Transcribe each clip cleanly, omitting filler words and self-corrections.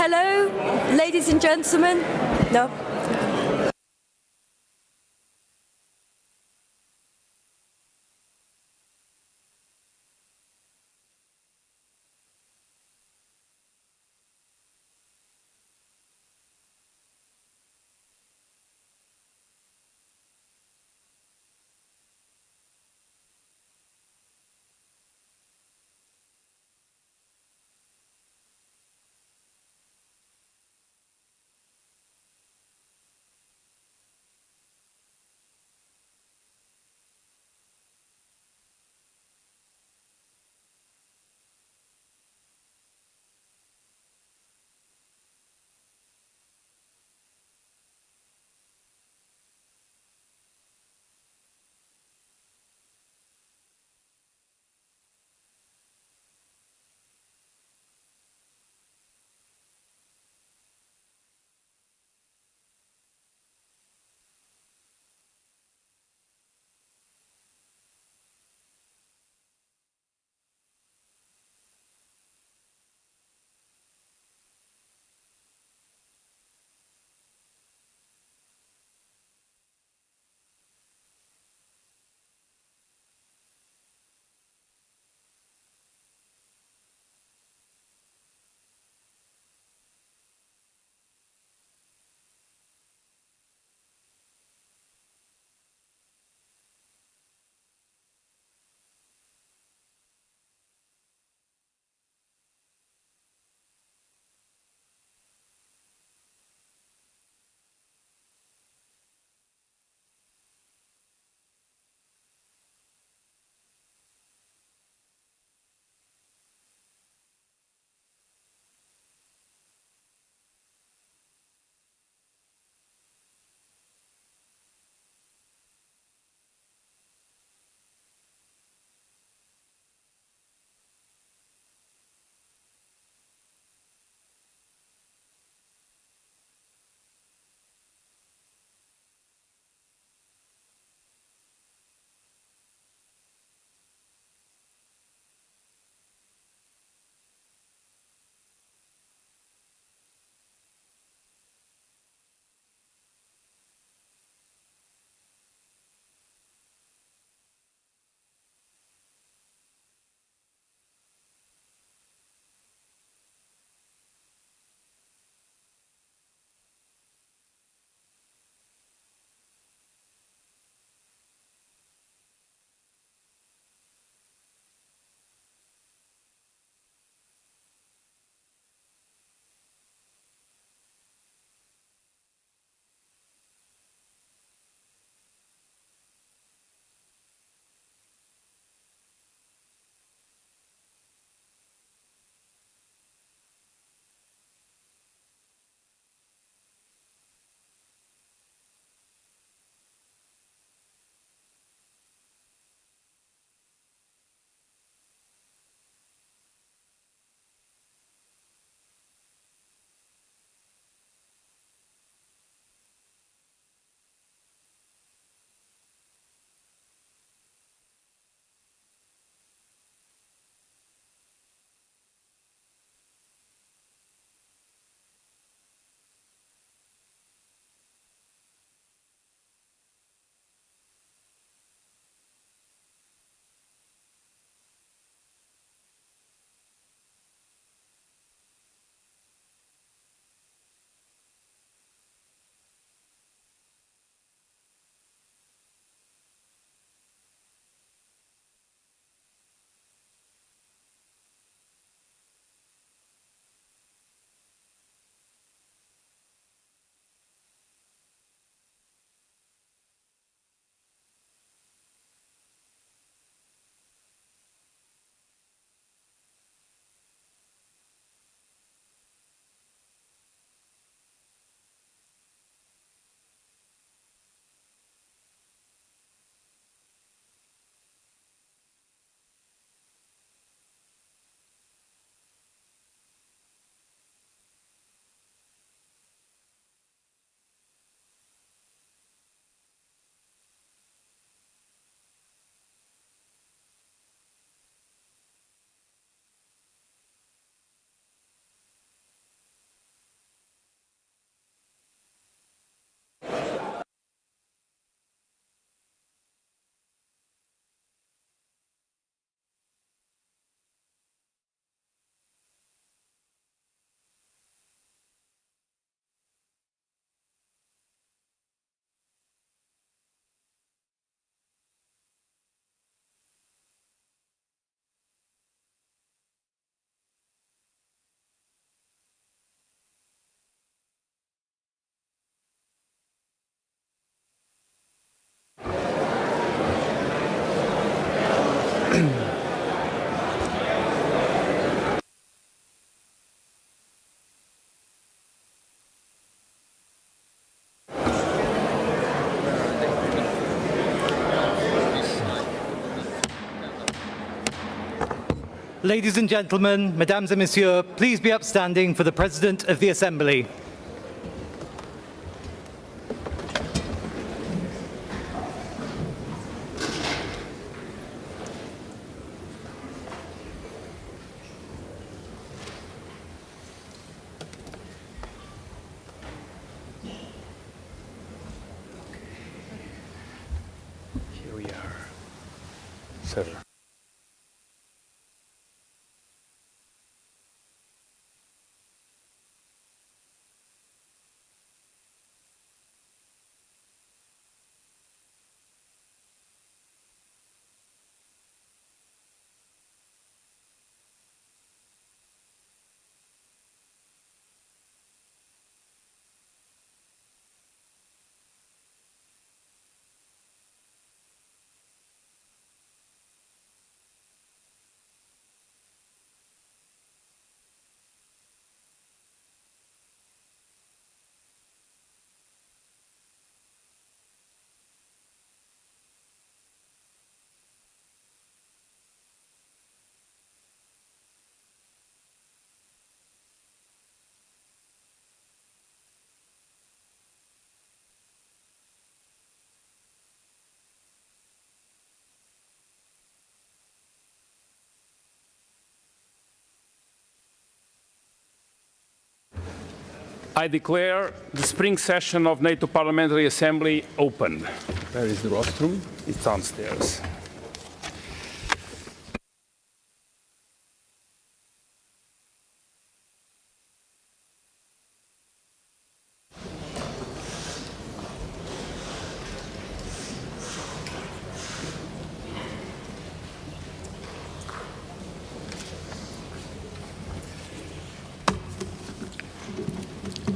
Hello, ladies and gentlemen. No. Ladies and gentlemen, mesdames et messieurs, please be upstanding for the President of the Assembly. Here we are. Sir. I declare the spring session of NATO Parliamentary Assembly open. Where is the rostrum? It's downstairs.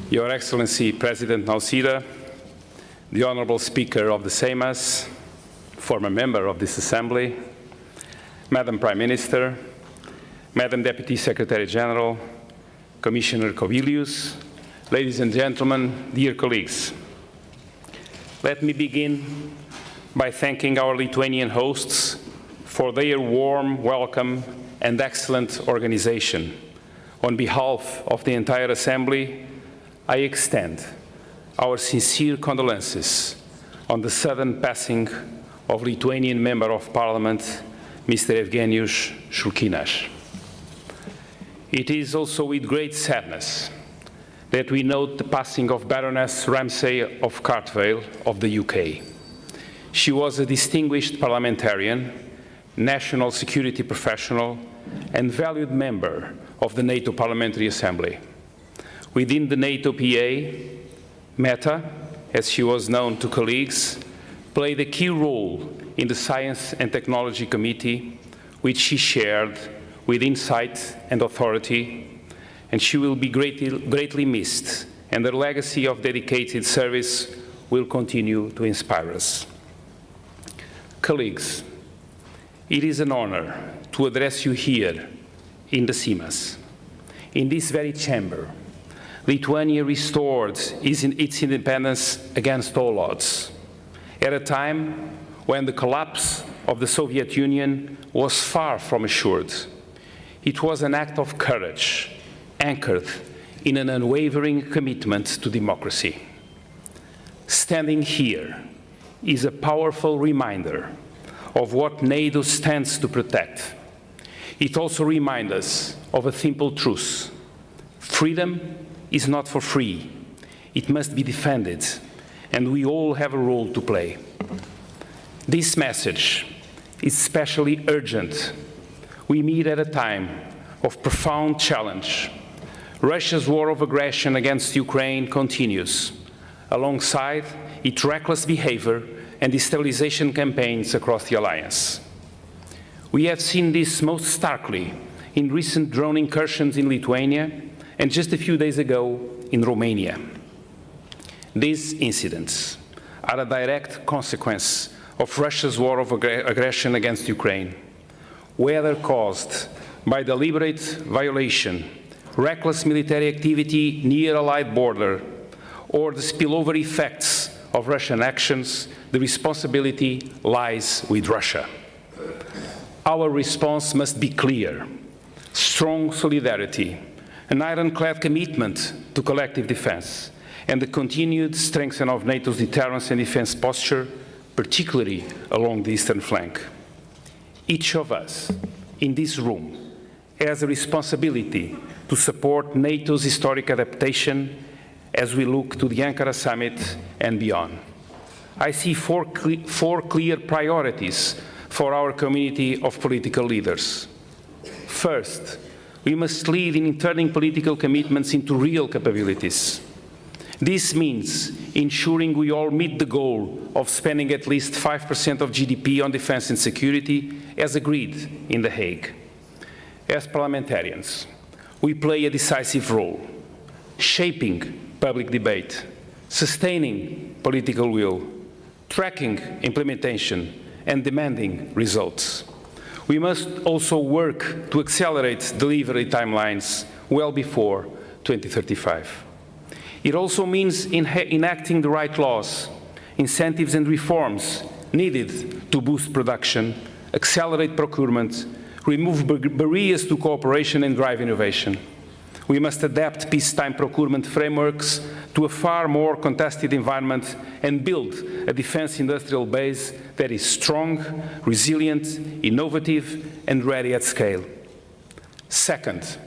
Your Excellency President Nausėda, the Honourable Speaker of the Seimas, former member of this Assembly, Madam Prime Minister, Madam Deputy Secretary General, Commissioner Kovilius, ladies and gentlemen, dear colleagues. Let me begin by thanking our Lithuanian hosts for their warm welcome and excellent organization. On behalf of the entire Assembly, I extend our sincere condolences on the sudden passing of Lithuanian Member of Parliament, Mr. Evgenijus Šulkinas. It is also with great sadness that we note the passing of Baroness Ramsay of Cartwell of the UK. She was a distinguished parliamentarian, national security professional, and valued member of the NATO Parliamentary Assembly. Within the NATO PA, Meta, as she was known to colleagues, played a key role in the Science and Technology Committee, which she shared with insight and authority, and she will be greatly missed, and her legacy of dedicated service will continue to inspire us. Colleagues, it is an honor to address you here in the Seimas, in this very chamber. Lithuania restored its independence against all odds, at a time when the collapse of the Soviet Union was far from assured. It was an act of courage, anchored in an unwavering commitment to democracy. Standing here is a powerful reminder of what NATO stands to protect. It also reminds us of a simple truth: freedom is not for free. It must be defended, and we all have a role to play. This message is especially urgent. We meet at a time of profound challenge. Russia's war of aggression against Ukraine continues, alongside its reckless behavior and destabilization campaigns across the alliance. We have seen this most starkly in recent drone incursions in Lithuania, and just a few days ago in Romania. These incidents are a direct consequence of Russia's war of aggression against Ukraine, whether caused by deliberate violation, reckless military activity near Allied border, or the spillover effects of Russian actions. The responsibility lies with Russia. Our response must be clear: strong solidarity, an ironclad commitment to collective defense, and the continued strengthening of NATO's deterrence and defense posture, particularly along the eastern flank. Each of us in this room has a responsibility to support NATO's historic adaptation as we look to the Ankara summit and beyond. I see four clear priorities for our community of political leaders. First, we must lead in turning political commitments into real capabilities. This means ensuring we all meet the goal of spending at least 5% of GDP on defense and security, as agreed in The Hague. As parliamentarians, we play a decisive role, shaping public debate, sustaining political will, tracking implementation, and demanding results. We must also work to accelerate delivery timelines well before 2035. It also means enacting the right laws, incentives and reforms needed to boost production, accelerate procurement, remove barriers to cooperation and drive innovation. We must adapt peacetime procurement frameworks to a far more contested environment and build a defense industrial base that is strong, resilient, innovative, and ready at scale. Second,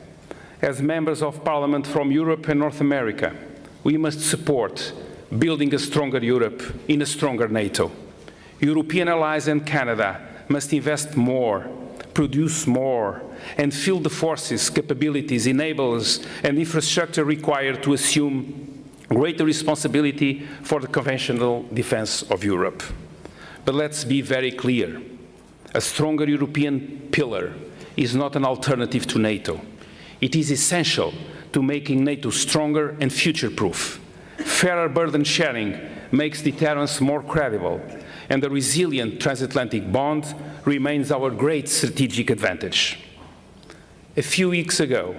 as members of Parliament from Europe and North America, we must support building a stronger Europe in a stronger NATO. European allies and Canada must invest more, produce more, and fill the forces, capabilities, enablers, and infrastructure required to assume greater responsibility for the conventional defense of Europe. But let's be very clear. A stronger European pillar is not an alternative to NATO. It is essential to making NATO stronger and future-proof. Fairer burden sharing makes deterrence more credible, and a resilient transatlantic bond remains our great strategic advantage. A few weeks ago,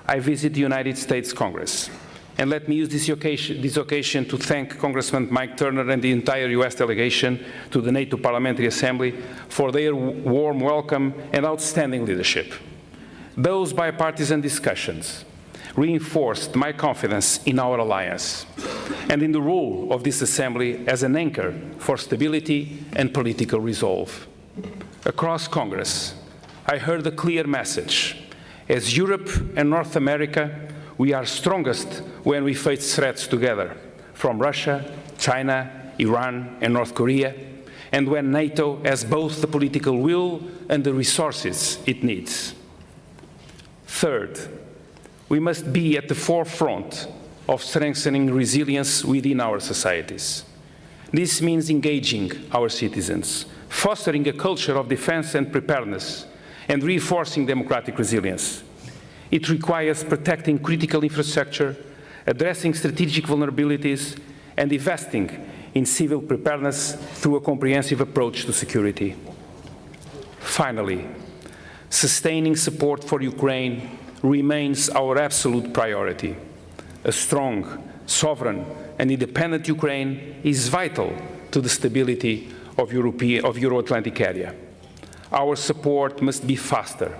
I visited the United States Congress, and let me use this occasion to thank Congressman Mike Turner and the entire US delegation to the NATO Parliamentary Assembly for their warm welcome and outstanding leadership. Those bipartisan discussions reinforced my confidence in our alliance and in the role of this Assembly as an anchor for stability and political resolve. Across Congress, I heard a clear message. As Europe and North America, we are strongest when we face threats together, from Russia, China, Iran, and North Korea, and when NATO has both the political will and the resources it needs. Third, we must be at the forefront of strengthening resilience within our societies. This means engaging our citizens, fostering a culture of defense and preparedness, and reinforcing democratic resilience. It requires protecting critical infrastructure, addressing strategic vulnerabilities, and investing in civil preparedness through a comprehensive approach to security. Finally, sustaining support for Ukraine remains our absolute priority. A strong, sovereign, and independent Ukraine is vital to the stability of Euro-Atlantic area. Our support must be faster,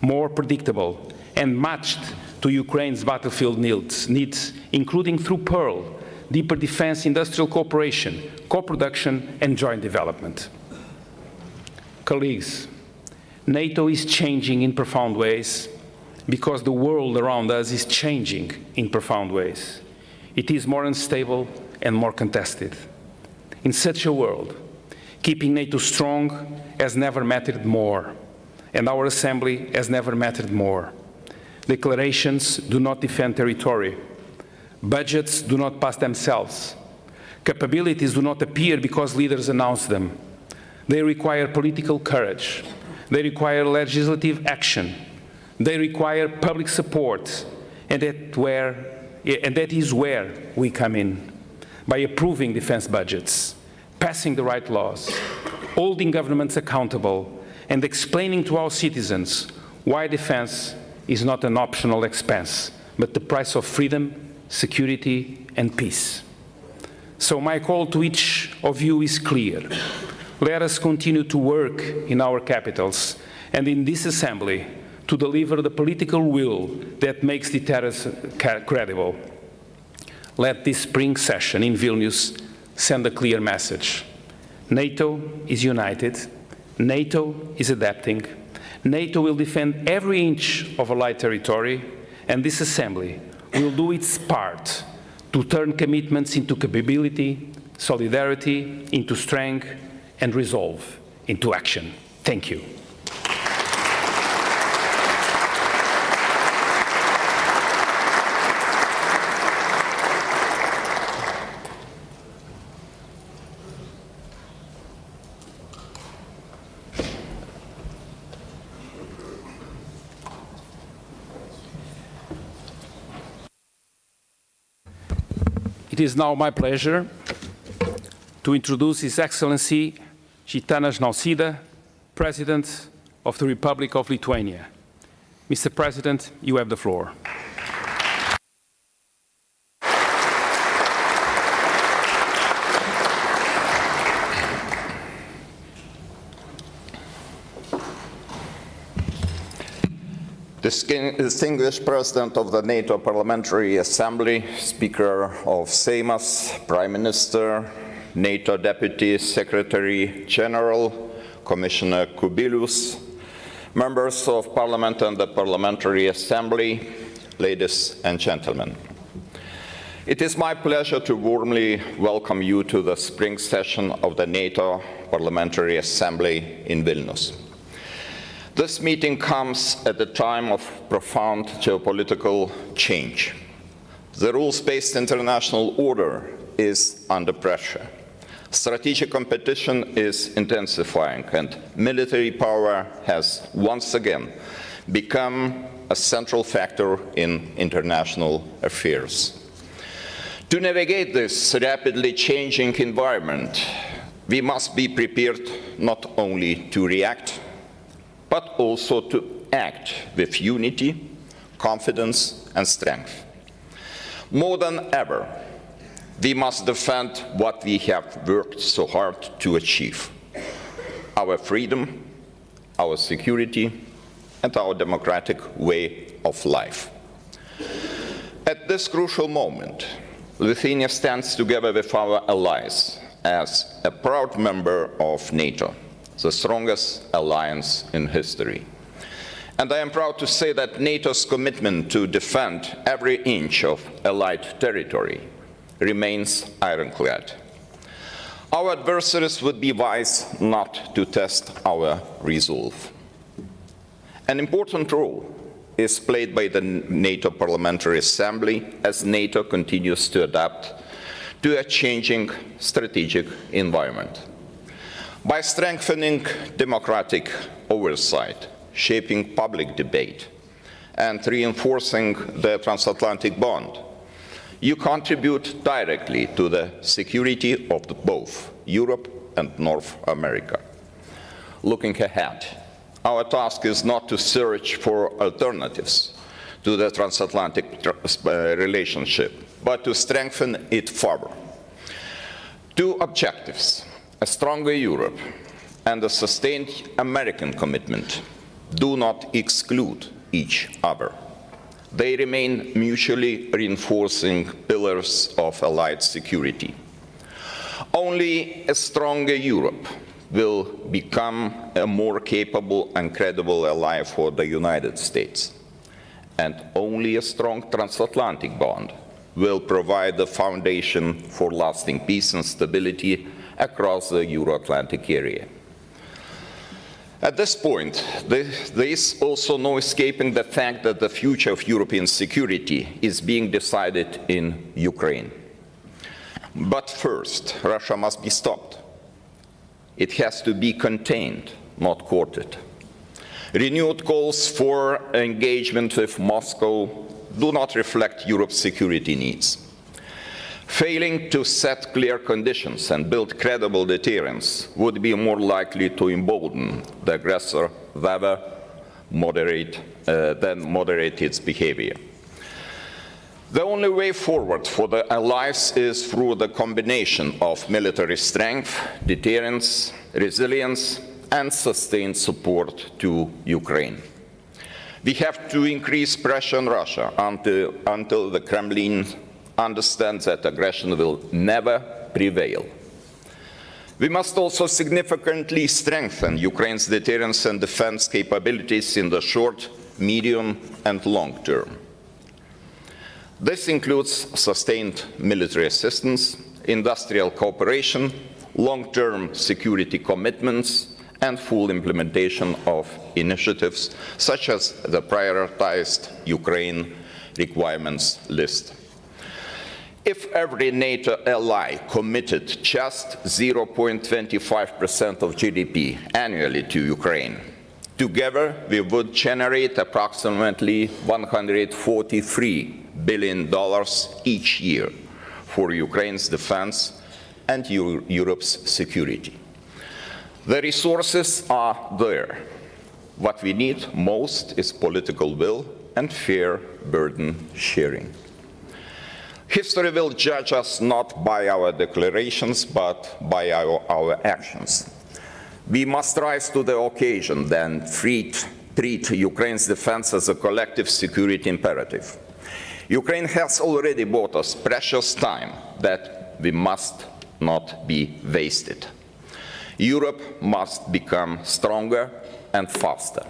more predictable, and matched to Ukraine's battlefield needs, including through Pearl, deeper defense industrial cooperation, co-production, and joint development. Colleagues, NATO is changing in profound ways because the world around us is changing in profound ways. It is more unstable and more contested. In such a world, keeping NATO strong has never mattered more, and our Assembly has never mattered more. Declarations do not defend territory. Budgets do not pass themselves. Capabilities do not appear because leaders announce them. They require political courage. They require legislative action. They require public support, and that is where we come in, by approving defense budgets, passing the right laws, holding governments accountable, and explaining to our citizens why defense is not an optional expense, but the price of freedom, security, and peace. So my call to each of you is clear. Let us continue to work in our capitals and in this Assembly to deliver the political will that makes deterrence credible. Let this spring session in Vilnius send a clear message. NATO is united, NATO is adapting, NATO will defend every inch of Allied territory, and this Assembly will do its part to turn commitments into capability, solidarity into strength, and resolve into action. Thank you. It is now my pleasure to introduce His Excellency Gitanas Nausėda, President of the Republic of Lithuania. Mr. President, you have the floor. Distinguished President of the NATO Parliamentary Assembly, Speaker of Seimas, Prime Minister, NATO Deputy Secretary General, Commissioner Kubilius, members of Parliament and the Parliamentary Assembly, ladies and gentlemen. It is my pleasure to warmly welcome you to the spring session of the NATO Parliamentary Assembly in Vilnius. This meeting comes at a time of profound geopolitical change. The rules-based international order is under pressure. Strategic competition is intensifying, and military power has once again become a central factor in international affairs. To navigate this rapidly changing environment, we must be prepared not only to react, but also to act with unity, confidence, and strength. More than ever, we must defend what we have worked so hard to achieve: our freedom, our security, and our democratic way of life. At this crucial moment, Lithuania stands together with our allies as a proud member of NATO, the strongest alliance in history. And I am proud to say that NATO's commitment to defend every inch of Allied territory remains ironclad. Our adversaries would be wise not to test our resolve. An important role is played by the NATO Parliamentary Assembly as NATO continues to adapt to a changing strategic environment. By strengthening democratic oversight, shaping public debate, and reinforcing the transatlantic bond, you contribute directly to the security of both Europe and North America. Looking ahead, our task is not to search for alternatives to the transatlantic relationship, but to strengthen it further. Two objectives: a stronger Europe and a sustained American commitment do not exclude each other. They remain mutually reinforcing pillars of Allied security. Only a stronger Europe will become a more capable and credible ally for the United States. And only a strong transatlantic bond will provide the foundation for lasting peace and stability across the Euro-Atlantic area. At this point, there is also no escaping the fact that the future of European security is being decided in Ukraine. But first, Russia must be stopped. It has to be contained, not courted. Renewed calls for engagement with Moscow do not reflect Europe's security needs. Failing to set clear conditions and build credible deterrence would be more likely to embolden the aggressor rather than moderate its behavior. The only way forward for the allies is through the combination of military strength, deterrence, resilience, and sustained support to Ukraine. We have to increase pressure on Russia until the Kremlin understands that aggression will never prevail. We must also significantly strengthen Ukraine's deterrence and defense capabilities in the short, medium, and long term. This includes sustained military assistance, industrial cooperation, long-term security commitments, and full implementation of initiatives such as the prioritized Ukraine requirements list. If every NATO ally committed just 0.25% of GDP annually to Ukraine, together we would generate approximately $143 billion each year for Ukraine's defense and Europe's security. The resources are there. What we need most is political will and fair burden sharing. History will judge us not by our declarations, but by our actions. We must rise to the occasion and treat Ukraine's defense as a collective security imperative. Ukraine has already bought us precious time that we must not be wasted. Europe must become stronger and faster.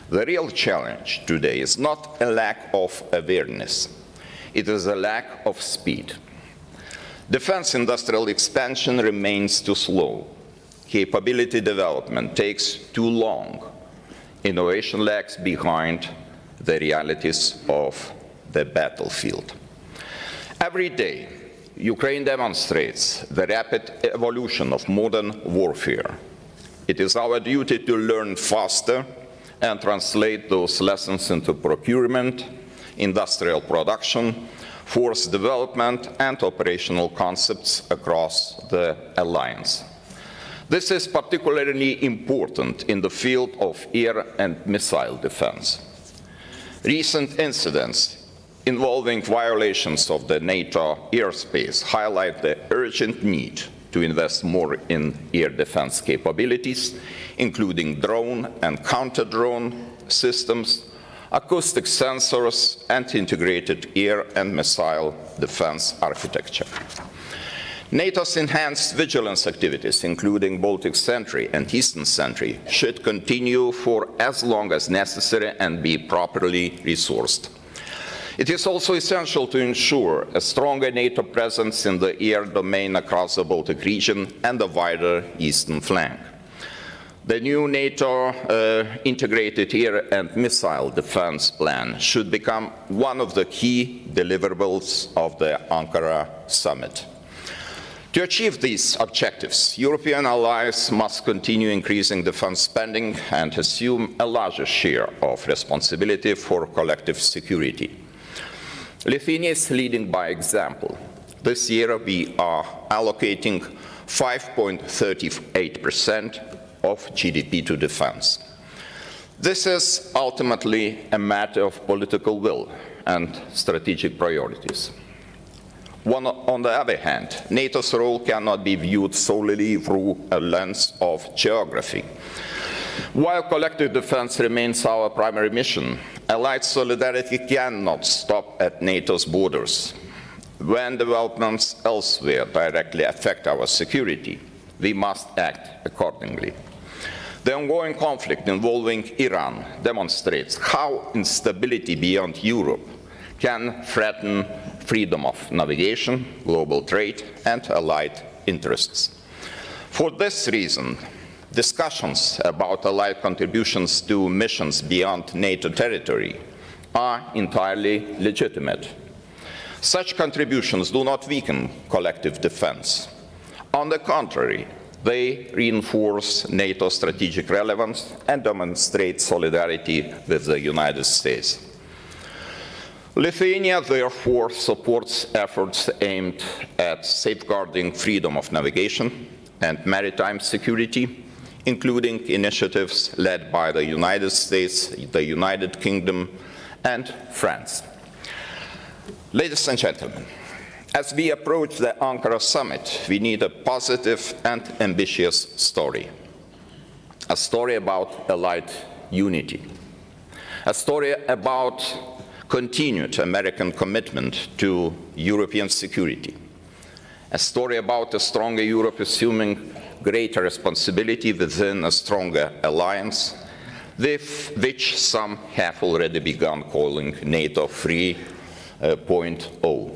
The real challenge today is not a lack of awareness. It is a lack of speed. Defense industrial expansion remains too slow. Capability development takes too long. Innovation lags behind the realities of the battlefield. Every day, Ukraine demonstrates the rapid evolution of modern warfare. It is our duty to learn faster and translate those lessons into procurement, industrial production, force development, and operational concepts across the alliance. This is particularly important in the field of air and missile defense. Recent incidents involving violations of the NATO airspace highlight the urgent need to invest more in air defense capabilities, including drone and counter-drone systems, acoustic sensors, and integrated air and missile defense architecture. NATO's enhanced vigilance activities, including Baltic Sentry and Eastern Sentry, should continue for as long as necessary and be properly resourced. It is also essential to ensure a stronger NATO presence in the air domain across the Baltic region and the wider eastern flank. The new NATO integrated air and missile defense plan should become one of the key deliverables of the Ankara summit. To achieve these objectives, European allies must continue increasing defense spending and assume a larger share of responsibility for collective security. Lithuania is leading by example. This year we are allocating 5.38% of GDP to defense. This is ultimately a matter of political will and strategic priorities. On the other hand, NATO's role cannot be viewed solely through a lens of geography. While collective defense remains our primary mission, allied solidarity cannot stop at NATO's borders. When developments elsewhere directly affect our security, we must act accordingly. The ongoing conflict involving Iran demonstrates how instability beyond Europe can threaten freedom of navigation, global trade, and allied interests. For this reason, discussions about allied contributions to missions beyond NATO territory are entirely legitimate. Such contributions do not weaken collective defense. On the contrary, they reinforce NATO's strategic relevance and demonstrate solidarity with the United States. Lithuania, therefore, supports efforts aimed at safeguarding freedom of navigation and maritime security, including initiatives led by the United States, the United Kingdom, and France. Ladies and gentlemen, as we approach the Ankara summit, we need a positive and ambitious story. A story about allied unity. a story about continued American commitment to European security, a story about a stronger Europe assuming greater responsibility within a stronger alliance, with which some have already begun calling NATO 3.0.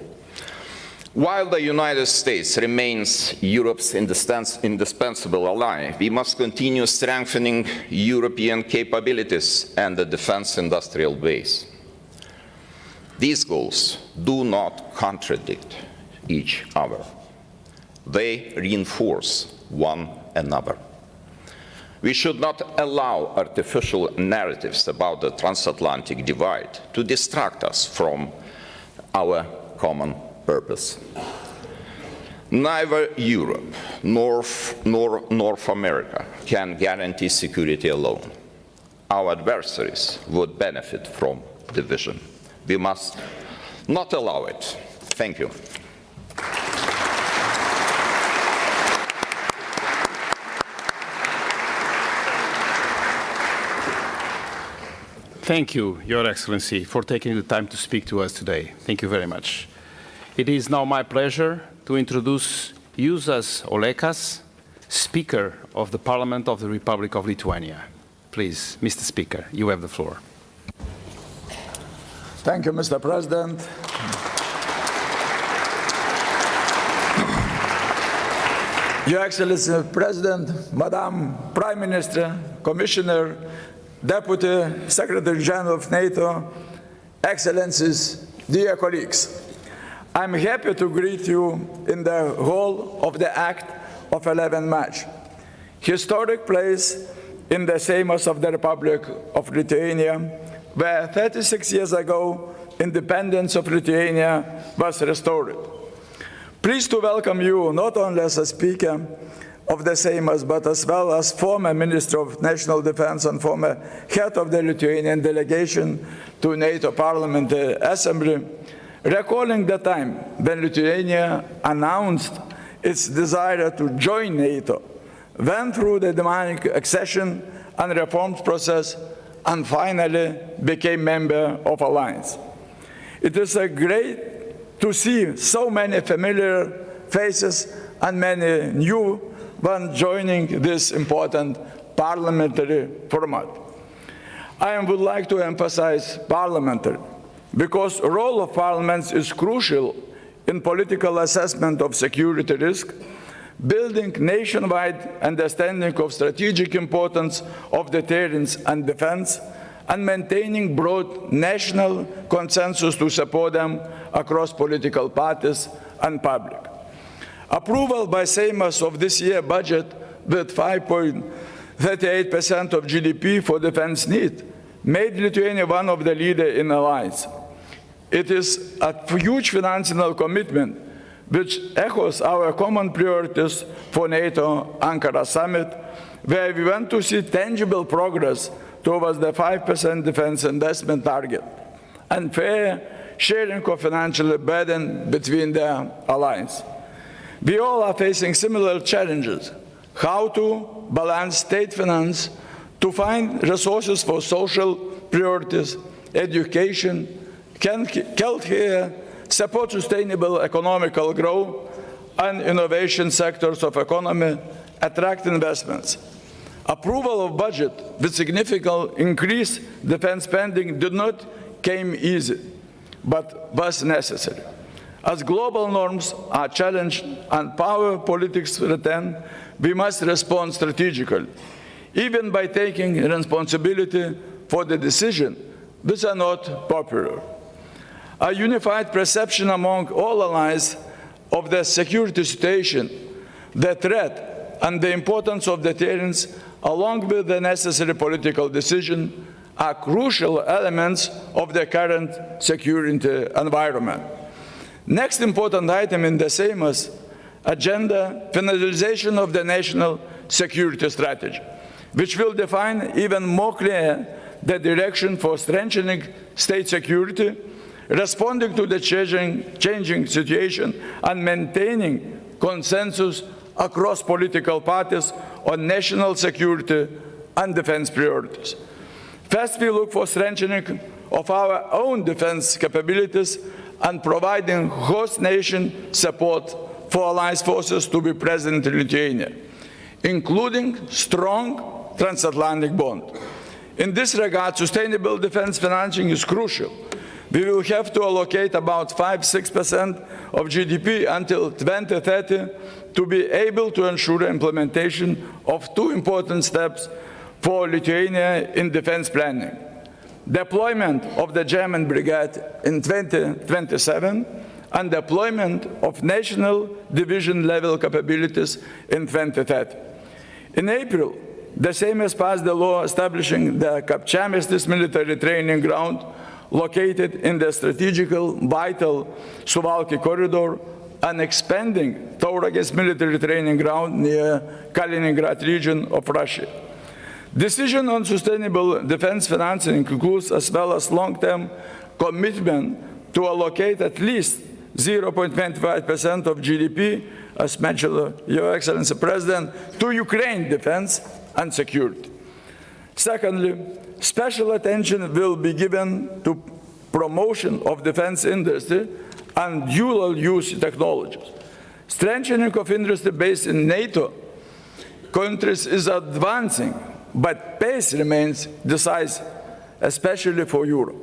While the United States remains Europe's indispensable ally, we must continue strengthening European capabilities and the defense industrial base. These goals do not contradict each other. They reinforce one another. We should not allow artificial narratives about the transatlantic divide to distract us from our common purpose. Neither Europe nor North America can guarantee security alone. Our adversaries would benefit from division. We must not allow it. Thank you. Thank you, Your Excellency, for taking the time to speak to us today. Thank you very much. It is now my pleasure to introduce Jusas Olekas, Speaker of the Parliament of the Republic of Lithuania. Please, Mr. Speaker, you have the floor. Thank you, Mr. President. Your Excellency President, Madam Prime Minister, Commissioner, Deputy Secretary General of NATO, Excellencies, dear colleagues, I'm happy to greet you in the hall of the Act of 11 March, historic place in the Seimas of the Republic of Lithuania, where 36 years ago, independence of Lithuania was restored. Pleased to welcome you not only as a Speaker of the Seimas, but as well as former Minister of National Defense and former head of the Lithuanian delegation to NATO Parliamentary Assembly, recalling the time when Lithuania announced its desire to join NATO, went through the democratic accession and reforms process, and finally became member of Alliance. It is great to see so many familiar faces and many new ones joining this important parliamentary format. I would like to emphasize parliamentary, because the role of parliaments is crucial in political assessment of security risk, building nationwide understanding of strategic importance of deterrence and defense, and maintaining broad national consensus to support them across political parties and public. Approval by Seimas of this year's budget with 5.38% of GDP for defense need made Lithuania one of the leaders in alliance. It is a huge financial commitment which echoes our common priorities for NATO Ankara summit, where we want to see tangible progress towards the 5% defense investment target and fair sharing of financial burden between the alliance. We all are facing similar challenges: how to balance state finance, to find resources for social priorities, education, healthcare, support sustainable economical growth, and innovation sectors of economy, attract investments. Approval of budget with significant increase defense spending did not come easy, but was necessary. As global norms are challenged and power politics return, we must respond strategically, even by taking responsibility for the decisions which are not popular. A unified perception among all allies of the security situation, the threat, and the importance of deterrence, along with the necessary political decision, are crucial elements of the current security environment. Next important item in the Seimas agenda, finalization of the national security strategy, which will define even more clear the direction for strengthening state security, responding to the changing situation, and maintaining consensus across political parties on national security and defense priorities. First, we look for strengthening of our own defense capabilities and providing host nation support for alliance forces to be present in Lithuania, including strong transatlantic bond. In this regard, sustainable defense financing is crucial. We will have to allocate about 5–6% of GDP until 2030 to be able to ensure implementation of two important steps for Lithuania in defense planning: deployment of the German brigade in 2027 and deployment of national division-level capabilities in 2030. In April, the Seimas passed the law establishing the Kapčiamiestis military training ground located in the strategical, vital Suwałki corridor and expanding Tauragės military training ground near Kaliningrad region of Russia. Decision on sustainable defense financing includes as well as long-term commitment to allocate at least 0.25% of GDP, as mentioned Your Excellency President, to Ukraine defense and security. Secondly, special attention will be given to promotion of defense industry and dual-use technologies. Strengthening of industry based in NATO countries is advancing, but pace remains decisive, especially for Europe.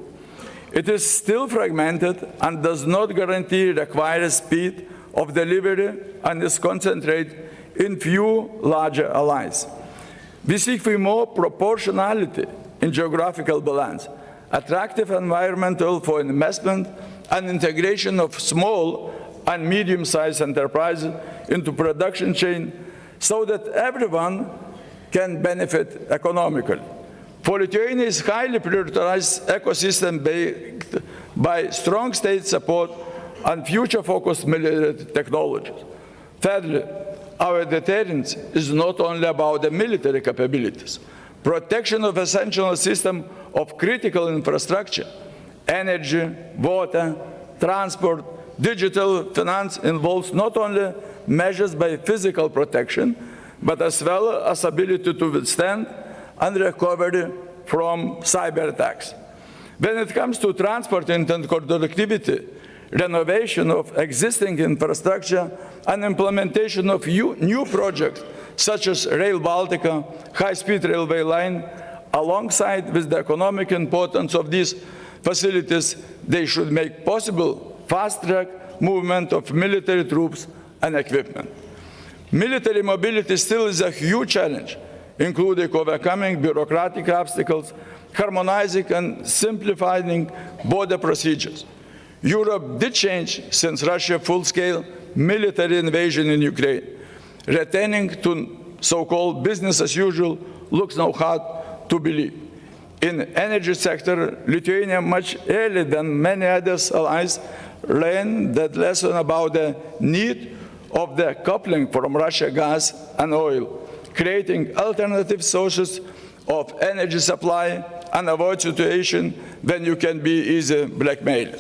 It is still fragmented and does not guarantee required speed of delivery and is concentrated in few larger allies. We seek for more proportionality in geographical balance, attractive environmental for investment, and integration of small and medium-sized enterprises into production chain so that everyone can benefit economically. For Lithuania is highly prioritized ecosystem backed by strong state support and future-focused military technologies. Thirdly, our deterrence is not only about the military capabilities. Protection of essential system of critical infrastructure, energy, water, transport, digital finance involves not only measures by physical protection, but as well as ability to withstand and recovery from cyber attacks. When it comes to transport and connectivity, renovation of existing infrastructure and implementation of new projects such as Rail Baltica, high-speed railway line, alongside with the economic importance of these facilities, they should make possible fast-track movement of military troops and equipment. Military mobility still is a huge challenge, including overcoming bureaucratic obstacles, harmonizing and simplifying border procedures. Europe did change since Russia's full-scale military invasion in Ukraine. Returning to so-called business as usual looks now hard to believe. In the energy sector, Lithuania, much earlier than many other allies, learned that lesson about the need of the coupling from Russia gas and oil, creating alternative sources of energy supply and avoid situation when you can be easily blackmailed.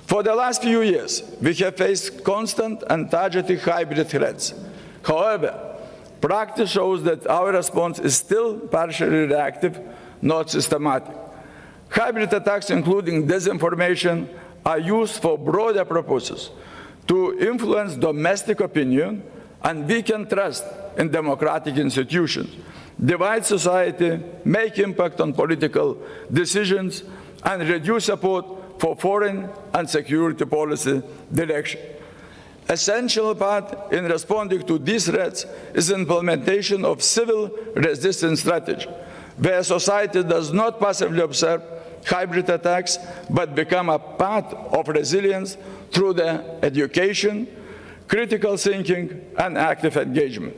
For the last few years, we have faced constant and targeted hybrid threats. However, practice shows that our response is still partially reactive, not systematic. Hybrid attacks, including disinformation, are used for broader purposes to influence domestic opinion and weaken trust in democratic institutions, divide society, make impact on political decisions, and reduce support for foreign and security policy direction. Essential part in responding to these threats is implementation of civil resistance strategy, where society does not passively observe hybrid attacks, but become a part of resilience through the education, critical thinking, and active engagement.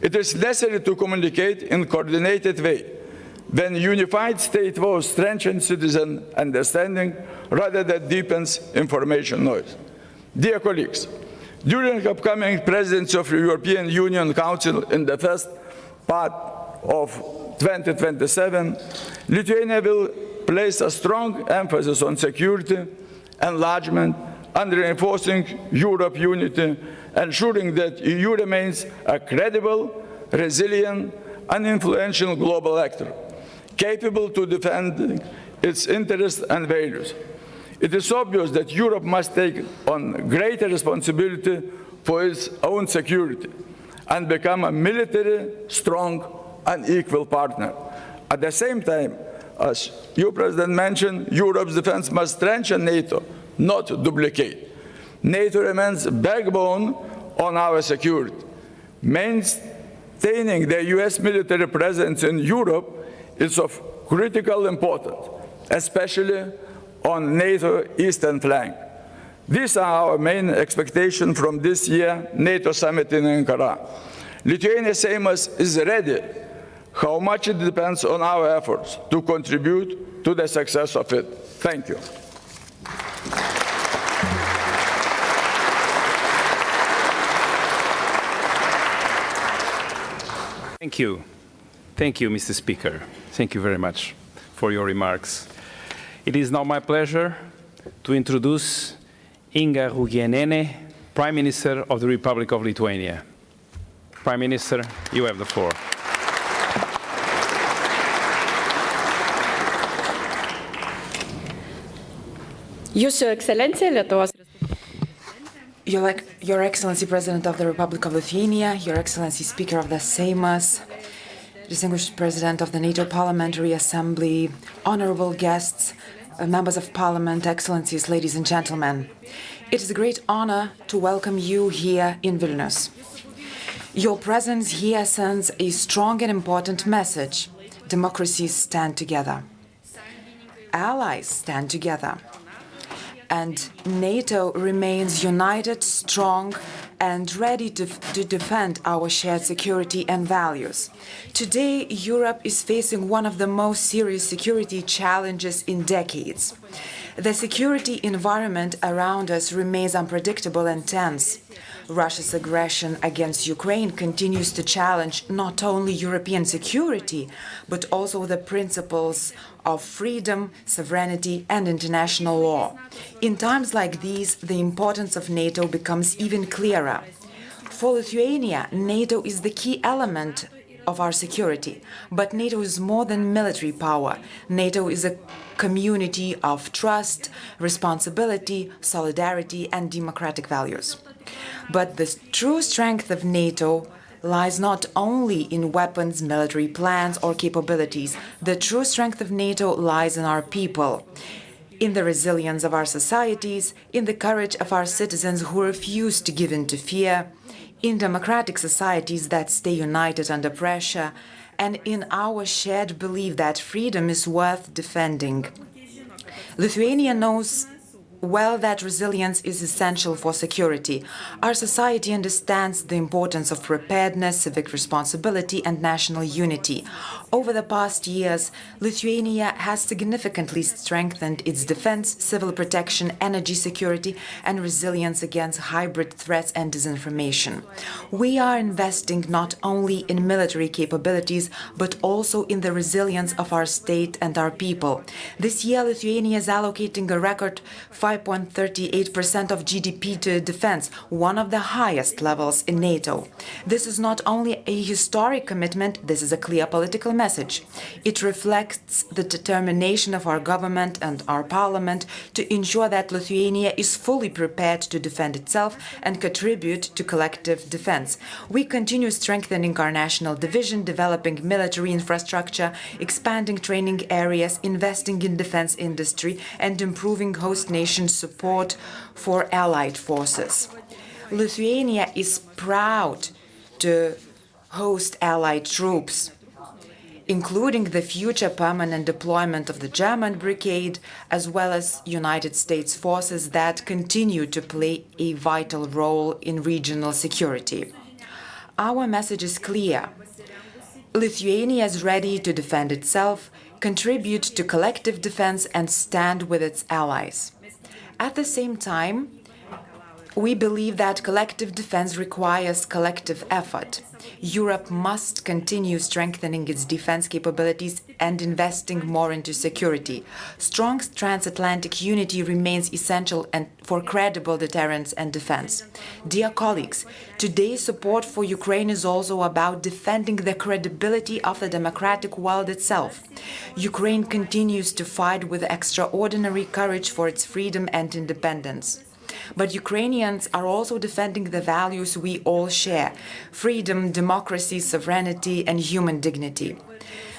It is necessary to communicate in a coordinated way when unified state voice strengthens citizen understanding rather than deepens information noise. Dear colleagues, during the upcoming presidency of the European Union Council in the first part of 2027, Lithuania will place a strong emphasis on security, enlargement, and reinforcing Europe's unity, ensuring that the EU remains a credible, resilient, and influential global actor. capable to defend its interests and values. It is obvious that Europe must take on greater responsibility for its own security and become a military, strong, and equal partner. At the same time, as you, President, mentioned, Europe's defense must strengthen NATO, not duplicate. NATO remains the backbone on our security. Maintaining the US military presence in Europe is of critical importance, especially on NATO eastern flank. These are our main expectations from this year's NATO summit in Ankara. Lithuania's Seimas is ready. How much it depends on our efforts to contribute to the success of it. Thank you. Thank you. Thank you, Mr. Speaker. Thank you very much for your remarks. It is now my pleasure to introduce Inga Rugienene, Prime Minister of the Republic of Lithuania. Prime Minister, you have the floor. Jūsų ekscelencija, Lietuvos Your Excellency, President of the Republic of Lithuania, Your Excellency, Speaker of the Seimas, distinguished President of the NATO Parliamentary Assembly, honorable guests, members of Parliament, Excellencies, ladies and gentlemen. It is a great honor to welcome you here in Vilnius. Your presence here sends a strong and important message. Democracies stand together. Allies stand together. And NATO remains united, strong, and ready to defend our shared security and values. Today, Europe is facing one of the most serious security challenges in decades. The security environment around us remains unpredictable and tense. Russia's aggression against Ukraine continues to challenge not only European security, but also the principles of freedom, sovereignty, and international law. In times like these, the importance of NATO becomes even clearer. For Lithuania, NATO is the key element of our security. But NATO is more than military power. NATO is a community of trust, responsibility, solidarity, and democratic values. But the true strength of NATO lies not only in weapons, military plans, or capabilities. The true strength of NATO lies in our people, in the resilience of our societies, in the courage of our citizens who refuse to give in to fear, in democratic societies that stay united under pressure, and in our shared belief that freedom is worth defending. Lithuania knows well that resilience is essential for security. Our society understands the importance of preparedness, civic responsibility, and national unity. Over the past years, Lithuania has significantly strengthened its defense, civil protection, energy security, and resilience against hybrid threats and disinformation. We are investing not only in military capabilities, but also in the resilience of our state and our people. This year, Lithuania is allocating a record 5.38% of GDP to defense, one of the highest levels in NATO. This is not only a historic commitment, this is a clear political message. It reflects the determination of our government and our parliament to ensure that Lithuania is fully prepared to defend itself and contribute to collective defense. We continue strengthening our national division, developing military infrastructure, expanding training areas, investing in defense industry, and improving host nation support for allied forces. Lithuania is proud to host allied troops, including the future permanent deployment of the German brigade, as well as United States forces that continue to play a vital role in regional security. Our message is clear. Lithuania is ready to defend itself, contribute to collective defense, and stand with its allies. At the same time, We believe that collective defense requires collective effort. Europe must continue strengthening its defense capabilities and investing more into security. Strong transatlantic unity remains essential and for credible deterrence and defense. Dear colleagues, today's support for Ukraine is also about defending the credibility of the democratic world itself. Ukraine continues to fight with extraordinary courage for its freedom and independence. But Ukrainians are also defending the values we all share: freedom, democracy, sovereignty, and human dignity.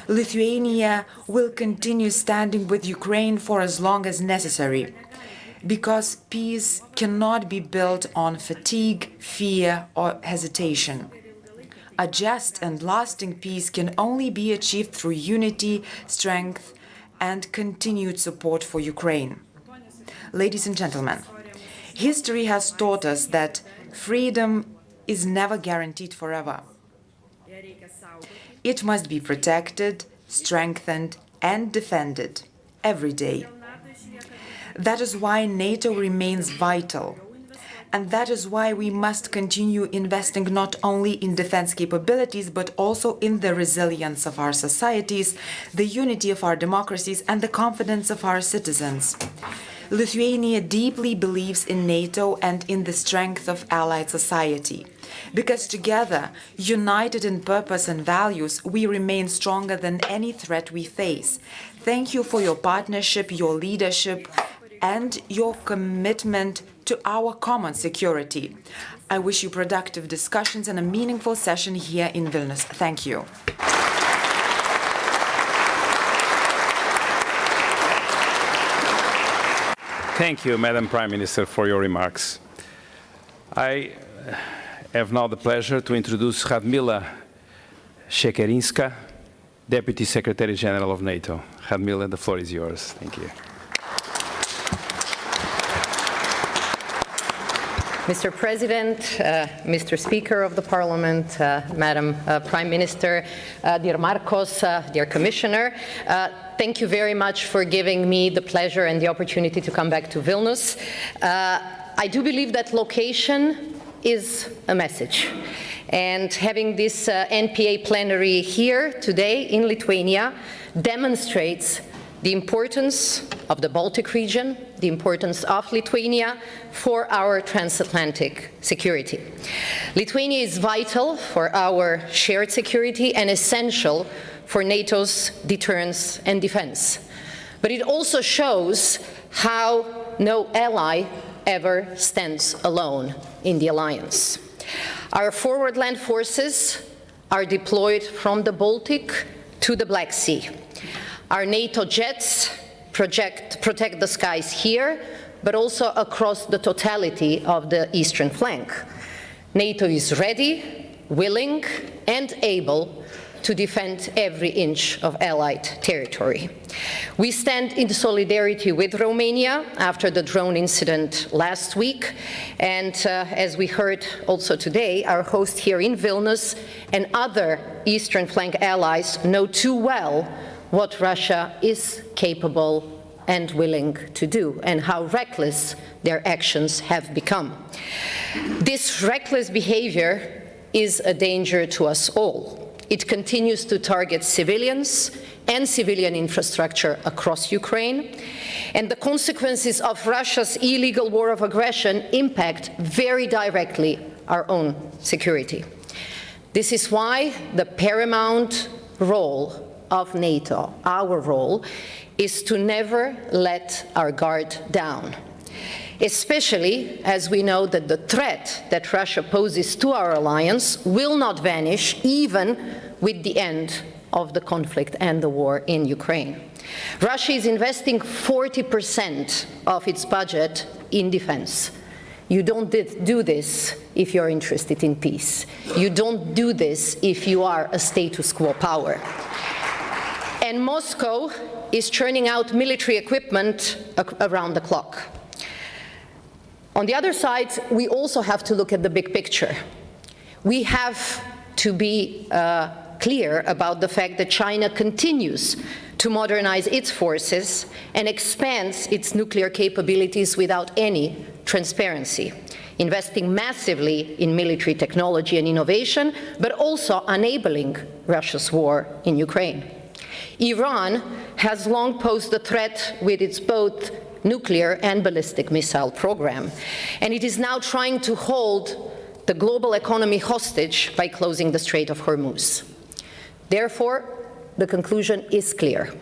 Lithuania will continue standing with Ukraine for as long as necessary, because peace cannot be built on fatigue, fear, or hesitation. A just and lasting peace can only be achieved through unity, strength, and continued support for Ukraine. Ladies and gentlemen, history has taught us that freedom is never guaranteed forever. It must be protected, strengthened, and defended every day. That is why NATO remains vital. And that is why we must continue investing not only in defense capabilities, but also in the resilience of our societies, the unity of our democracies, and the confidence of our citizens. Lithuania deeply believes in NATO and in the strength of allied society. Because together, united in purpose and values, we remain stronger than any threat we face. Thank you for your partnership, your leadership, and your commitment to our common security. I wish you productive discussions and a meaningful session here in Vilnius. Thank you. Thank you, Madam Prime Minister, for your remarks. I have now the pleasure to introduce Radmila Shekerinska, Deputy Secretary General of NATO. Radmila, the floor is yours. Thank you. Mr. President, Mr. Speaker of the Parliament, Madam Prime Minister, dear Marcos, dear Commissioner, thank you very much for giving me the pleasure and the opportunity to come back to Vilnius. I do believe that location is a message. And having this NPA plenary here today in Lithuania demonstrates the importance of the Baltic region, the importance of Lithuania for our transatlantic security. Lithuania is vital for our shared security and essential for NATO's deterrence and defense. But it also shows how no ally ever stands alone in the alliance. Our forward land forces are deployed from the Baltic to the Black Sea. Our NATO jets protect the skies here, but also across the totality of the eastern flank. NATO is ready, willing, and able to defend every inch of Allied territory. We stand in solidarity with Romania after the drone incident last week, and as we heard also today, our host here in Vilnius and other eastern flank allies know too well what Russia is capable and willing to do, and how reckless their actions have become. This reckless behavior is a danger to us all. It continues to target civilians and civilian infrastructure across Ukraine, and the consequences of Russia's illegal war of aggression impact very directly our own security. This is why the paramount role of NATO, our role, is to never let our guard down, especially as we know that the threat that Russia poses to our alliance will not vanish even with the end of the conflict and the war in Ukraine. Russia is investing 40% of its budget in defense. You don't do this if you're interested in peace. You don't do this if you are a status quo power. And Moscow is churning out military equipment around the clock. On the other side, we also have to look at the big picture. We have to be clear about the fact that China continues to modernize its forces and expands its nuclear capabilities without any transparency. investing massively in military technology and innovation, but also enabling Russia's war in Ukraine. Iran has long posed a threat with its both nuclear and ballistic missile program, and it is now trying to hold the global economy hostage by closing the Strait of Hormuz. Therefore, the conclusion is clear.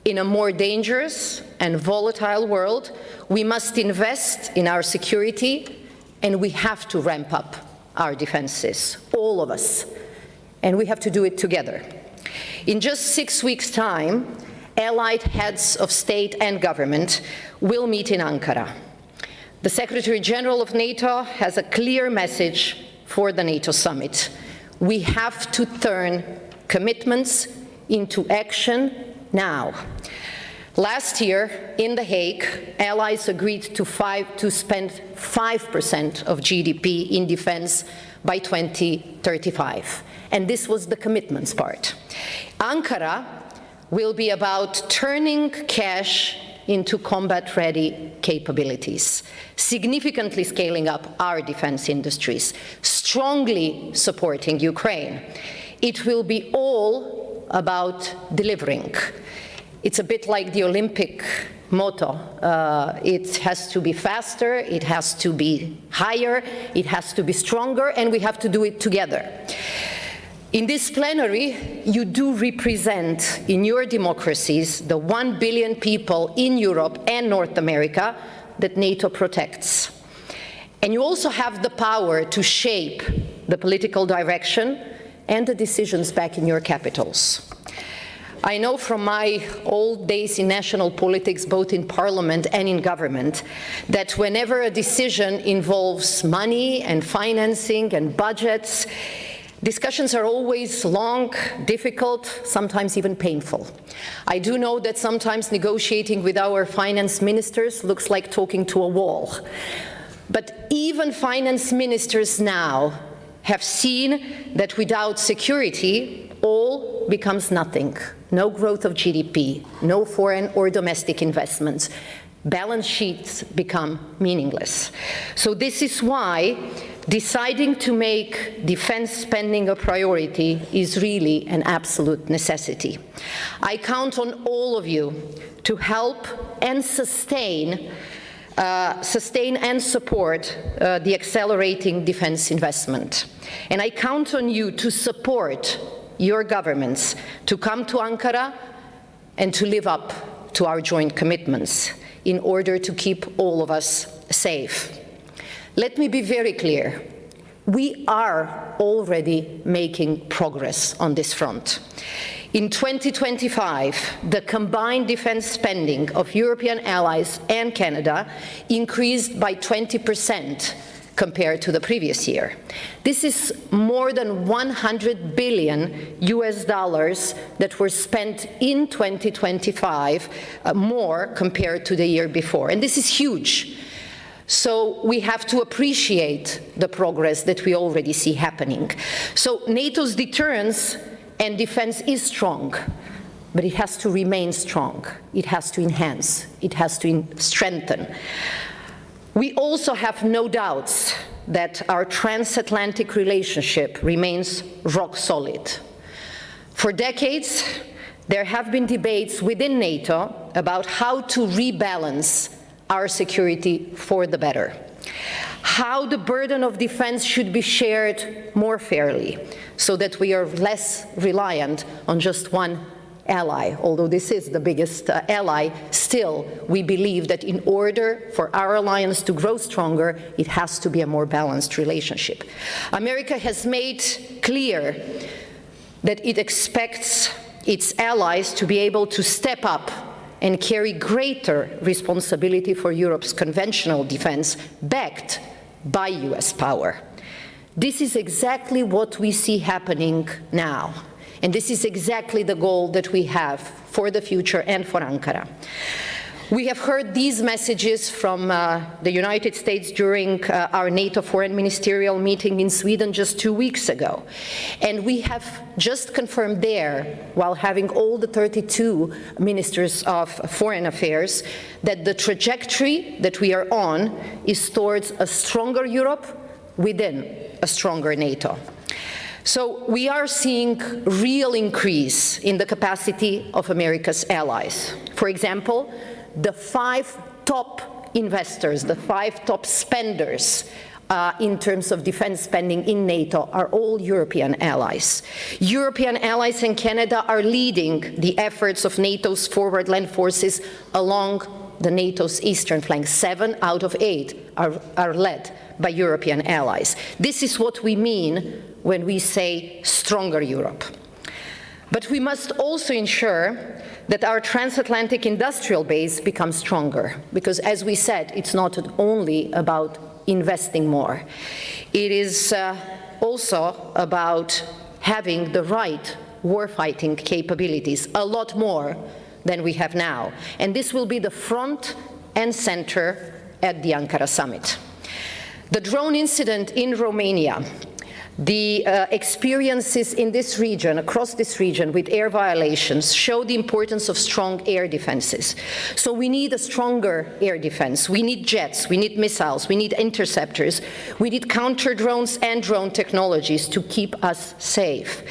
In a more dangerous and volatile world, we must invest in our security, and we have to ramp up our defenses, all of us, and we have to do it together. In just 6 weeks' time, allied heads of state and government will meet in Ankara. The Secretary General of NATO has a clear message for the NATO summit. We have to turn commitments into action now. Last year, in The Hague, allies agreed to spend 5% of GDP in defense by 2035. And this was the commitments part. Ankara will be about turning cash into combat-ready capabilities, significantly scaling up our defense industries, strongly supporting Ukraine. It will be all about delivering. It's a bit like the Olympic motto. It has to be faster, it has to be higher, it has to be stronger, and we have to do it together. In this plenary, you do represent in your democracies the 1 billion people in Europe and North America that NATO protects. And you also have the power to shape the political direction and the decisions back in your capitals. I know from my old days in national politics, both in parliament and in government, that whenever a decision involves money and financing and budgets, discussions are always long, difficult, sometimes even painful. I do know that sometimes negotiating with our finance ministers looks like talking to a wall. But even finance ministers now have seen that without security, all becomes nothing. No growth of GDP, no foreign or domestic investments. Balance sheets become meaningless. So this is why deciding to make defense spending a priority is really an absolute necessity. I count on all of you to help and sustain and support the accelerating defense investment. And I count on you to support your governments to come to Ankara and to live up to our joint commitments in order to keep all of us safe. Let me be very clear. We are already making progress on this front. In 2025, the combined defense spending of European allies and Canada increased by 20% compared to the previous year. This is more than $100 billion that were spent in 2025, more compared to the year before. And this is huge. So we have to appreciate the progress that we already see happening. So NATO's deterrence and defense is strong, but it has to remain strong. It has to enhance. It has to strengthen. We also have no doubts that our transatlantic relationship remains rock solid. For decades, there have been debates within NATO about how to rebalance our security for the better, how the burden of defense should be shared more fairly so that we are less reliant on just one ally. Although this is the biggest ally, still we believe that in order for our alliance to grow stronger, it has to be a more balanced relationship. America has made clear that it expects its allies to be able to step up and carry greater responsibility for Europe's conventional defense, backed by US power. This is exactly what we see happening now. And this is exactly the goal that we have for the future and for Ankara. We have heard these messages from the United States during our NATO foreign ministerial meeting in Sweden just 2 weeks ago. And we have just confirmed there, while having all the 32 ministers of foreign affairs, that the trajectory that we are on is towards a stronger Europe within a stronger NATO. So we are seeing real increase in the capacity of America's allies. For example, the 5 top investors, the 5 top spenders in terms of defense spending in NATO are all European allies. European allies and Canada are leading the efforts of NATO's forward land forces along the NATO's eastern flank. 7 out of 8 are led by European allies. This is what we mean when we say stronger Europe. But we must also ensure that our transatlantic industrial base becomes stronger, because as we said, it's not only about investing more. It is also about having the right warfighting capabilities, a lot more than we have now. And this will be the front and center at the Ankara summit. The drone incident in Romania, the experiences in this region, across this region, with air violations show the importance of strong air defenses. So we need a stronger air defense. We need jets, we need missiles, we need interceptors, we need counter drones and drone technologies to keep us safe.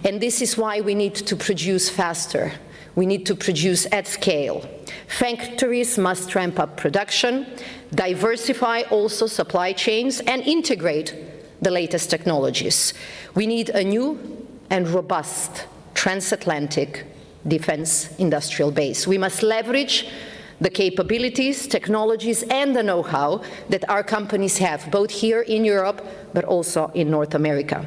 And this is why we need to produce faster. We need to produce at scale. Factories must ramp up production, diversify also supply chains, and integrate the latest technologies. We need a new and robust transatlantic defense industrial base. We must leverage the capabilities, technologies, and the know-how that our companies have, both here in Europe, but also in North America.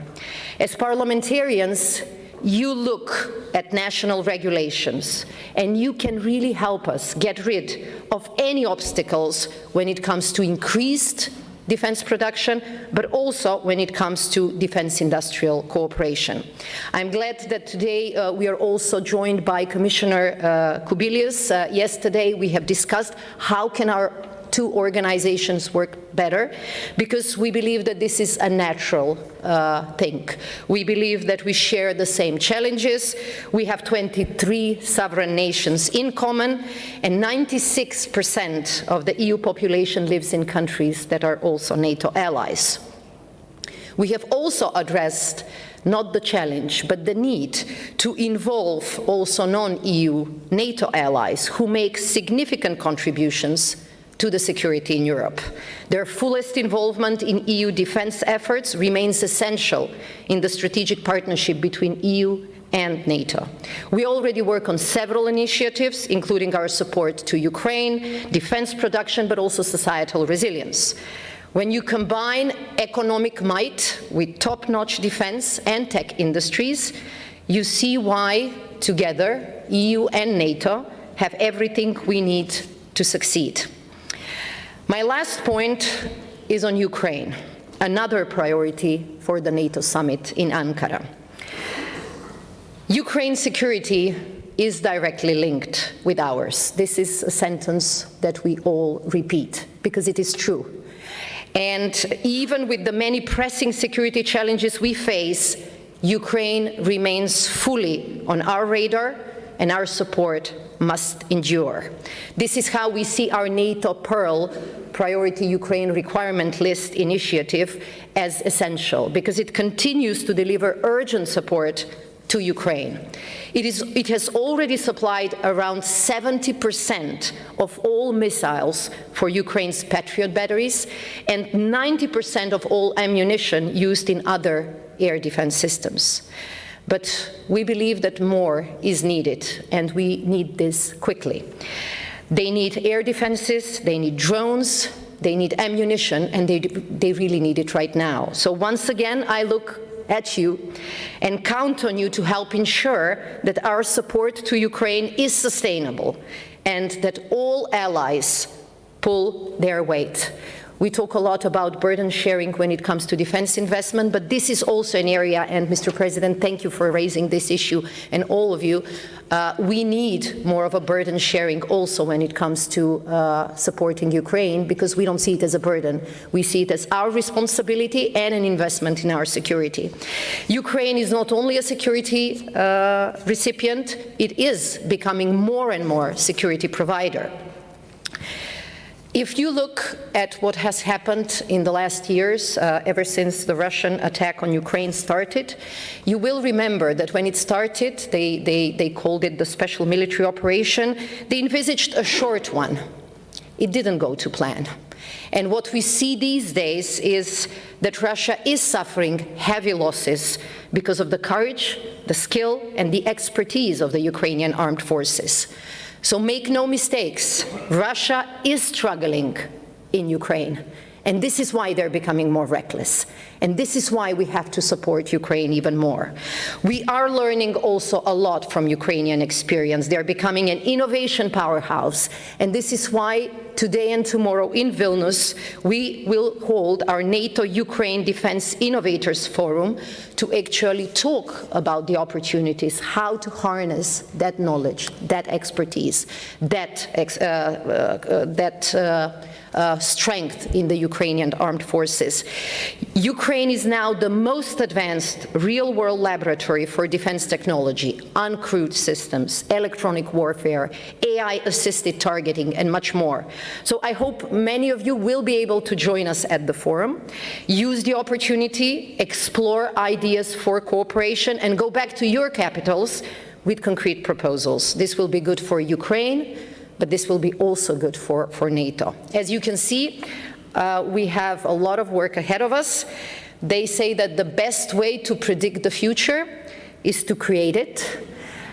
As parliamentarians, you look at national regulations, and you can really help us get rid of any obstacles when it comes to increased defense production, but also when it comes to defense industrial cooperation. I'm glad that today we are also joined by Commissioner Kubilius. Yesterday we have discussed how can our 2 organizations work better, because we believe that this is a natural thing. We believe that we share the same challenges. We have 23 sovereign nations in common, and 96% of the EU population lives in countries that are also NATO allies. We have also addressed not the challenge, but the need to involve also non-EU NATO allies who make significant contributions to the security in Europe. Their fullest involvement in EU defense efforts remains essential in the strategic partnership between EU and NATO. We already work on several initiatives, including our support to Ukraine, defense production, but also societal resilience. When you combine economic might with top-notch defense and tech industries, you see why, together, EU and NATO have everything we need to succeed. My last point is on Ukraine, another priority for the NATO summit in Ankara. Ukraine's security is directly linked with ours. This is a sentence that we all repeat, because it is true. And even with the many pressing security challenges we face, Ukraine remains fully on our radar, and our support must endure. This is how we see our NATO Pearl Priority Ukraine Requirement List initiative as essential, because it continues to deliver urgent support to Ukraine. It has already supplied around 70% of all missiles for Ukraine's Patriot batteries and 90% of all ammunition used in other air defense systems. But we believe that more is needed, and we need this quickly. They need air defenses, they need drones, they need ammunition, and they really need it right now. So once again, I look at you and count on you to help ensure that our support to Ukraine is sustainable and that all allies pull their weight. We talk a lot about burden sharing when it comes to defense investment, but this is also an area, and Mr. President, thank you for raising this issue, and all of you, we need more of a burden sharing also when it comes to supporting Ukraine, because we don't see it as a burden. We see it as our responsibility and an investment in our security. Ukraine is not only a security recipient, it is becoming more and more security provider. If you look at what has happened in the last years, ever since the Russian attack on Ukraine started, you will remember that when it started, they called it the special military operation. They envisaged a short one. It didn't go to plan. And what we see these days is that Russia is suffering heavy losses because of the courage, the skill, and the expertise of the Ukrainian armed forces. So make no mistakes, Russia is struggling in Ukraine, and this is why they're becoming more reckless. And this is why we have to support Ukraine even more. We are learning also a lot from Ukrainian experience. They're becoming an innovation powerhouse. And this is why today and tomorrow in Vilnius, we will hold our NATO Ukraine Defense Innovators Forum to actually talk about the opportunities, how to harness that knowledge, that expertise, that strength in the Ukrainian armed forces. Ukraine is now the most advanced real-world laboratory for defense technology, uncrewed systems, electronic warfare, AI-assisted targeting, and much more. So I hope many of you will be able to join us at the forum, use the opportunity, explore ideas for cooperation, and go back to your capitals with concrete proposals. This will be good for Ukraine, but this will be also good for NATO. As you can see, we have a lot of work ahead of us. They say that the best way to predict the future is to create it.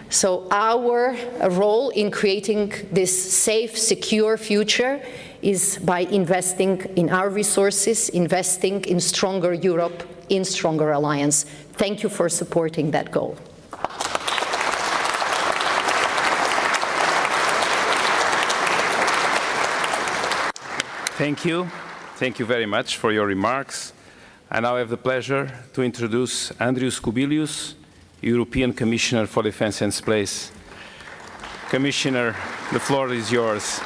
So our role in creating this safe, secure future is by investing in our resources, investing in stronger Europe, in stronger alliance. Thank you for supporting that goal. Thank you. Thank you very much for your remarks. I now have the pleasure to introduce Andrius Kubilius, European Commissioner for Defence and Space. Commissioner, the floor is yours.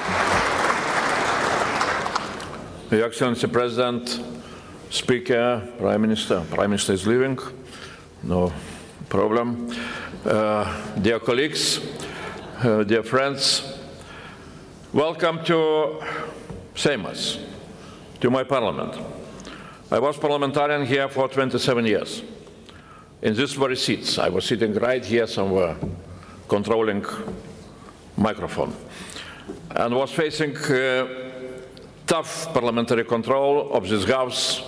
Your Excellency President, Speaker, Prime Minister. Prime Minister is leaving, no problem. Dear colleagues, dear friends, welcome to Seimas, to my parliament. I was parliamentarian here for 27 years. In these very seats, I was sitting right here somewhere, controlling microphone, and was facing tough parliamentary control of this House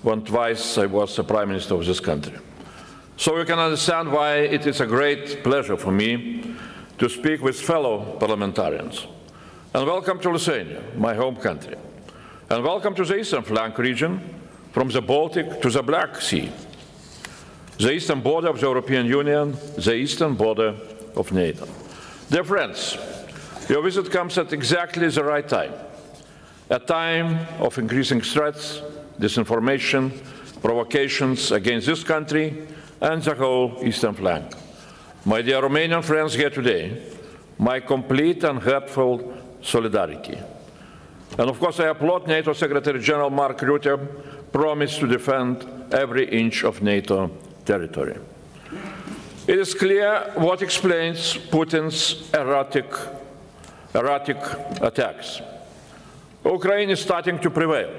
when twice I was the Prime Minister of this country. So you can understand why it is a great pleasure for me to speak with fellow parliamentarians. And welcome to Lithuania, my home country. And welcome to the eastern flank region, from the Baltic to the Black Sea, the eastern border of the European Union, the eastern border of NATO. Dear friends, your visit comes at exactly the right time, a time of increasing threats, disinformation, provocations against this country and the whole eastern flank. My dear Romanian friends here today, my complete and heartfelt solidarity. And of course, I applaud NATO Secretary General Mark Rutte promise to defend every inch of NATO territory. It is clear what explains Putin's erratic attacks. Ukraine is starting to prevail.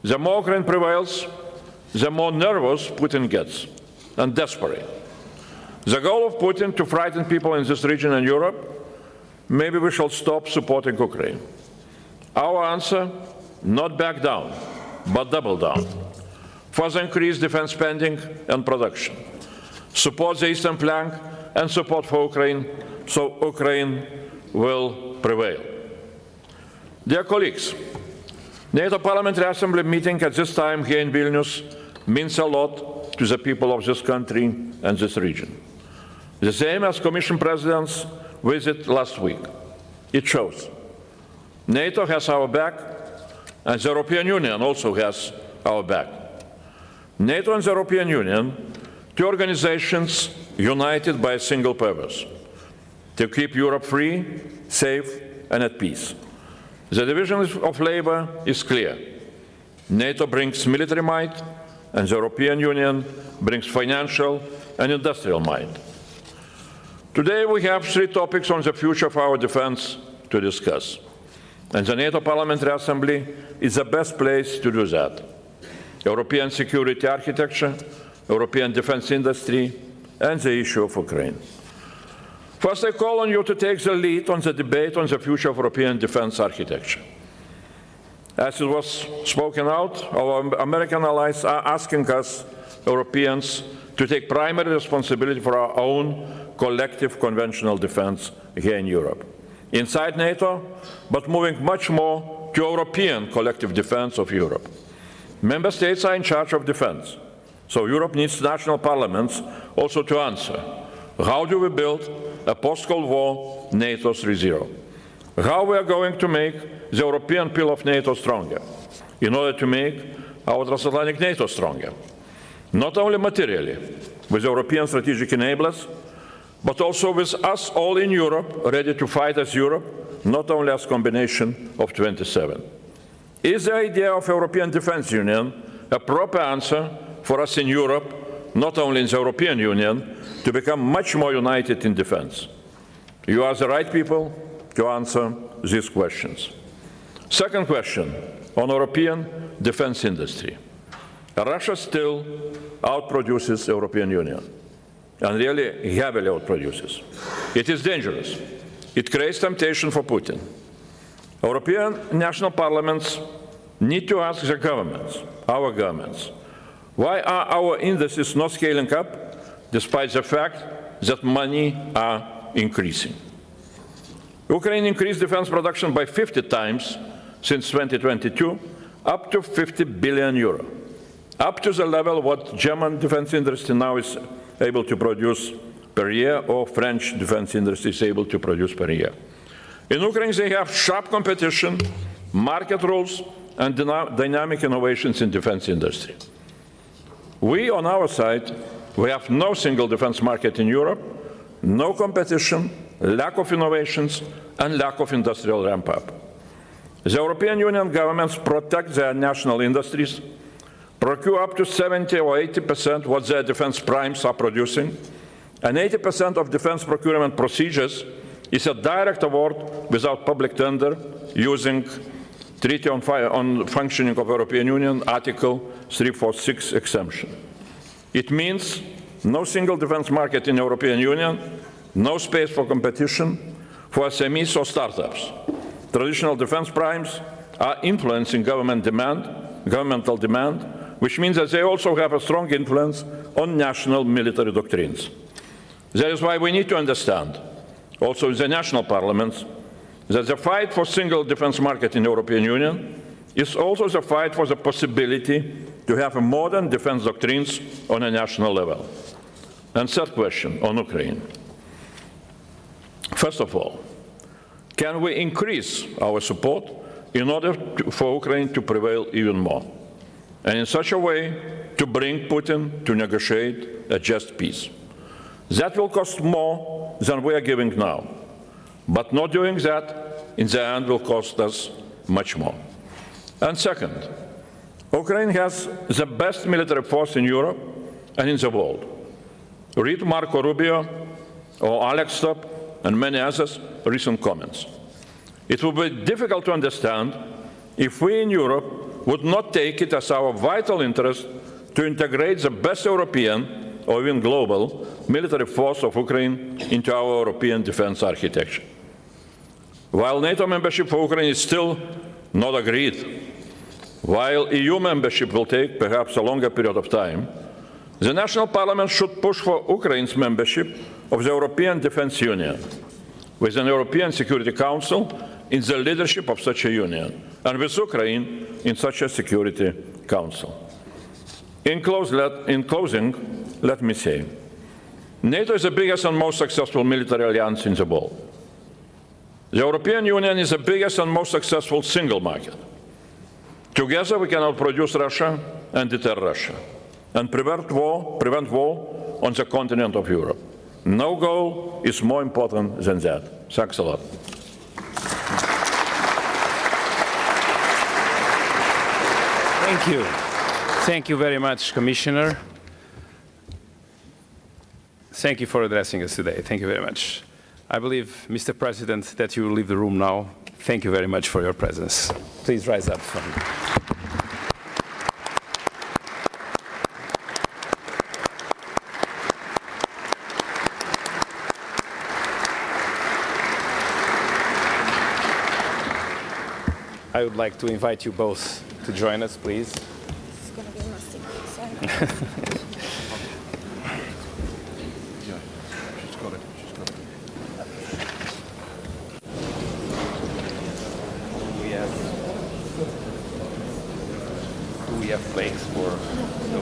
The more Ukraine prevails, the more nervous Putin gets and desperate. The goal of Putin to frighten people in this region and Europe, maybe we shall stop supporting Ukraine. Our answer, not back down, but double down. Further increase defense spending and production. Support the eastern flank and support for Ukraine, so Ukraine will prevail. Dear colleagues, NATO Parliamentary Assembly meeting at this time here in Vilnius means a lot to the people of this country and this region. The same as Commission President's visit last week. It shows NATO has our back, and the European Union also has our back. NATO and the European Union, two organizations united by a single purpose: to keep Europe free, safe, and at peace. The division of labor is clear. NATO brings military might, and the European Union brings financial and industrial might. Today we have three topics on the future of our defense to discuss, and the NATO Parliamentary Assembly is the best place to do that: European security architecture, European defense industry, and the issue of Ukraine. First, I call on you to take the lead on the debate on the future of European defense architecture. As it was spoken out, our American allies are asking us, Europeans, to take primary responsibility for our own collective conventional defense here in Europe, inside NATO, but moving much more to European collective defense of Europe. Member states are in charge of defense, so Europe needs national parliaments also to answer. How do we build a post-Cold War NATO 3.0? How we are going to make the European pillar of NATO stronger, in order to make our transatlantic NATO stronger, not only materially, with European strategic enablers, but also with us all in Europe, ready to fight as Europe, not only as a combination of 27. Is the idea of European Defence Union a proper answer for us in Europe, not only in the European Union, to become much more united in defence? You are the right people to answer these questions. Second question, on European defence industry. Russia still outproduces the European Union, and really heavily outproduces. It is dangerous. It creates temptation for Putin. European national parliaments need to ask their governments, our governments, why are our industries not scaling up, despite the fact that money are increasing? Ukraine increased defense production by 50 times since 2022, up to 50 billion euro, up to the level what German defense industry now is able to produce per year, or French defense industry is able to produce per year. In Ukraine, they have sharp competition, market rules, and dynamic innovations in defense industry. We, on our side, we have no single defense market in Europe, no competition, lack of innovations, and lack of industrial ramp-up. The European Union governments protect their national industries, procure up to 70 or 80% what their defense primes are producing, and 80% of defense procurement procedures is a direct award without public tender, using Treaty on Functioning of European Union, Article 346 exemption. It means no single defense market in the European Union, no space for competition for SMEs or startups. Traditional defense primes are influencing governmental demand, which means that they also have a strong influence on national military doctrines. That is why we need to understand, also in the national parliaments, that the fight for single defense market in the European Union is also the fight for the possibility to have a modern defense doctrines on a national level. And third question, on Ukraine. First of all, can we increase our support in order for Ukraine to prevail even more, and in such a way to bring Putin to negotiate a just peace? That will cost more than we are giving now, but not doing that, in the end, will cost us much more. And second, Ukraine has the best military force in Europe and in the world. Read Marco Rubio or Alex Stubb and many others' recent comments. It would be difficult to understand if we in Europe would not take it as our vital interest to integrate the best European or even global military force of Ukraine into our European defense architecture. While NATO membership for Ukraine is still not agreed, while EU membership will take perhaps a longer period of time, the national parliament should push for Ukraine's membership of the European Defence Union, with an European Security Council in the leadership of such a union, and with Ukraine in such a Security Council. In closing, let me say, NATO is the biggest and most successful military alliance in the world. The European Union is the biggest and most successful single market. Together we can outproduce Russia and deter Russia, and prevent war on the continent of Europe. No goal is more important than that. Thanks a lot. Thank you. Thank you very much, Commissioner. Thank you for addressing us today. Thank you very much. I believe, Mr. President, that you will leave the room now. Thank you very much for your presence. Please rise up for me. I would like to invite you both to join us, please. Do we have plates for? No.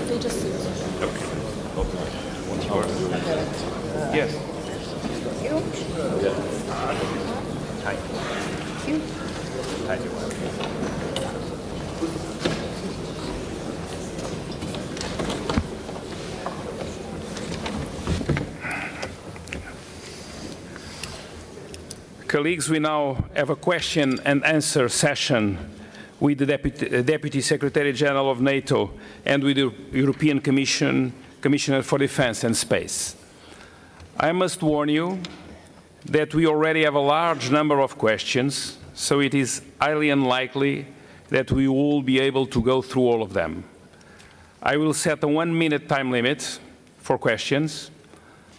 They just sit. Okay. What's yours? Yes. Hi. Colleagues, we now have a question and answer session with the Deputy Secretary General of NATO and with the European Commissioner for Defense and Space. I must warn you that we already have a large number of questions, so it is highly unlikely that we will be able to go through all of them. I will set a 1-minute time limit for questions.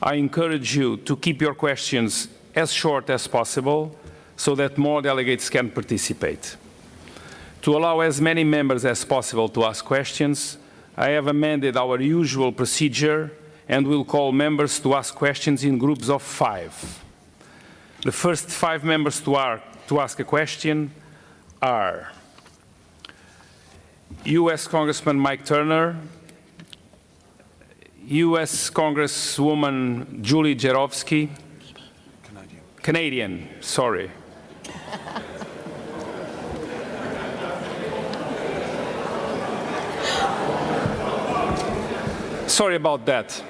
I encourage you to keep your questions as short as possible so that more delegates can participate. To allow as many members as possible to ask questions, I have amended our usual procedure and will call members to ask questions in groups of 5. The first 5 members to ask a question are U.S. Congressman Mike Turner, U.S. Congresswoman Julie Jarowski, Canadian, sorry. Sorry about that.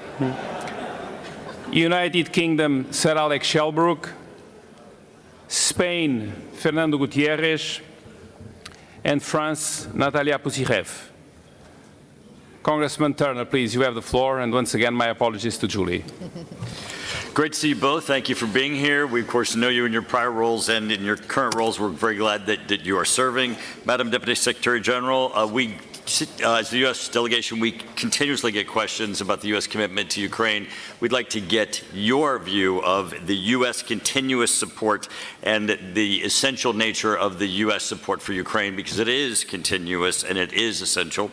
United Kingdom, Sir Alex Shelbrook, Spain, Fernando Gutierrez, and France, Natalia Poussirev. Congressman Turner, please, you have the floor, and once again, my apologies to Julie. Great to see you both. Thank you for being here. We, of course, know you in your prior roles and in your current roles. We're very glad that you are serving. Madam Deputy Secretary General, as the U.S. delegation, we continuously get questions about the U.S. commitment to Ukraine. We'd like to get your view of the U.S. continuous support and the essential nature of the U.S. support for Ukraine, because it is continuous and it is essential.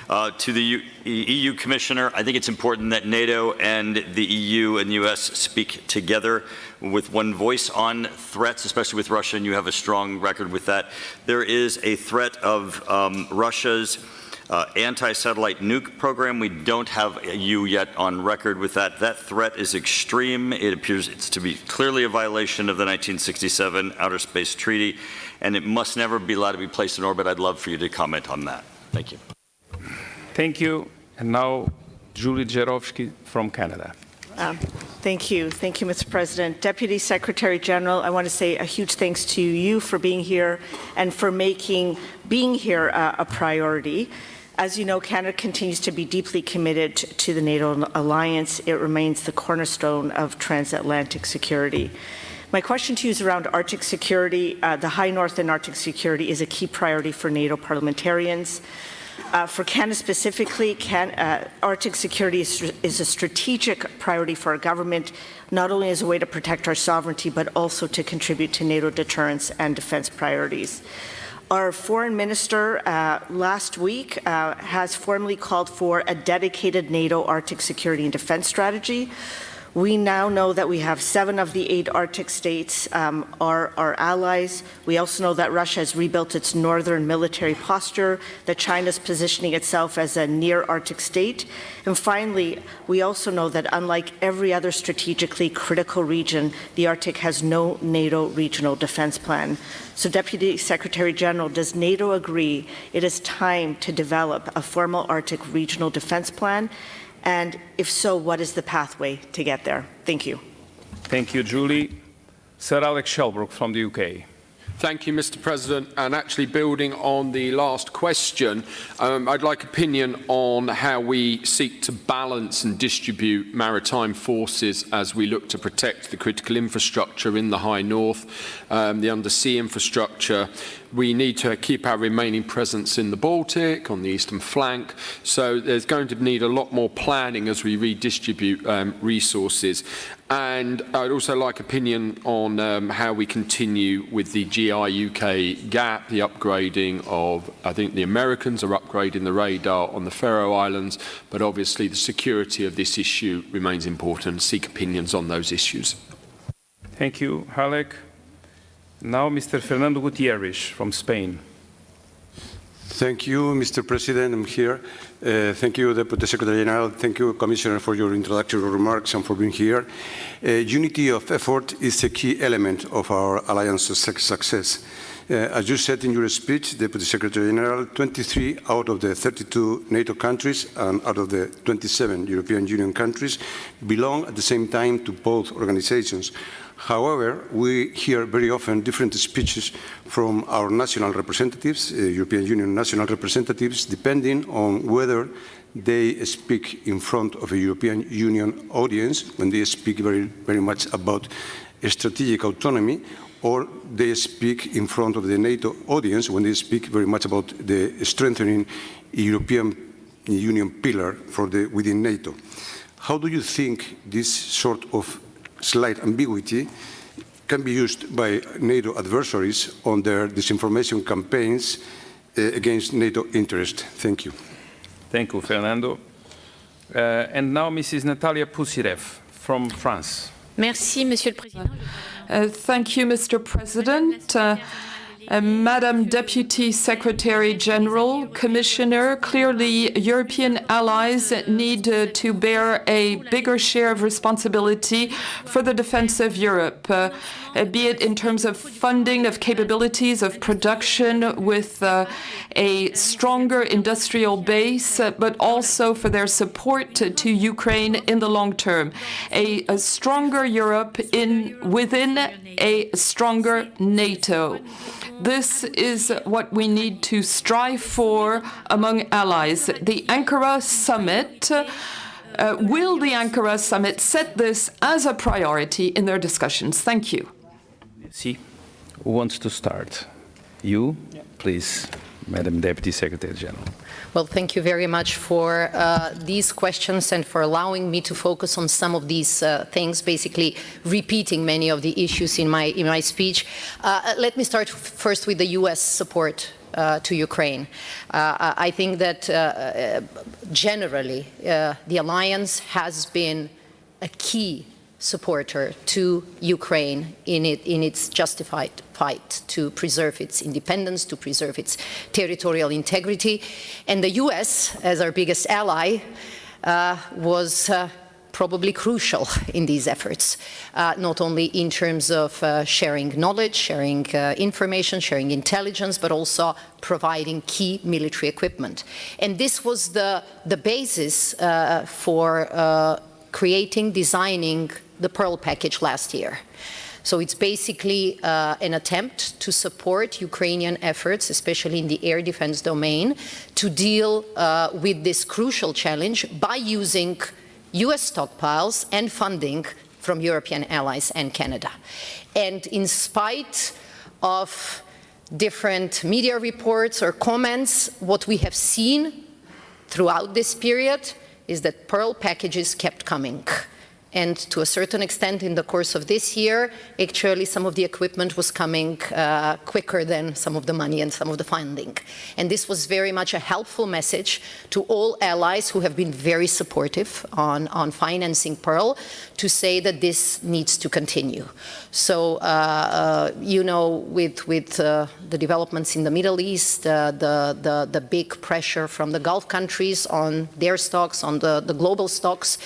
To the EU Commissioner, I think it's important that NATO and the EU and the US speak together with one voice on threats, especially with Russia, and you have a strong record with that. There is a threat of Russia's anti-satellite nuke program. We don't have you yet on record with that. That threat is extreme. It appears it's to be clearly a violation of the 1967 Outer Space Treaty, and it must never be allowed to be placed in orbit. I'd love for you to comment on that. Thank you. Thank you. And now, Julie Jarowski from Canada. Thank you. Thank you, Mr. President. Deputy Secretary General, I want to say a huge thanks to you for being here and for making being here a priority. As you know, Canada continues to be deeply committed to the NATO alliance. It remains the cornerstone of transatlantic security. My question to you is around Arctic security. The High North and Arctic security is a key priority for NATO parliamentarians. For Canada specifically, Arctic security is a strategic priority for our government, not only as a way to protect our sovereignty, but also to contribute to NATO deterrence and defense priorities. Our foreign minister last week has formally called for a dedicated NATO Arctic security and defense strategy, We now know that we have 7 of the 8 Arctic states are our allies. We also know that Russia has rebuilt its northern military posture, that China is positioning itself as a near-Arctic state. And finally, we also know that unlike every other strategically critical region, the Arctic has no NATO regional defense plan. So, Deputy Secretary General, does NATO agree it is time to develop a formal Arctic regional defense plan? And if so, what is the pathway to get there? Thank you. Thank you, Julie. Sir Alex Shelbrook from the UK. Thank you, Mr. President. And actually building on the last question, I'd like opinion on how we seek to balance and distribute maritime forces as we look to protect the critical infrastructure in the High North, the undersea infrastructure. We need to keep our remaining presence in the Baltic, on the eastern flank. So there's going to need a lot more planning as we redistribute resources. And I'd also like opinion on how we continue with the GI-UK gap, the upgrading of, I think the Americans are upgrading the radar on the Faroe Islands, but obviously the security of this issue remains important. Seek opinions on those issues. Thank you, Halek. Now, Mr. Fernando Gutierrez from Spain. Thank you, Mr. President. I'm here. Thank you, Deputy Secretary General. Thank you, Commissioner, for your introductory remarks and for being here. Unity of effort is a key element of our alliance's success. As you said in your speech, Deputy Secretary General, 23 out of the 32 NATO countries and out of the 27 European Union countries belong at the same time to both organizations. However, we hear very often different speeches from our national representatives, European Union national representatives, depending on whether they speak in front of a European Union audience, when they speak very much about strategic autonomy, or they speak in front of the NATO audience when they speak very much about the strengthening European Union pillar within NATO. How do you think this sort of slight ambiguity can be used by NATO adversaries on their disinformation campaigns against NATO interests? Thank you. Thank you, Fernando. And now Mrs. Natalia Poussirev from France. Merci, Monsieur le Président. Thank you, Mr. President. Madam Deputy Secretary General, Commissioner, clearly European allies need to bear a bigger share of responsibility for the defense of Europe, be it in terms of funding, of capabilities, of production with a stronger industrial base, but also for their support to Ukraine in the long term. A stronger Europe within a stronger NATO. This is what we need to strive for among allies. The Ankara summit, will the Ankara summit set this as a priority in their discussions? Thank you. See, who wants to start? You, please, Madam Deputy Secretary General. Well, thank you very much for these questions and for allowing me to focus on some of these things, basically repeating many of the issues in my speech. Let me start first with the U.S. support to Ukraine. I think that generally the alliance has been a key supporter to Ukraine in its justified fight to preserve its independence, to preserve its territorial integrity. And the US, as our biggest ally, was probably crucial in these efforts, not only in terms of sharing knowledge, sharing information, sharing intelligence, but also providing key military equipment. And this was the basis for designing the Pearl package last year. So it's basically an attempt to support Ukrainian efforts, especially in the air defense domain, to deal with this crucial challenge by using US stockpiles and funding from European allies and Canada. And in spite of different media reports or comments, what we have seen throughout this period is that Pearl packages kept coming. And to a certain extent, in the course of this year, actually some of the equipment was coming quicker than some of the money and some of the funding. And this was very much a helpful message to all allies who have been very supportive on financing Pearl, to say that this needs to continue. So, you know, with the developments in the Middle East, the big pressure from the Gulf countries on their stocks, on the global stocks,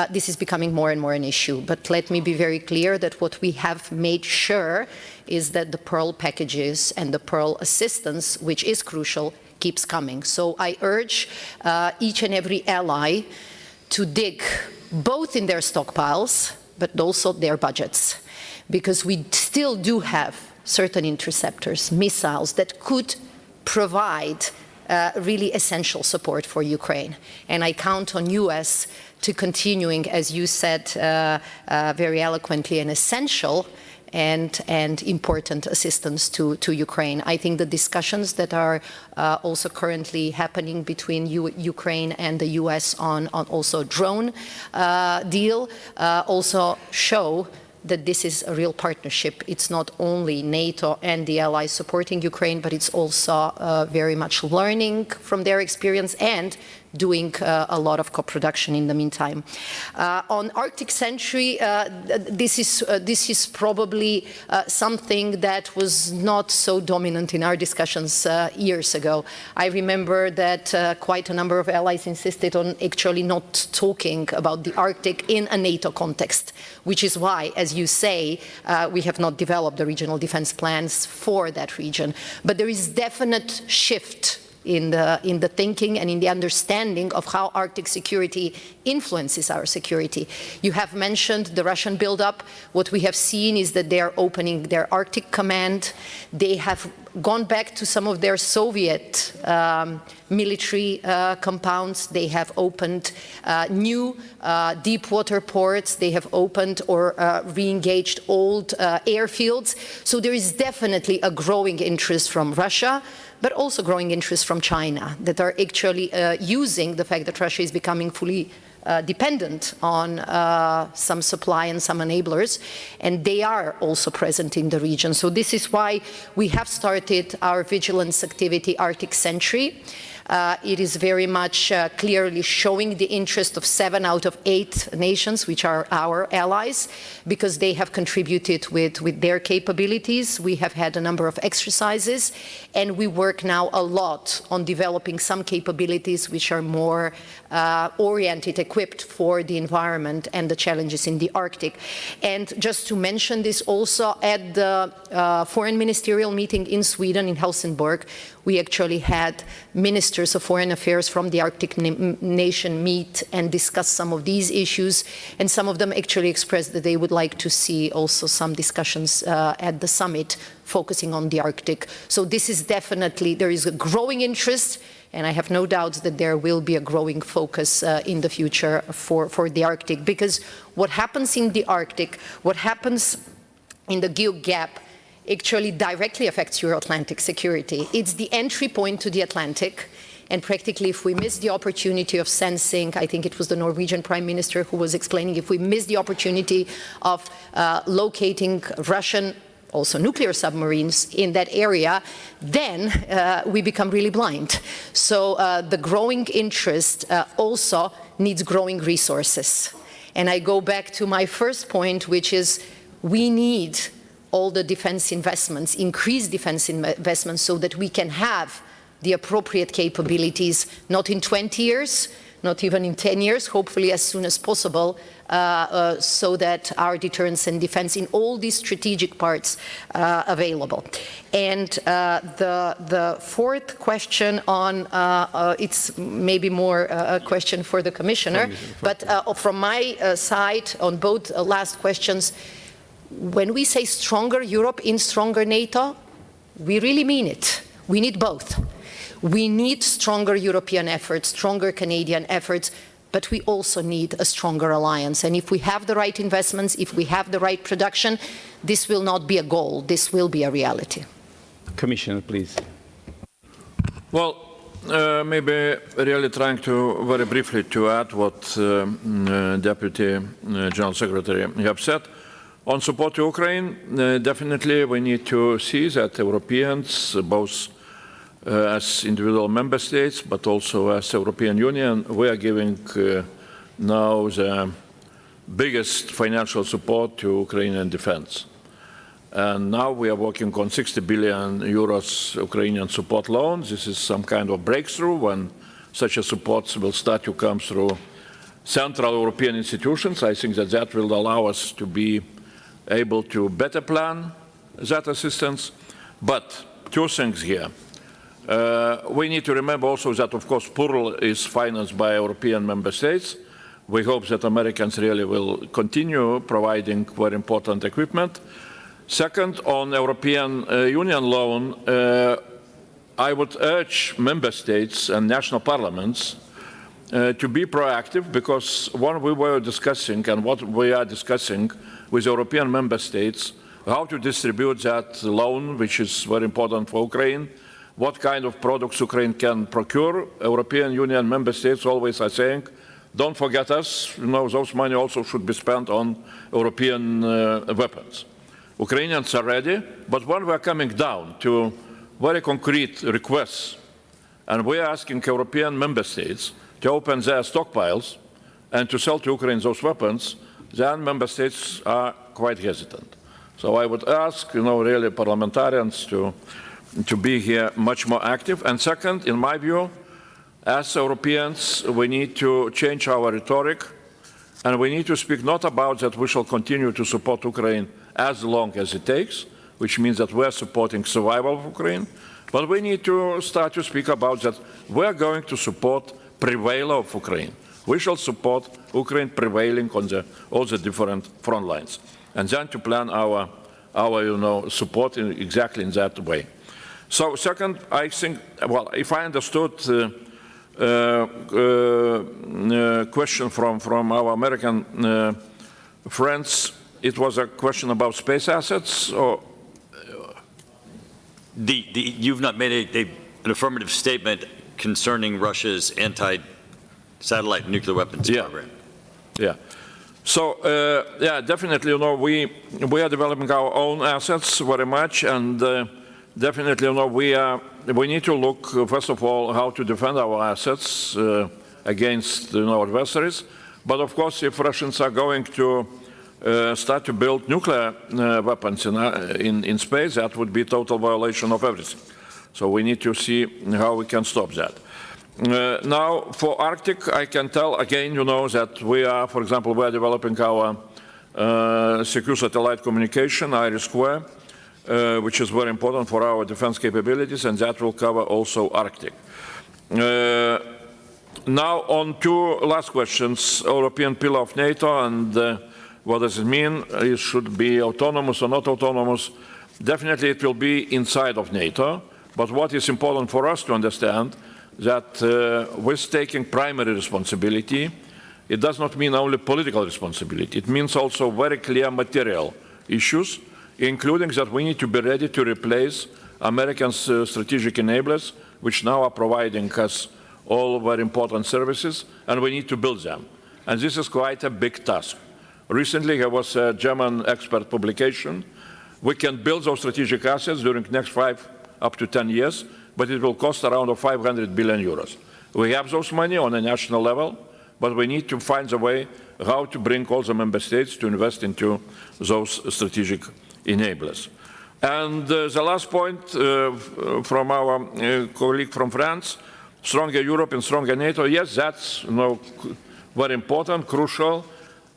this is becoming more and more an issue. But let me be very clear that what we have made sure is that the Pearl packages and the Pearl assistance, which is crucial, keeps coming. So I urge each and every ally to dig both in their stockpiles, but also their budgets, because we still do have certain interceptors, missiles that could provide really essential support for Ukraine. And I count on US to continuing, as you said very eloquently, an essential and important assistance to Ukraine. I think the discussions that are also currently happening between Ukraine and the US on also drone deal also show that this is a real partnership. It's not only NATO and the allies supporting Ukraine, but it's also very much learning from their experience and doing a lot of co-production in the meantime. On Arctic Sentry, this is probably something that was not so dominant in our discussions years ago. I remember that quite a number of allies insisted on actually not talking about the Arctic in a NATO context, which is why, as you say, we have not developed the regional defense plans for that region. But there is definite shift in the thinking and in the understanding of how Arctic security influences our security. You have mentioned the Russian buildup. What we have seen is that they are opening their Arctic command. They have gone back to some of their Soviet military compounds. They have opened new deep water ports. They have opened or re-engaged old airfields. So there is definitely a growing interest from Russia, but also growing interest from China, that are actually using the fact that Russia is becoming fully dependent on some supply and some enablers, and they are also present in the region. So this is why we have started our vigilance activity, Arctic Sentry. It is very much clearly showing the interest of 7 out of 8 nations, which are our allies, because they have contributed with their capabilities. We have had a number of exercises, and we work now a lot on developing some capabilities which are more oriented, equipped for the environment and the challenges in the Arctic. And just to mention this also, at the foreign ministerial meeting in Sweden, in Helsingborg, we actually had ministers of foreign affairs from the Arctic nation meet and discuss some of these issues, and some of them actually expressed that they would like to see also some discussions at the summit focusing on the Arctic. So this is definitely, there is a growing interest, and I have no doubts that there will be a growing focus in the future for the Arctic, because what happens in the Arctic, what happens in the Geo Gap, actually directly affects Euro-Atlantic security. It's the entry point to the Atlantic, and practically if we miss the opportunity of sensing, I think it was the Norwegian Prime Minister who was explaining, if we miss the opportunity of locating Russian, also nuclear submarines in that area, then we become really blind. So the growing interest also needs growing resources. And I go back to my first point, which is we need all the defense investments, increase defense investments, so that we can have the appropriate capabilities, not in 20 years, not even in 10 years, hopefully as soon as possible, so that our deterrence and defense in all these strategic parts available. And the fourth question on, it's maybe more a question for the Commissioner, but from my side on both last questions, when we say stronger Europe in stronger NATO, we really mean it. We need both. We need stronger European efforts, stronger Canadian efforts, but we also need a stronger alliance. And if we have the right investments, if we have the right production, this will not be a goal, this will be a reality. Commissioner, please. Well, maybe really trying to very briefly to add what Deputy General Secretary have said. On support to Ukraine, definitely we need to see that Europeans, both as individual member states, but also as European Union, we are giving now the biggest financial support to Ukrainian defense. And now we are working on 60 billion euros Ukrainian support loans. This is some kind of breakthrough when such a support will start to come through Central European institutions. I think that that will allow us to be able to better plan that assistance. But two things here. We need to remember also that, of course, PURL is financed by European member states. We hope that Americans really will continue providing very important equipment. Second, on European Union loan, I would urge member states and national parliaments to be proactive, because what we were discussing and what we are discussing with European member states, how to distribute that loan, which is very important for Ukraine, what kind of products Ukraine can procure. European Union member states always are saying, don't forget us, those money also should be spent on European weapons. Ukrainians are ready, but when we are coming down to very concrete requests, and we are asking European member states to open their stockpiles and to sell to Ukraine those weapons, then member states are quite hesitant. So I would ask, really parliamentarians to be here much more active. And second, in my view, as Europeans, we need to change our rhetoric, and we need to speak not about that we shall continue to support Ukraine as long as it takes, which means that we are supporting survival of Ukraine, but we need to start to speak about that we are going to support prevail of Ukraine. We shall support Ukraine prevailing on all the different front lines, and then to plan our support exactly in that way. So second, I think, well, if I understood question from our American friends, it was a question about space assets, or? You've not made an affirmative statement concerning Russia's anti-satellite nuclear weapons program. Yeah. So, yeah, definitely, we are developing our own assets very much, and definitely, we need to look, first of all, how to defend our assets against adversaries. But of course, if Russians are going to start to build nuclear weapons in space, that would be a total violation of everything. So we need to see how we can stop that. Now, for Arctic, I can tell again, that we are, for example, we are developing our secure satellite communication, IRIS-Square, which is very important for our defense capabilities, and that will cover also Arctic. Now, on two last questions, European pillar of NATO, and what does it mean? It should be autonomous or not autonomous. Definitely it will be inside of NATO, but what is important for us to understand that with taking primary responsibility, it does not mean only political responsibility. It means also very clear material issues, including that we need to be ready to replace Americans' strategic enablers, which now are providing us all very important services, and we need to build them. And this is quite a big task. Recently, there was a German expert publication. We can build those strategic assets during the next 5 up to 10 years, but it will cost around 500 billion euros. We have those money on a national level, but we need to find a way how to bring all the member states to invest into those strategic enablers. And the last point from our colleague from France, stronger Europe and stronger NATO. Yes, that's very important, crucial.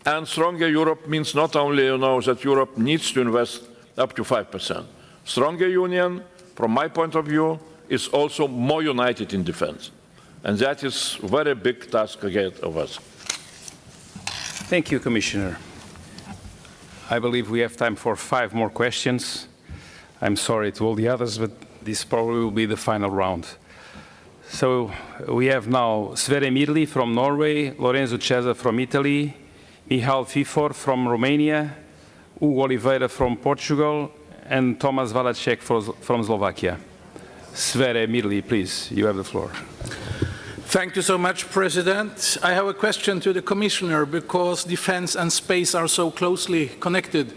And stronger Europe means not only that Europe needs to invest up to 5%. Stronger union, from my point of view, is also more united in defense. And that is a very big task ahead of us. Thank you, Commissioner. I believe we have time for 5 more questions. I'm sorry to all the others, but this probably will be the final round. So we have now Sverre Mirli from Norway, Lorenzo Cesa from Italy, Michal Fifor from Romania, Hugo Oliveira from Portugal, and Thomas Valacek from Slovakia. Sverre Mirli, please, you have the floor. Thank you so much, President. I have a question to the Commissioner because defense and space are so closely connected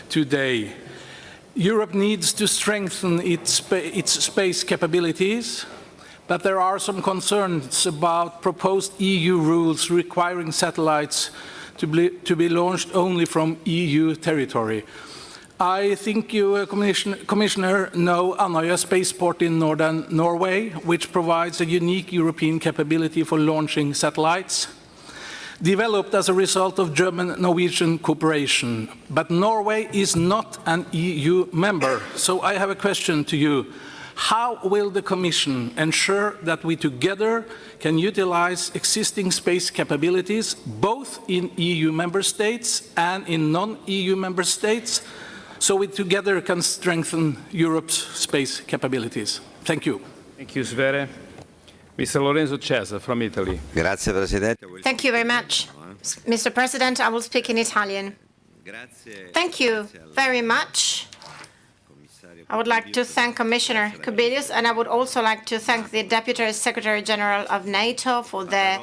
today. Europe needs to strengthen its space capabilities, but there are some concerns about proposed EU rules requiring satellites to be launched only from EU territory. I think you, Commissioner, know Andøya Spaceport in northern Norway, which provides a unique European capability for launching satellites, developed as a result of German-Norwegian cooperation. But Norway is not an EU member, so I have a question to you. How will the Commission ensure that we together can utilize existing space capabilities, both in EU member states and in non-EU member states, so we together can strengthen Europe's space capabilities? Thank you. Thank you, Sverre. Mr. Lorenzo Cesa from Italy. Grazie, Presidente. Thank you very much. Mr. President, I will speak in Italian. Thank you very much. I would like to thank Commissioner Kubilius, and I would also like to thank the Deputy Secretary General of NATO for their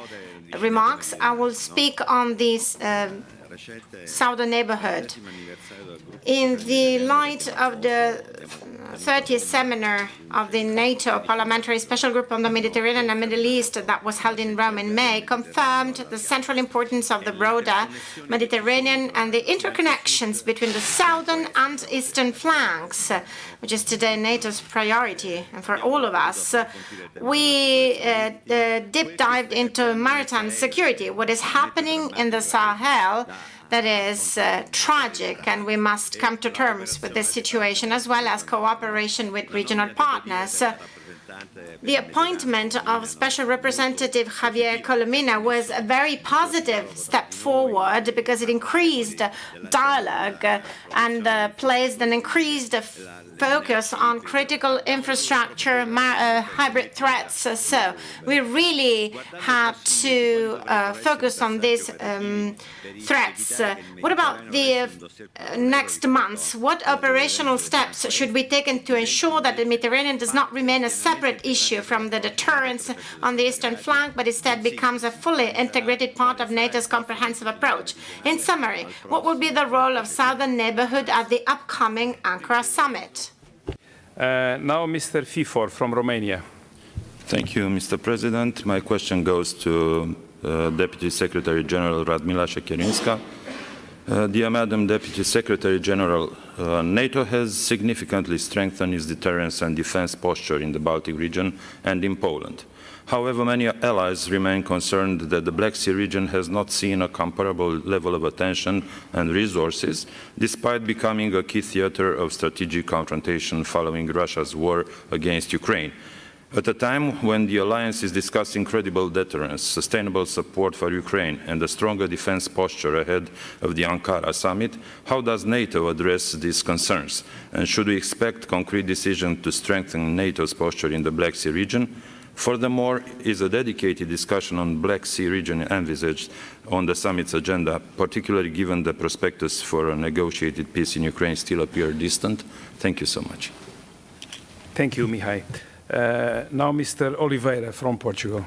remarks. I will speak on this southern neighborhood. In the light of the 30th seminar of the NATO Parliamentary Special Group on the Mediterranean and Middle East that was held in Rome in May, confirmed the central importance of the broader Mediterranean and the interconnections between the southern and eastern flanks, which is today NATO's priority. And for all of us, we deep dived into maritime security. What is happening in the Sahel, that is tragic, and we must come to terms with this situation, as well as cooperation with regional partners. The appointment of Special Representative Javier Colomina was a very positive step forward because it increased dialogue and placed an increased focus on critical infrastructure, hybrid threats. So we really had to focus on these threats. What about the next months? What operational steps should be taken to ensure that the Mediterranean does not remain a separate issue from the deterrence on the eastern flank, but instead becomes a fully integrated part of NATO's comprehensive approach? In summary, what will be the role of Southern Neighborhood at the upcoming Ankara summit? Now, Mr. Fifor from Romania. Thank you, Mr. President. My question goes to Deputy Secretary General Radmila Shekerinska. Dear Madam Deputy Secretary General, NATO has significantly strengthened its deterrence and defense posture in the Baltic region and in Poland. However, many allies remain concerned that the Black Sea region has not seen a comparable level of attention and resources, despite becoming a key theater of strategic confrontation following Russia's war against Ukraine. At a time when the alliance is discussing credible deterrence, sustainable support for Ukraine, and a stronger defense posture ahead of the Ankara summit, how does NATO address these concerns? And should we expect concrete decisions to strengthen NATO's posture in the Black Sea region? Furthermore, is a dedicated discussion on Black Sea region envisaged on the summit's agenda, particularly given the prospectus for a negotiated peace in Ukraine still appear distant? Thank you so much. Thank you, Mihai. Now, Mr. Oliveira from Portugal.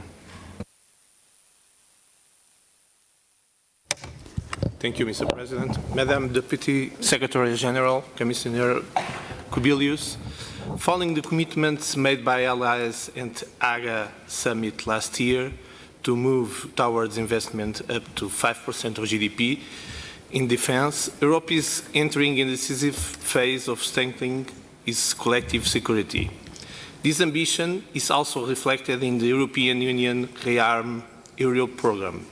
Thank you, Mr. President. Madam Deputy Secretary General, Commissioner Kubilius, following the commitments made by allies at Haga summit last year to move towards investment up to 5% of GDP in defense, Europe is entering a decisive phase of strengthening its collective security. This ambition is also reflected in the European Union Rearm Europe program,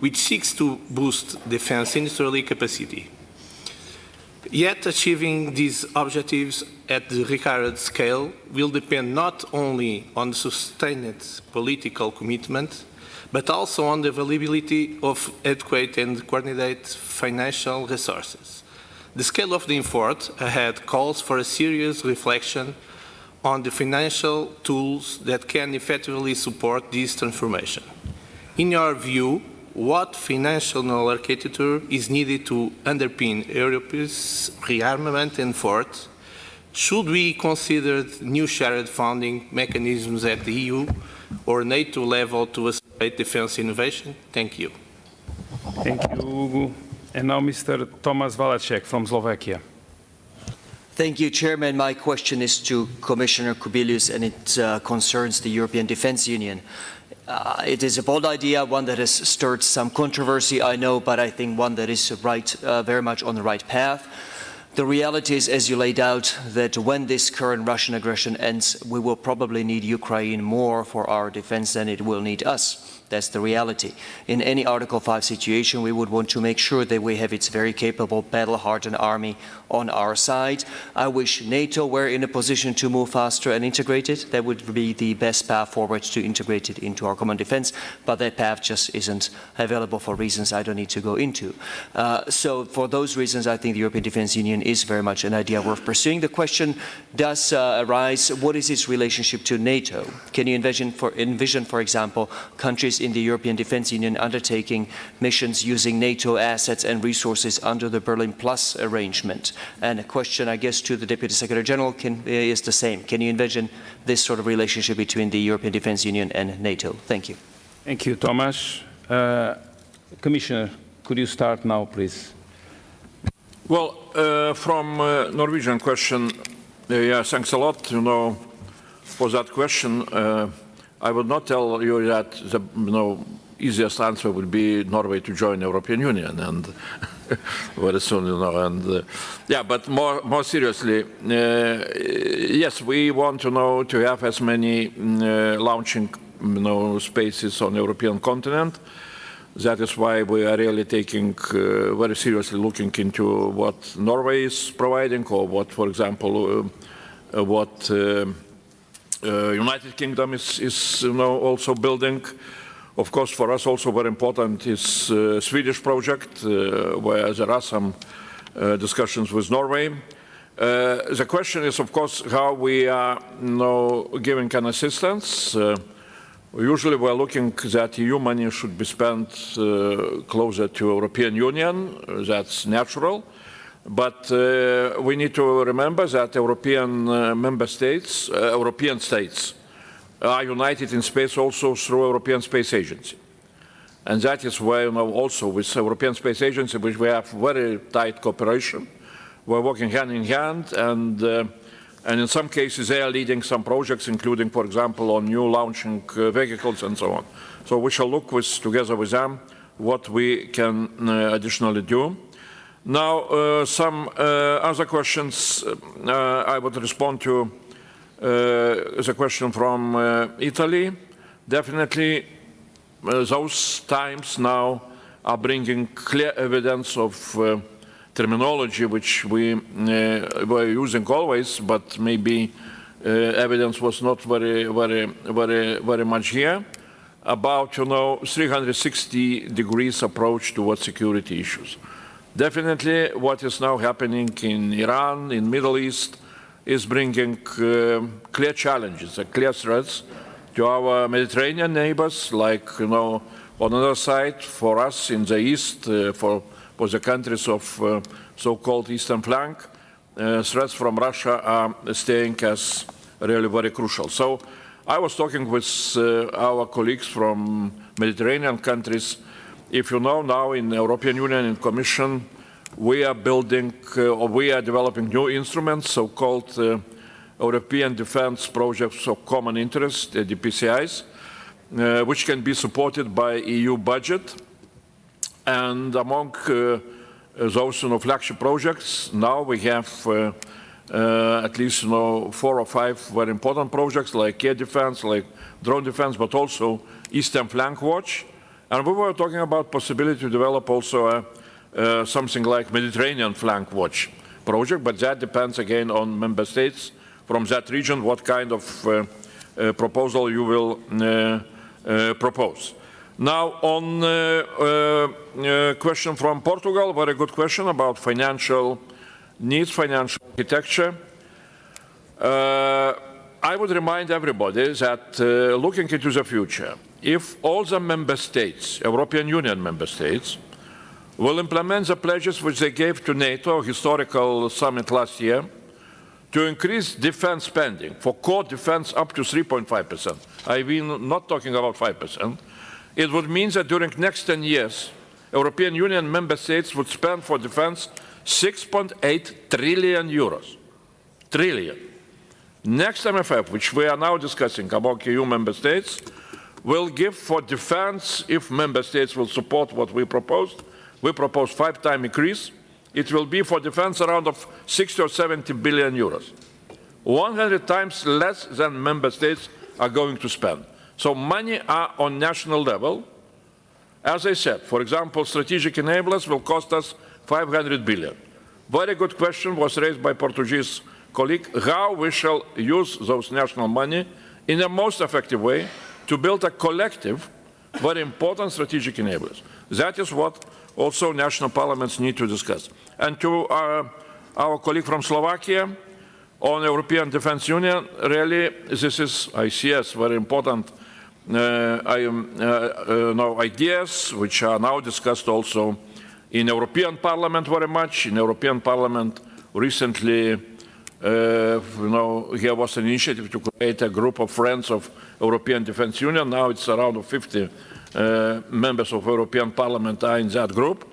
which seeks to boost defense industrial capacity. Yet achieving these objectives at the required scale will depend not only on sustained political commitment, but also on the availability of adequate and coordinated financial resources. The scale of the effort ahead calls for a serious reflection on the financial tools that can effectively support this transformation. In your view, what financial architecture is needed to underpin Europe's rearmament effort, Should we consider new shared funding mechanisms at the EU or NATO level to accelerate defense innovation? Thank you. Thank you. And now Mr. Tomáš Valacek from Slovakia. Thank you, Chairman. My question is to Commissioner Kubilius, and it concerns the European Defence Union. It is a bold idea, one that has stirred some controversy, I know, but I think one that is very much on the right path. The reality is, as you laid out, that when this current Russian aggression ends, we will probably need Ukraine more for our defense than it will need us. That's the reality. In any Article 5 situation, we would want to make sure that we have its very capable, battle-hardened army on our side. I wish NATO were in a position to move faster and integrate it. That would be the best path forward to integrate it into our common defense, but that path just isn't available for reasons I don't need to go into. So for those reasons, I think the European Defence Union is very much an idea worth pursuing. The question does arise, what is its relationship to NATO? Can you envision, for example, countries in the European Defence Union undertaking missions using NATO assets and resources under the Berlin Plus arrangement? And a question, I guess, to the Deputy Secretary General is the same. Can you envision this sort of relationship between the European Defence Union and NATO? Thank you. Thank you, Tomáš. Commissioner, could you start now, please? Well, from Norwegian question, yeah, thanks a lot, for that question. I would not tell you that the easiest answer would be Norway to join the European Union, and very soon, and yeah, but more seriously, yes, we want to have as many launching spaces on the European continent. That is why we are really taking very seriously looking into what Norway is providing, or what, for example, what United Kingdom is also building. Of course, for us also very important is Swedish project, where there are some discussions with Norway. The question is, of course, how we are giving an assistance. Usually we're looking that EU money should be spent closer to European Union. That's natural. But we need to remember that European member states, European states, are united in space also through European Space Agency. And that is why also with European Space Agency, which we have very tight cooperation. We're working hand in hand, and in some cases they are leading some projects, including, for example, on new launching vehicles and so on. So we shall look together with them what we can additionally do. Now, some other questions I would respond to. The question from Italy. Definitely, those times now are bringing clear evidence of terminology which we were using always, but maybe evidence was not very much here about 360 degrees approach towards security issues. Definitely, what is now happening in Iran, in Middle East, is bringing clear challenges, clear threats to our Mediterranean neighbors, like, on another side, for us in the east, for the countries of so-called eastern flank, threats from Russia are staying as really very crucial. So I was talking with our colleagues from Mediterranean countries. If you know, now in the European Union and Commission, we are building, or we are developing new instruments, so-called European Defence Projects of Common Interest, the DPCIs, which can be supported by EU budget. And among those flagship projects, now we have at least 4 or 5 very important projects, like air defense, like drone defense, but also Eastern Flank Watch. And we were talking about possibility to develop also something like Mediterranean Flank Watch project, but that depends again on member states from that region, what kind of proposal you will propose. Now, on question from Portugal, very good question about financial needs, financial architecture. I would remind everybody that looking into the future, if all the member states, European Union member states, will implement the pledges which they gave to NATO, historical summit last year, to increase defense spending for core defense up to 3.5%. I mean, not talking about 5%. It would mean that during the next 10 years, European Union member states would spend for defense 6.8 trillion euros. Trillion. Next MFF, which we are now discussing among EU member states, will give for defense, if member states will support what we proposed. We propose 5-time increase. It will be for defense around of 60 or 70 billion euros. 100 times less than member states are going to spend. So money are on national level. As I said, for example, strategic enablers will cost us 500 billion. Very good question was raised by Portuguese colleague, how we shall use those national money in the most effective way to build a collective, very important strategic enablers. That is what also national parliaments need to discuss. And to our colleague from Slovakia, on European Defence Union, really, this is, I see as very important ideas, which are now discussed also in European Parliament very much. In European Parliament recently, there was an initiative to create a group of friends of European Defence Union. Now it's around 50 members of European Parliament are in that group.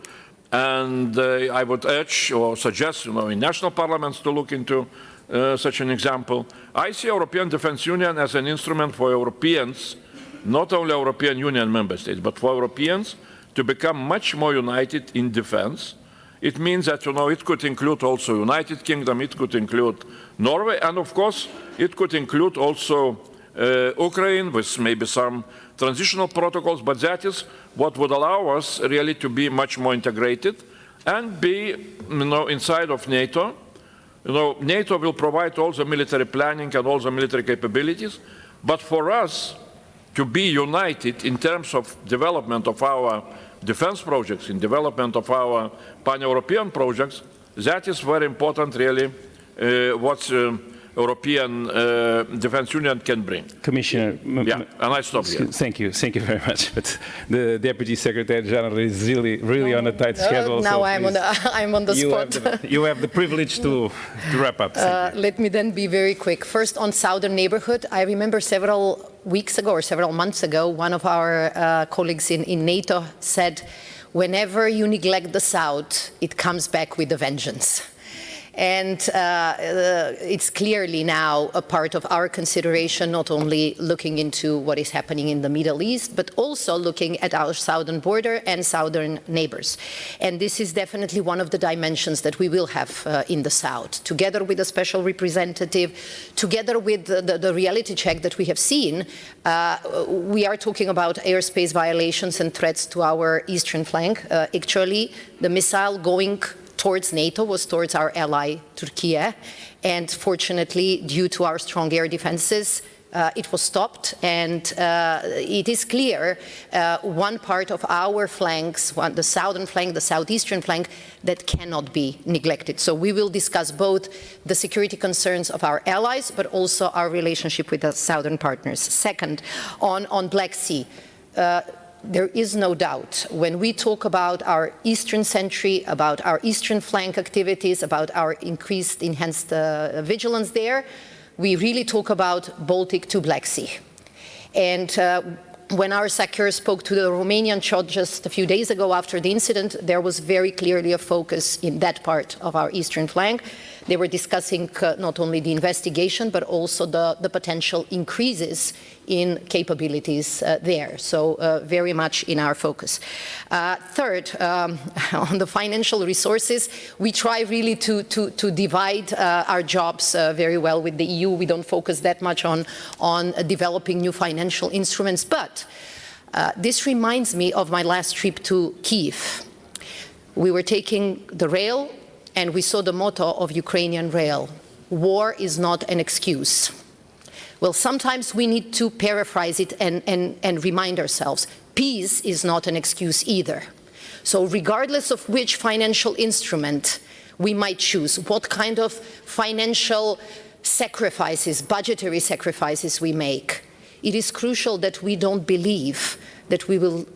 And I would urge or suggest, in national parliaments to look into such an example. I see European Defence Union as an instrument for Europeans, not only European Union member states, but for Europeans to become much more united in defence. It means that, it could include also United Kingdom, it could include Norway, and of course, it could include also Ukraine with maybe some transitional protocols, but that is what would allow us really to be much more integrated and be, inside of NATO. NATO will provide all the military planning and all the military capabilities, but for us to be united in terms of development of our defense projects, in development of our pan-European projects, that is very important, really, what European Defence Union can bring. Commissioner, and I stop here. Thank you very much. But the Deputy Secretary General is really on a tight schedule. Now so I'm on the spot. You have the privilege to wrap up. Let me then be very quick. First, on southern neighborhood, I remember several weeks ago or several months ago, one of our colleagues in NATO said, whenever you neglect the South, it comes back with a vengeance. And it's clearly now a part of our consideration, not only looking into what is happening in the Middle East, but also looking at our southern border and southern neighbors. And this is definitely one of the dimensions that we will have in the South, together with a special representative, together with the reality check that we have seen. We are talking about airspace violations and threats to our eastern flank. Actually, the missile going towards NATO was towards our ally Turkey, and fortunately, due to our strong air defenses, it was stopped. And it is clear one part of our flanks, the southern flank, the southeastern flank, that cannot be neglected. So we will discuss both the security concerns of our allies, but also our relationship with the southern partners. Second, on Black Sea. There is no doubt when we talk about our eastern sentry, about our eastern flank activities, about our enhanced vigilance there, we really talk about Baltic to Black Sea. And when our SACEUR spoke to the Romanian judge just a few days ago after the incident, there was very clearly a focus in that part of our eastern flank. They were discussing not only the investigation, but also the potential increases in capabilities there. So very much in our focus. Third, on the financial resources, we try really to divide our jobs very well with the EU. We don't focus that much on developing new financial instruments. But this reminds me of my last trip to Kyiv. We were taking the rail, and we saw the motto of Ukrainian rail: war is not an excuse. Well, sometimes we need to paraphrase it and remind ourselves, peace is not an excuse either. So regardless of which financial instrument we might choose, what kind of financial sacrifices, budgetary sacrifices we make, it is crucial that we don't believe that we will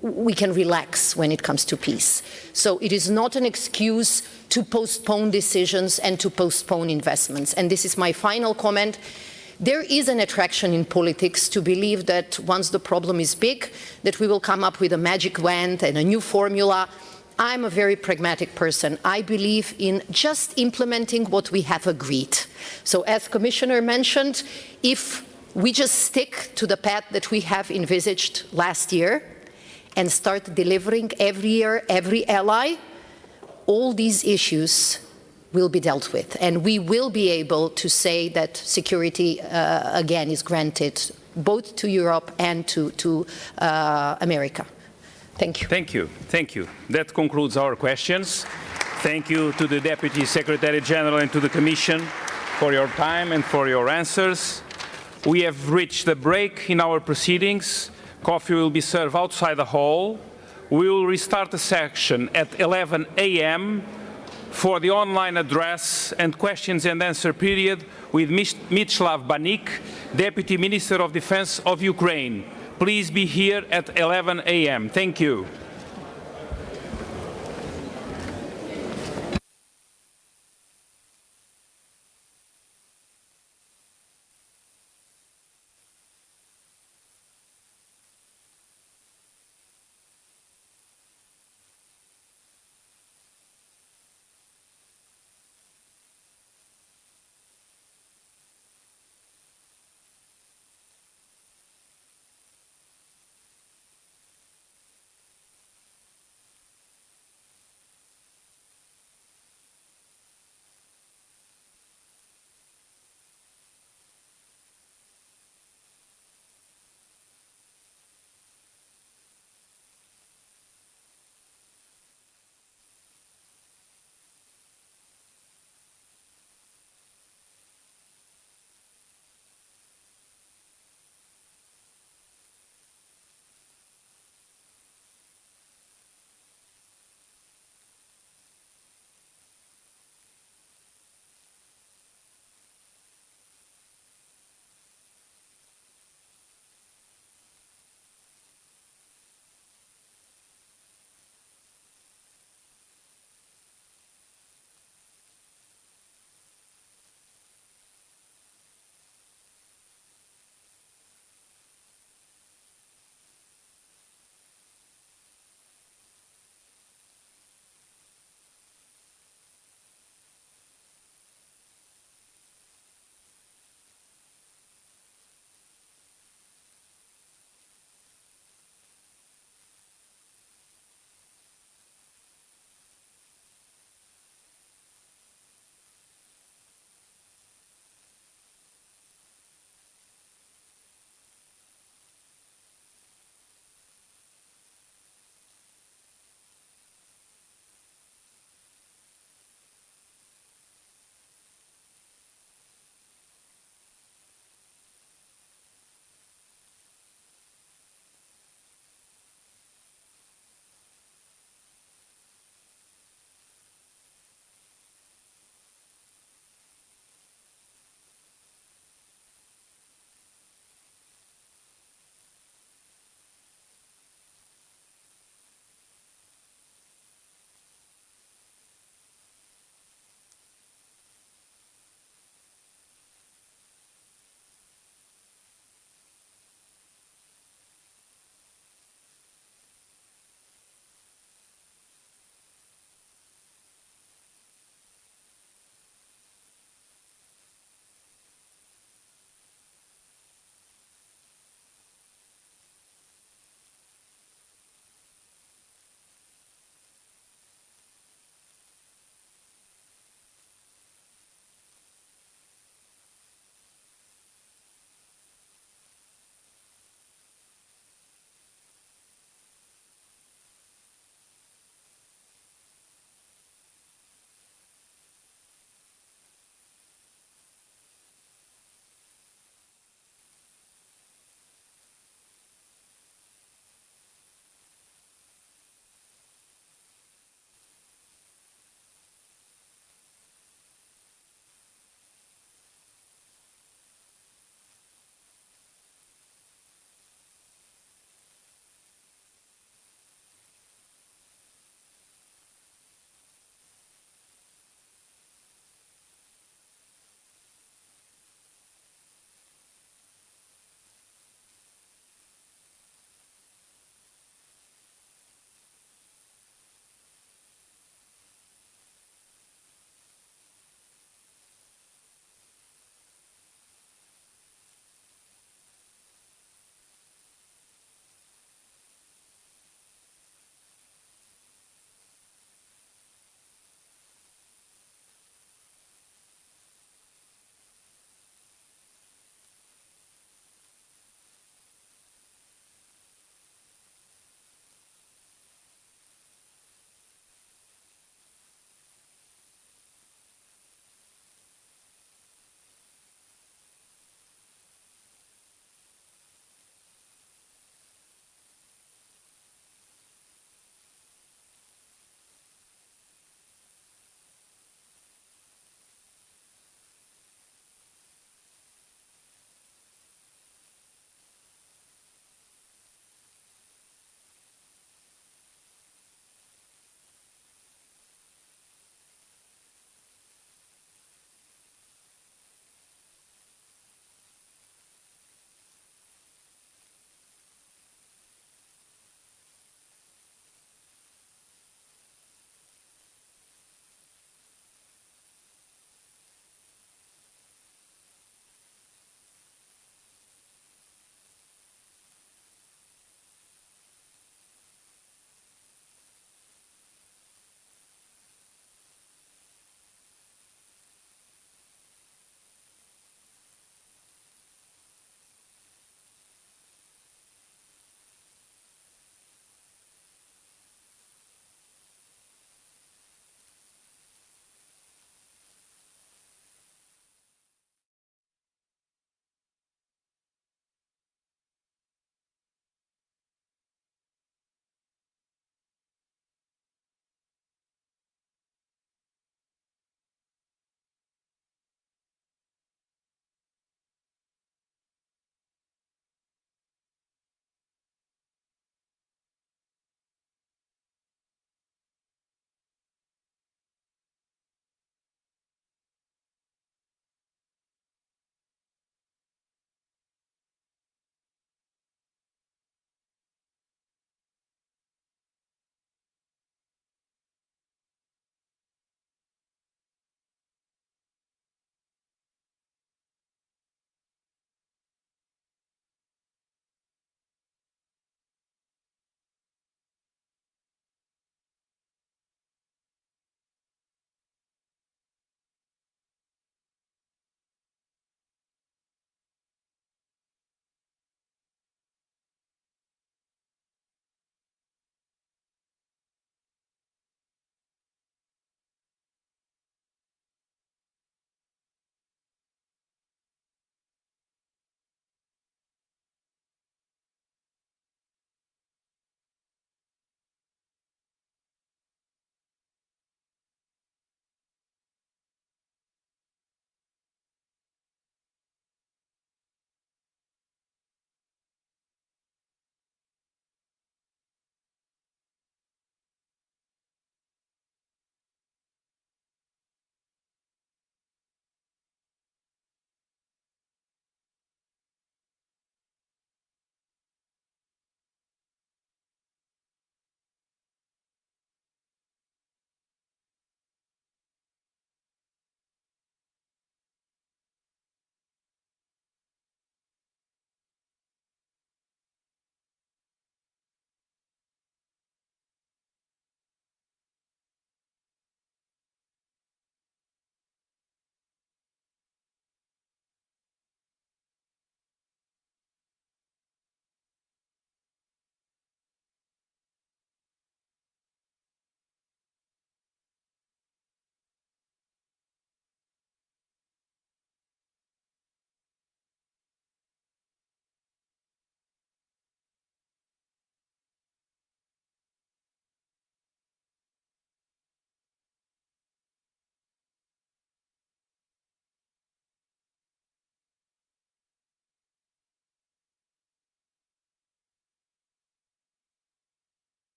we can relax when it comes to peace. So it is not an excuse to postpone decisions and to postpone investments. And this is my final comment. There is an attraction in politics to believe that once the problem is big, that we will come up with a magic wand and a new formula. I'm a very pragmatic person. I believe in just implementing what we have agreed. So as Commissioner mentioned, if we just stick to the path that we have envisaged last year and start delivering every year, every ally, all these issues will be dealt with. And we will be able to say that security, again, is granted both to Europe and to America. Thank you. Thank you. Thank you. That concludes our questions. Thank you to the Deputy Secretary General and to the Commission for your time and for your answers. We have reached a break in our proceedings. Coffee will be served outside the hall. We will restart the session at 11 a.m. for the online address and questions and answer period with Mieczysław Banik, Deputy Minister of Defense of Ukraine. Please be here at 11 a.m. Thank you.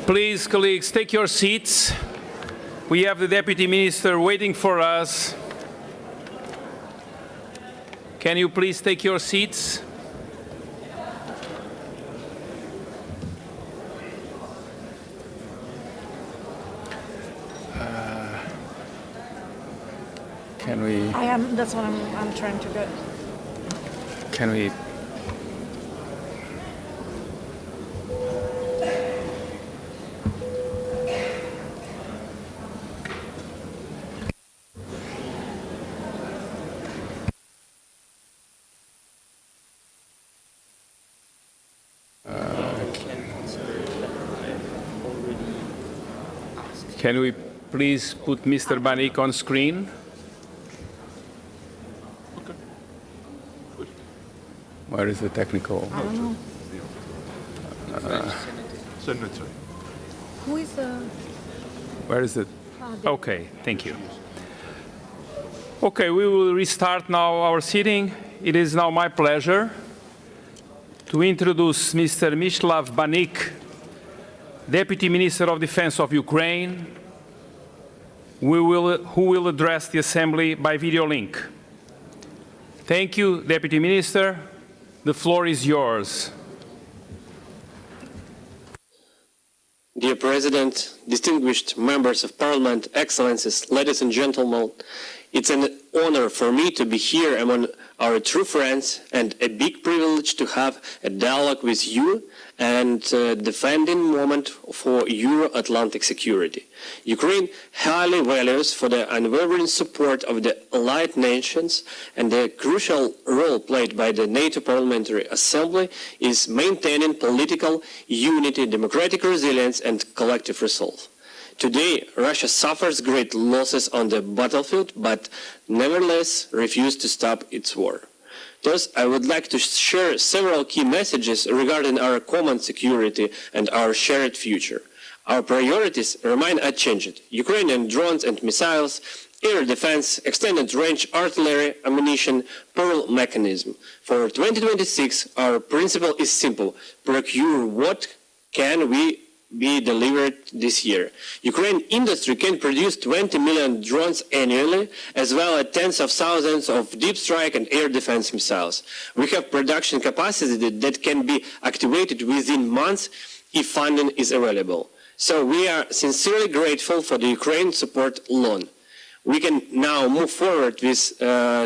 Please, colleagues, take your seats. We have the Deputy Minister waiting for us. Can you please take your seats? Can we? That's what I'm trying to get. Can we? Can we please put Mr. Banik on screen? Where is the technical? I don't know. Senator. Who is the? Where is it? Okay, thank you. Okay, we will restart now our sitting. It is now my pleasure to introduce Mr. Mysław Banik, Deputy Minister of Defense of Ukraine, who will address the Assembly by video link. Thank you, Deputy Minister. The floor is yours. Dear President, distinguished members of Parliament, Excellencies, ladies and gentlemen, it's an honor for me to be here among our true friends and a big privilege to have a dialogue with you and defending moment for Euro-Atlantic security. Ukraine highly values for the unwavering support of the allied nations, and the crucial role played by the NATO Parliamentary Assembly is maintaining political unity, democratic resilience and collective resolve. Today, Russia suffers great losses on the battlefield, but nevertheless refuses to stop its war. Thus, I would like to share several key messages regarding our common security and our shared future. Our priorities remain unchanged: Ukrainian drones and missiles, air defense, extended range artillery, ammunition, Pearl mechanism. For 2026, our principle is simple: procure what can we be delivered this year. Ukraine industry can produce 20 million drones annually, as well as tens of thousands of deep strike and air defense missiles. We have production capacity that can be activated within months if funding is available. So we are sincerely grateful for the Ukraine support loan. We can now move forward with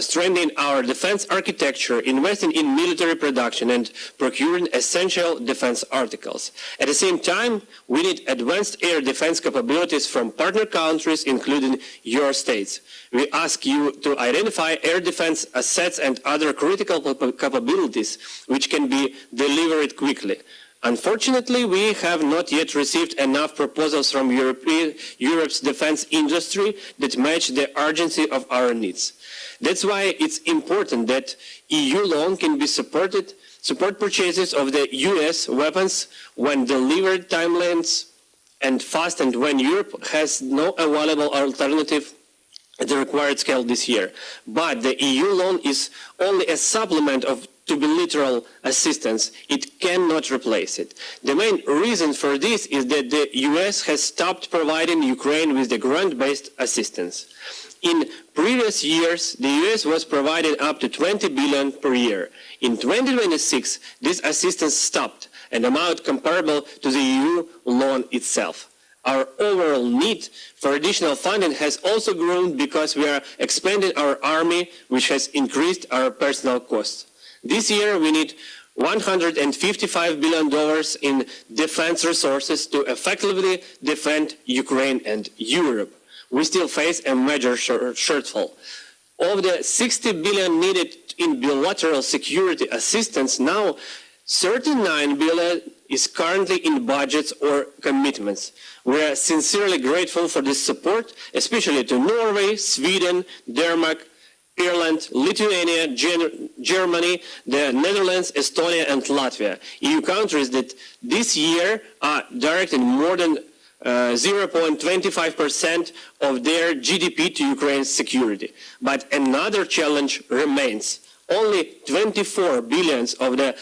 strengthening our defense architecture, investing in military production and procuring essential defense articles. At the same time, we need advanced air defense capabilities from partner countries, including your states. We ask you to identify air defense assets and other critical capabilities which can be delivered quickly. Unfortunately, we have not yet received enough proposals from Europe's defense industry that match the urgency of our needs. That's why it's important that EU loan can be support purchases of the US weapons when delivered timelines and fast, and when Europe has no available alternative at the required scale this year. But the EU loan is only a supplement to bilateral assistance. It cannot replace it. The main reason for this is that the US has stopped providing Ukraine with the grant-based assistance. In previous years, the US was providing up to 20 billion per year. In 2026, this assistance stopped, an amount comparable to the EU loan itself. Our overall need for additional funding has also grown because we are expanding our army, which has increased our personnel costs. This year, we need $155 billion in defense resources to effectively defend Ukraine and Europe. We still face a major shortfall. Of the $60 billion needed in bilateral security assistance, now $39 billion is currently in budgets or commitments. We are sincerely grateful for this support, especially to Norway, Sweden, Denmark, Ireland, Lithuania, Germany, the Netherlands, Estonia, and Latvia, EU countries that this year are directing more than 0.25% of their GDP to Ukraine's security. But another challenge remains. Only 24 billion of the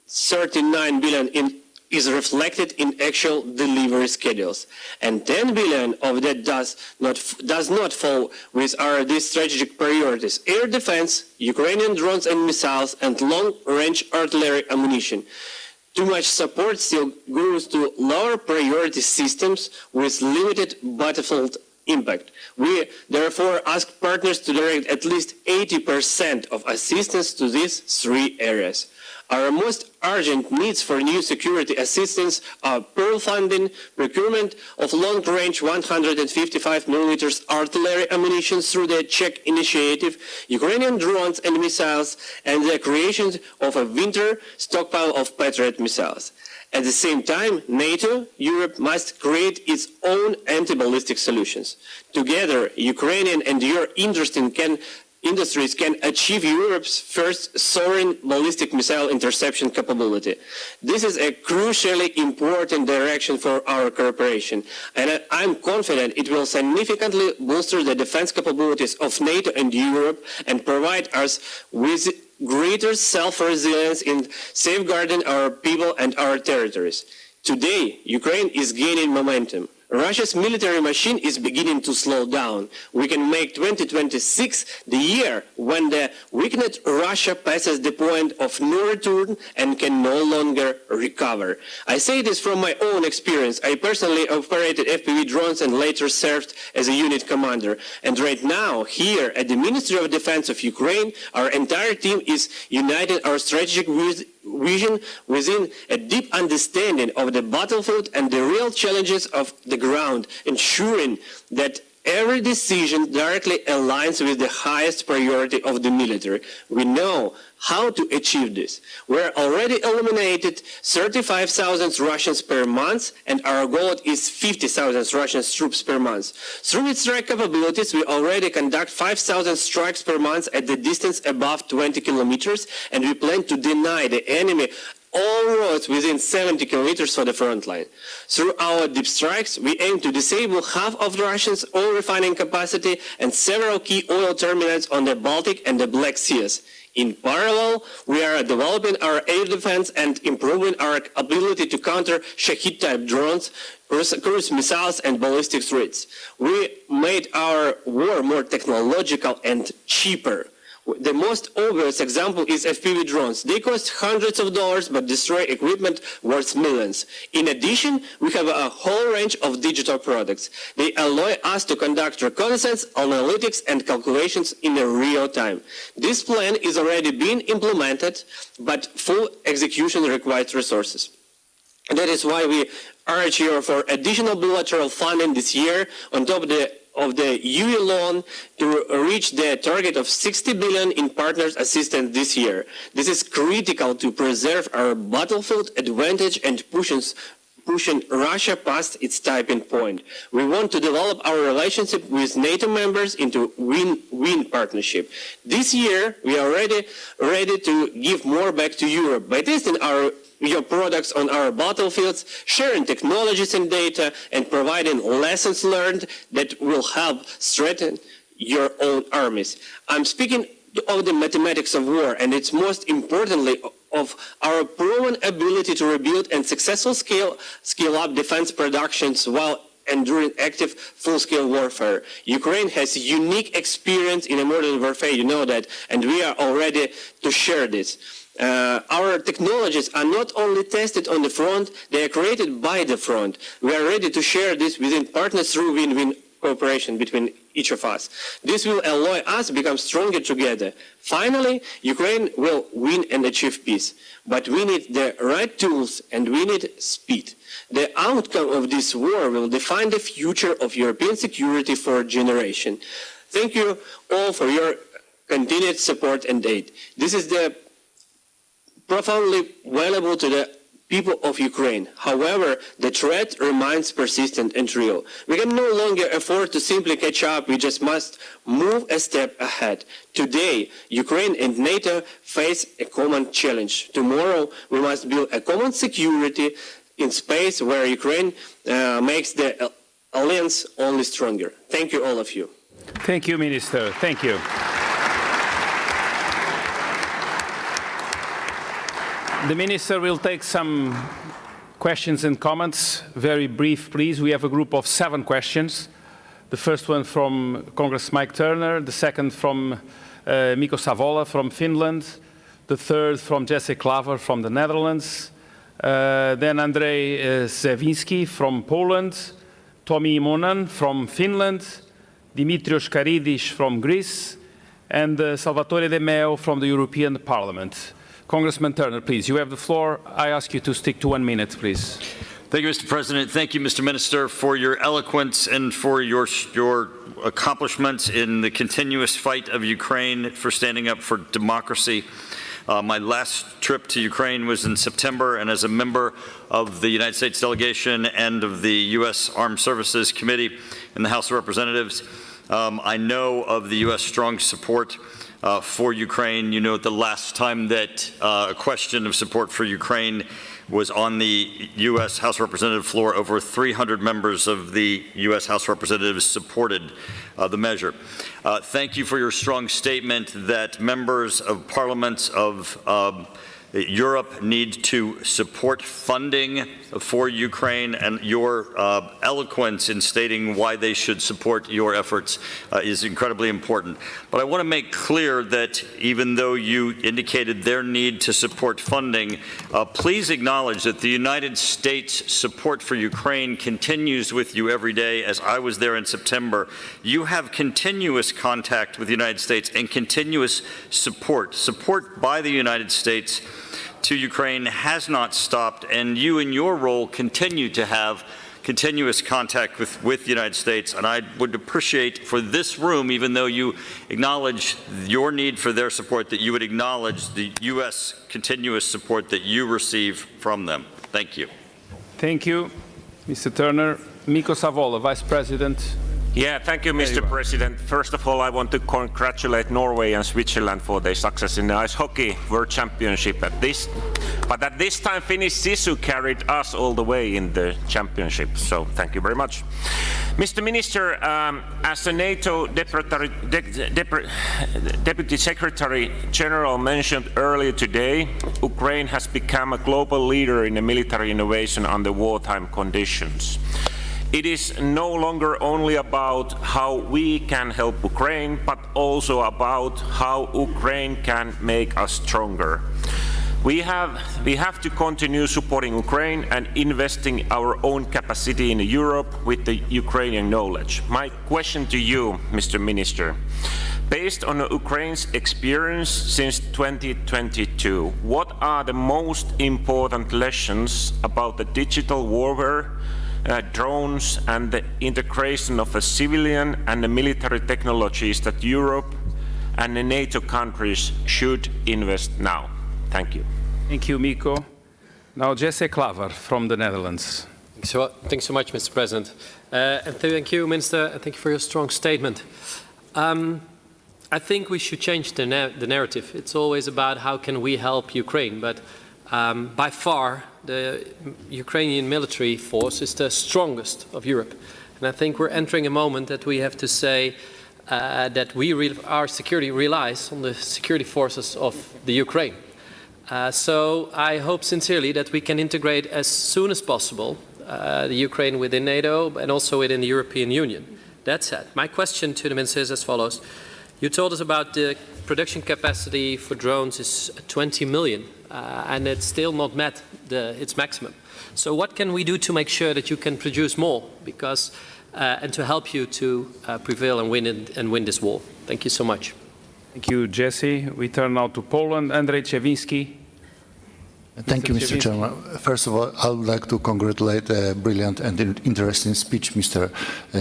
39 billion in is reflected in actual delivery schedules. And 10 billion of that does not fall with these strategic priorities: air defense, Ukrainian drones and missiles, and long-range artillery ammunition. Too much support still goes to lower priority systems with limited battlefield impact. We therefore ask partners to direct at least 80% of assistance to these three areas. Our most urgent needs for new security assistance are pearl funding, procurement of long-range 155mm artillery ammunition through the Czech initiative, Ukrainian drones and missiles, and the creation of a winter stockpile of Patriot missiles. At the same time, NATO, Europe must create its own anti-ballistic solutions. Together, Ukrainian and your industries can achieve Europe's first sovereign ballistic missile interception capability. This is a crucially important direction for our cooperation, and I'm confident it will significantly bolster the defense capabilities of NATO and Europe and provide us with greater self-resilience in safeguarding our people and our territories. Today, Ukraine is gaining momentum. Russia's military machine is beginning to slow down. We can make 2026 the year when the weakened Russia passes the point of no return and can no longer recover. I say this from my own experience. I personally operated FPV drones and later served as a unit commander. And right now, here at the Ministry of Defense of Ukraine, our entire team is uniting our strategic vision within a deep understanding of the battlefield and the real challenges of the ground, ensuring that every decision directly aligns with the highest priority of the military. We know how to achieve this. We're already eliminated 35,000 Russians per month, and our goal is 50,000 Russian troops per month. Through its strike capabilities, we already conduct 5,000 strikes per month at the distance above 20 kilometers, and we plan to deny the enemy all roads within 70 kilometers for the front line. Through our deep strikes, we aim to disable half of Russia's oil refining capacity and several key oil terminals on the Baltic and the Black Seas. In parallel, we are developing our air defense and improving our ability to counter Shahid-type drones, cruise missiles, and ballistic threats. We made our war more technological and cheaper. The most obvious example is FPV drones. They cost hundreds of dollars but destroy equipment worth millions. In addition, we have a whole range of digital products. They allow us to conduct reconnaissance, analytics, and calculations in real time. This plan is already being implemented, but full execution requires resources. And that is why we urge you for additional bilateral funding this year on top of the UE loan to reach the target of 60 billion in partners assistance this year. This is critical to preserve our battlefield advantage and pushing Russia past its tipping point. We want to develop our relationship with NATO members into win-win partnership. This year, we are ready to give more back to Europe by testing your products on our battlefields, sharing technologies and data, and providing lessons learned that will help strengthen your own armies. I'm speaking of the mathematics of war, and it's most importantly of our proven ability to rebuild and successfully scale up defense productions while enduring active full-scale warfare. Ukraine has unique experience in modern warfare, you know that, and we are all ready to share this. Our technologies are not only tested on the front, they are created by the front. We are ready to share this within partners through win-win cooperation between each of us. This will allow us to become stronger together. Finally, Ukraine will win and achieve peace. But we need the right tools and we need speed. The outcome of this war will define the future of European security for a generation. Thank you all for your continued support and aid. This is profoundly valuable to the people of Ukraine. However, the threat remains persistent and real. We can no longer afford to simply catch up. We just must move a step ahead. Today, Ukraine and NATO face a common challenge. Tomorrow, we must build a common security in space where Ukraine makes the alliance only stronger. Thank you, all of you. Thank you, Minister. Thank you. The Minister will take some Questions and comments, very brief, please. We have a group of 7 questions. The first one from Congress Mike Turner, the second from Mikko Savola from Finland, the third from Jesse Klaver from the Netherlands, then Andrzej Zewiński from Poland, Tomi Monan from Finland, Dimitrios Karidis from Greece, and Salvatore De Meo from the European Parliament. Congressman Turner, please, you have the floor. I ask you to stick to 1 minute, please. Thank you, Mr. President. Thank you, Mr. Minister, for your eloquence and for your accomplishments in the continuous fight of Ukraine for standing up for democracy. My last trip to Ukraine was in September, and as a member of the United States delegation and of the U.S. Armed Services Committee in the House of Representatives, I know of the U.S. strong support for Ukraine. You know, the last time that a question of support for Ukraine was on the U.S. House of Representatives floor, over 300 members of the U.S. House of Representatives supported the measure. Thank you for your strong statement that members of parliaments of Europe need to support funding for Ukraine, and your eloquence in stating why they should support your efforts is incredibly important. But I want to make clear that even though you indicated their need to support funding, please acknowledge that the United States support for Ukraine continues with you every day. As I was there in September, you have continuous contact with the United States and continuous support by the United States to Ukraine has not stopped, and you in your role continue to have continuous contact with the United States. And I would appreciate for this room, even though you acknowledge your need for their support, that you would acknowledge the U.S. continuous support that you receive from them. Thank you. Thank you, Mr. Turner. Mikko Savola, Vice President. Yeah, thank you, Mr. President. First of all, I want to congratulate Norway and Switzerland for their success in the Ice Hockey World Championship. But at this time, Finnish Sisu carried us all the way in the championship, so thank you very much. Mr. Minister, as the NATO Deputy Secretary General mentioned earlier today, Ukraine has become a global leader in military innovation under wartime conditions. It is no longer only about how we can help Ukraine, but also about how Ukraine can make us stronger. We have to continue supporting Ukraine and investing our own capacity in Europe with the Ukrainian knowledge. My question to you, Mr. Minister, based on Ukraine's experience since 2022, what are the most important lessons about the digital warfare, drones, and the integration of civilian and military technologies that Europe and the NATO countries should invest now? Thank you. Thank you, Mikko. Now, Jesse Klaver from the Netherlands. Thanks so much, Mr. President. And thank you, Minister, and thank you for your strong statement. I think we should change the narrative. It's always about how can we help Ukraine, but by far, the Ukrainian military force is the strongest of Europe. And I think we're entering a moment that we have to say that our security relies on the security forces of the Ukraine. So I hope sincerely that we can integrate as soon as possible the Ukraine within NATO and also within the European Union. That said, my question to the Minister is as follows. You told us about the production capacity for drones is 20 million, and it's still not met its maximum. So what can we do to make sure that you can produce more, and to help you to prevail and win this war? Thank you so much. Thank you, Jesse. We turn now to Poland. Andrzej Zewiński. Thank you, Mr. Chairman. First of all, I would like to congratulate a brilliant and interesting speech, Mr.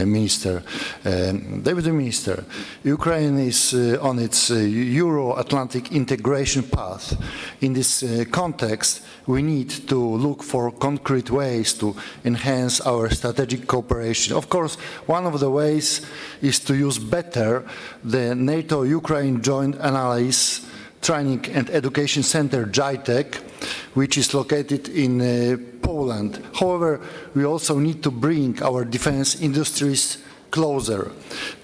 Minister. Deputy Minister, Ukraine is on its Euro-Atlantic integration path. In this context, we need to look for concrete ways to enhance our strategic cooperation. Of course, one of the ways is to use better the NATO-Ukraine Joint Analysis Training and Education Center, JITEC, which is located in Poland. However, we also need to bring our defense industries closer.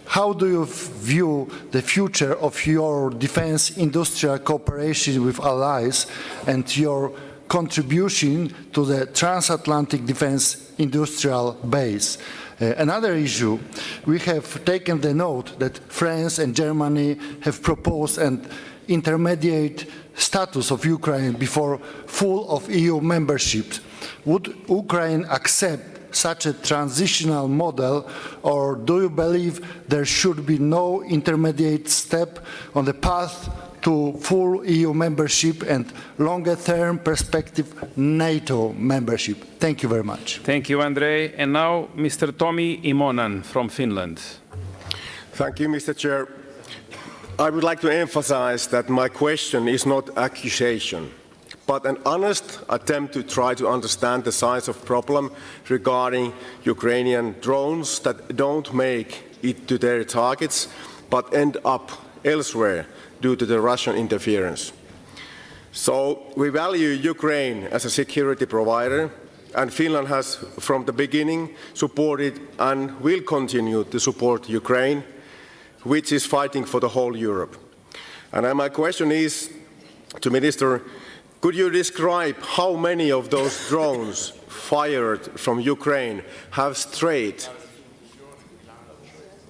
How do you view the future of your defense industrial cooperation with allies and your contribution to the transatlantic defense industrial base. Another issue, we have taken the note that France and Germany have proposed an intermediate status of Ukraine before full of EU membership. Would Ukraine accept such a transitional model, or do you believe there should be no intermediate step on the path to full EU membership and longer-term perspective NATO membership? Thank you very much. Thank you, Andrei. And now, Mr. Tomi Imonen from Finland. Thank you, Mr. Chair. I would like to emphasize that my question is not accusation, but an honest attempt to try to understand the size of problem regarding Ukrainian drones that don't make it to their targets, but end up elsewhere due to the Russian interference. So we value Ukraine as a security provider, and Finland has from the beginning supported and will continue to support Ukraine, which is fighting for the whole Europe. And my question is to Minister, could you describe how many of those drones fired from Ukraine have strayed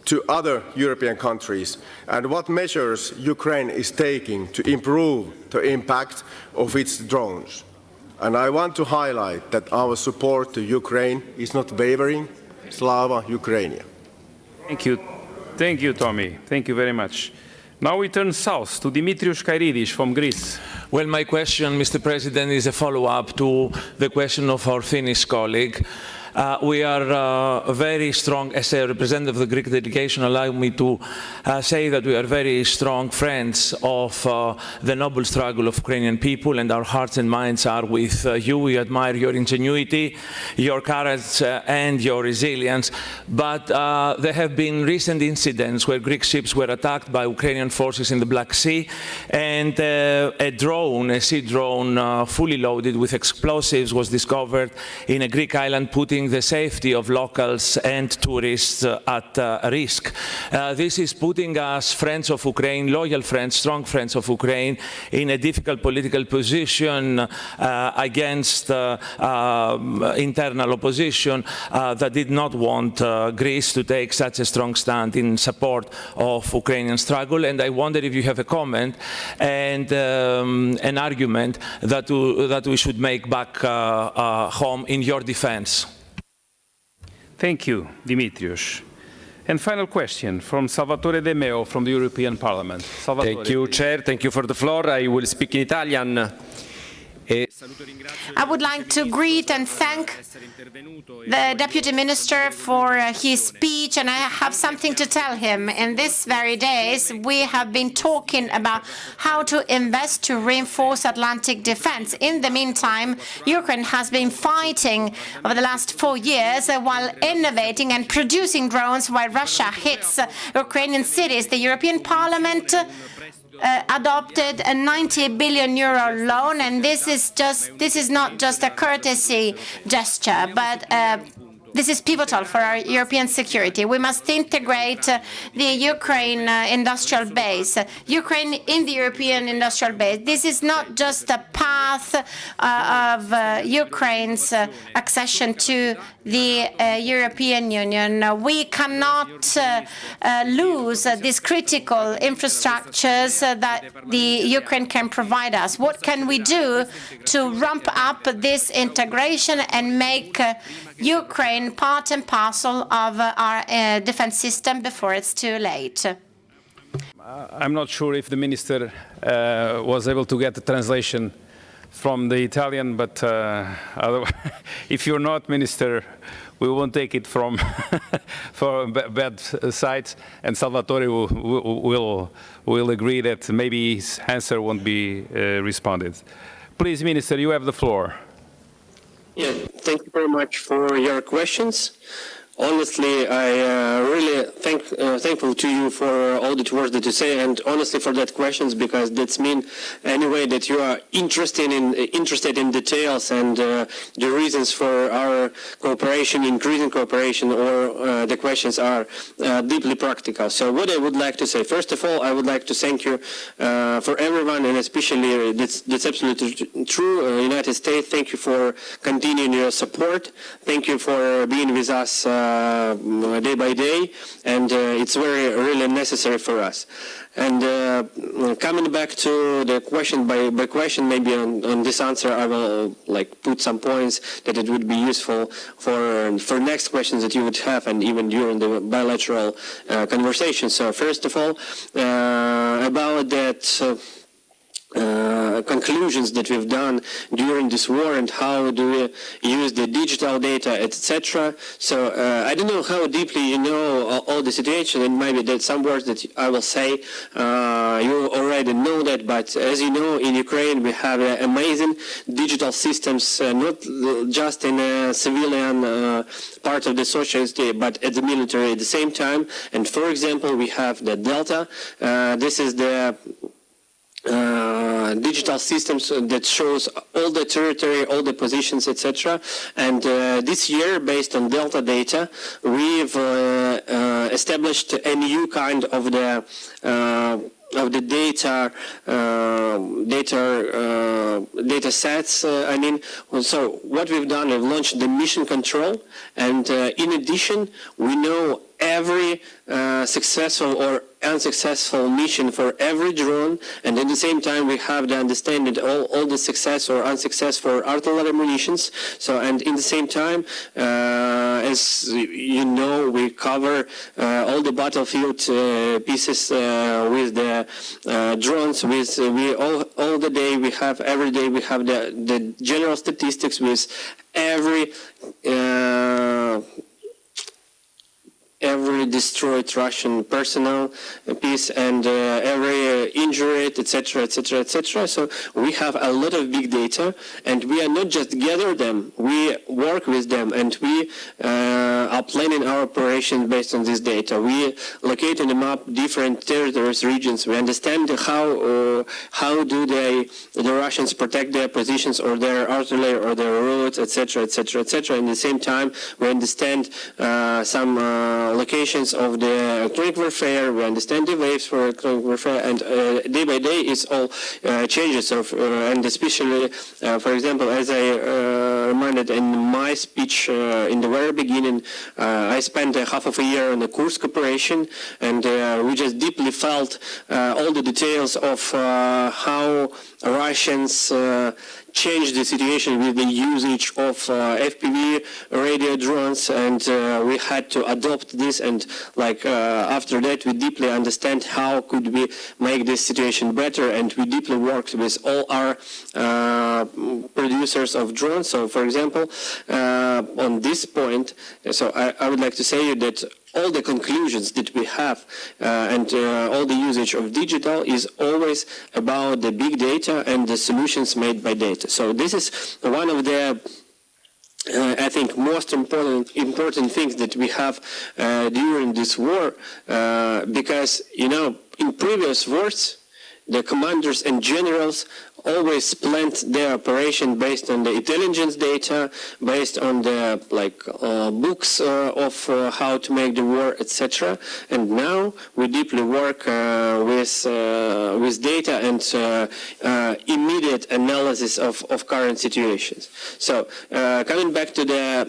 to other European countries, and what measures Ukraine is taking to improve the impact of its drones? And I want to highlight that our support to Ukraine is not wavering. Slava Ukraini. Thank you. Thank you, Tommy. Thank you very much. Now we turn south to Dimitrios Kairidis from Greece. Well, my question, Mr. President, is a follow-up to the question of our Finnish colleague. We are very strong, as a representative of the Greek delegation, allow me to say that we are very strong friends of the noble struggle of Ukrainian people, and our hearts and minds are with you. We admire your ingenuity, your courage, and your resilience. But there have been recent incidents where Greek ships were attacked by Ukrainian forces in the Black Sea, and a drone, a sea drone fully loaded with explosives, was discovered in a Greek island, putting the safety of locals and tourists at risk. This is putting us, friends of Ukraine, loyal friends, strong friends of Ukraine, in a difficult political position against internal opposition that did not want Greece to take such a strong stand in support of Ukrainian struggle. And I wonder if you have a comment and an argument that we should make back home in your defense. Thank you, Dimitrios. And final question from Salvatore De Meo from the European Parliament. Salvatore, thank you, Chair. Thank you for the floor. I will speak in Italian. I would like to greet and thank the Deputy Minister for his speech, and I have something to tell him. In these very days, we have been talking about how to invest to reinforce Atlantic defense. In the meantime, Ukraine has been fighting over the last 4 years while innovating and producing drones while Russia hits Ukrainian cities. The European Parliament adopted a 90 billion euro loan, and this is not just a courtesy gesture, but this is pivotal for our European security. We must integrate the Ukraine industrial base, Ukraine in the European industrial base. This is not just a path of Ukraine's accession to the European Union. We cannot lose these critical infrastructures that the Ukraine can provide us. What can we do to ramp up this integration and make Ukraine part and parcel of our defense system before it's too late? I'm not sure if the Minister was able to get the translation from the Italian, but if you're not, Minister, we won't take it from bad sides, and Salvatore will agree that maybe his answer won't be responded. Please, Minister, you have the floor. Yeah, thank you very much for your questions. honestly, I really thankful to you for all the words that you say, and honestly for that questions, because that's mean anyway that you are interested in details and the reasons for our cooperation, increasing cooperation, or the questions are deeply practical. So what I would like to say, first of all, I would like to thank you for everyone, and especially that's absolutely true. United States, thank you for continuing your support. Thank you for being with us day by day, and it's really necessary for us. And coming back to the question by question, maybe on this answer, I will put some points that it would be useful for next questions that you would have, and even during the bilateral conversation. So first of all, about that. Conclusions that we've done during this war and how do we use the digital data, etc. So I don't know how deeply you know all the situation, and maybe there's some words that I will say you already know that, but as you know, in Ukraine we have amazing digital systems, not just in a civilian part of the society, but at the military at the same time. And for example, we have the Delta. This is the digital systems that shows all the territory, all the positions, etc. And this year, based on Delta data, we've established a new kind of the data sets. I mean, so what we've done, we've launched the mission control, and in addition, we know every successful or unsuccessful mission for every drone, and at the same time we have the understanding all the success or unsuccess for artillery munitions. So, and in the same time, as you know, we cover all the battlefield pieces with the drones. All the day we have, every day we have the general statistics with every destroyed Russian personnel piece and every injured, etc., etc., etc. So we have a lot of big data, and we are not just gather them, we work with them, and we are planning our operation based on this data. We locate on the map different territories, regions. We understand how do the Russians protect their positions or their artillery or their roads, etc., etc., etc. At the same time, we understand some locations of the electronic warfare. We understand the waves for electronic warfare, and day by day it's all changes of, and especially, for example, as I reminded in my speech in the very beginning, I spent half of a year on the Kursk operation, and we just deeply felt all the details of how Russians changed the situation with the usage of FPV radio drones, and we had to adopt this, and after that we deeply understand how could we make this situation better, and we deeply worked with all our producers of drones. So for example, on this point, so I would like to say that all the conclusions that we have and all the usage of digital is always about the big data and the solutions made by data. So this is one of the I think most important things that we have during this war, because in previous wars the commanders and generals always planned their operation based on the intelligence data, based on the books of how to make the war, etc. And now we deeply work with data and immediate analysis of current situations. So coming back to the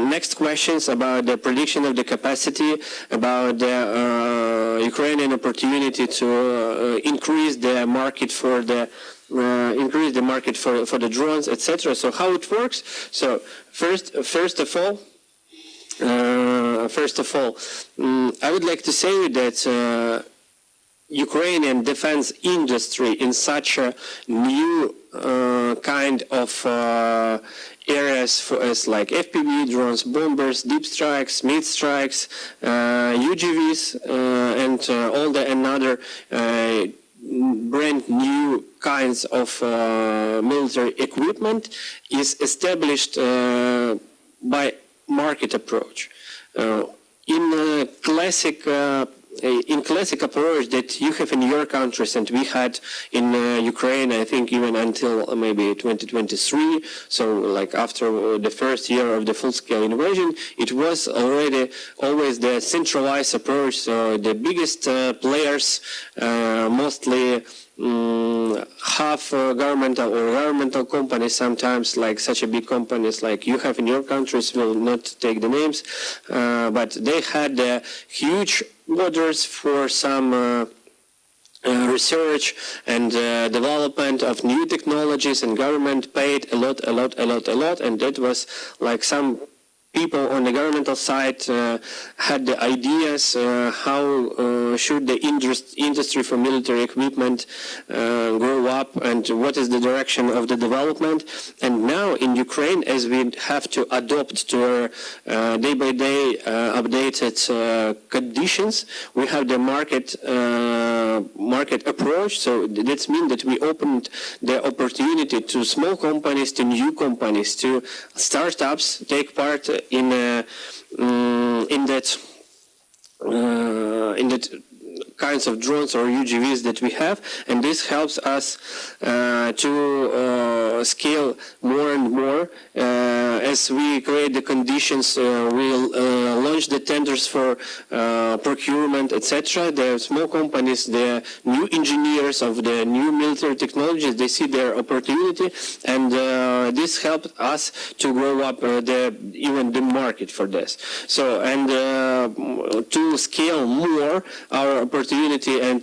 next questions about the prediction of the capacity, about the Ukrainian opportunity to increase the market for the drones, etc. So how it works? So first of all, I would like to say that Ukrainian defense industry in such a new kind of areas as like FPV drones, bombers, deep strikes, mid strikes, UGVs, and all the another brand new kinds of military equipment is established by market approach. in classic approach that you have in your countries and we had in Ukraine, I think even until maybe 2023, so like after the first year of the full-scale invasion, it was already always the centralized approach. So the biggest players, mostly half governmental or governmental companies, sometimes like such a big companies like you have in your countries, will not take the names, but they had huge orders for some research and development of new technologies, and government paid a lot, and that was like some people on the governmental side had the ideas how should the industry for military equipment grow up and what is the direction of the development. And now in Ukraine, as we have to adopt to our day-by-day updated conditions, we have the market approach. So that means that we opened the opportunity to small companies, to new companies, to startups take part in that kinds of drones or UGVs that we have, and this helps us to scale more and more. As we create the conditions, we'll launch the tenders for procurement, etc. The small companies, the new engineers of the new military technologies, they see their opportunity, and this helped us to grow up even the market for this. So, and to scale more our opportunity, and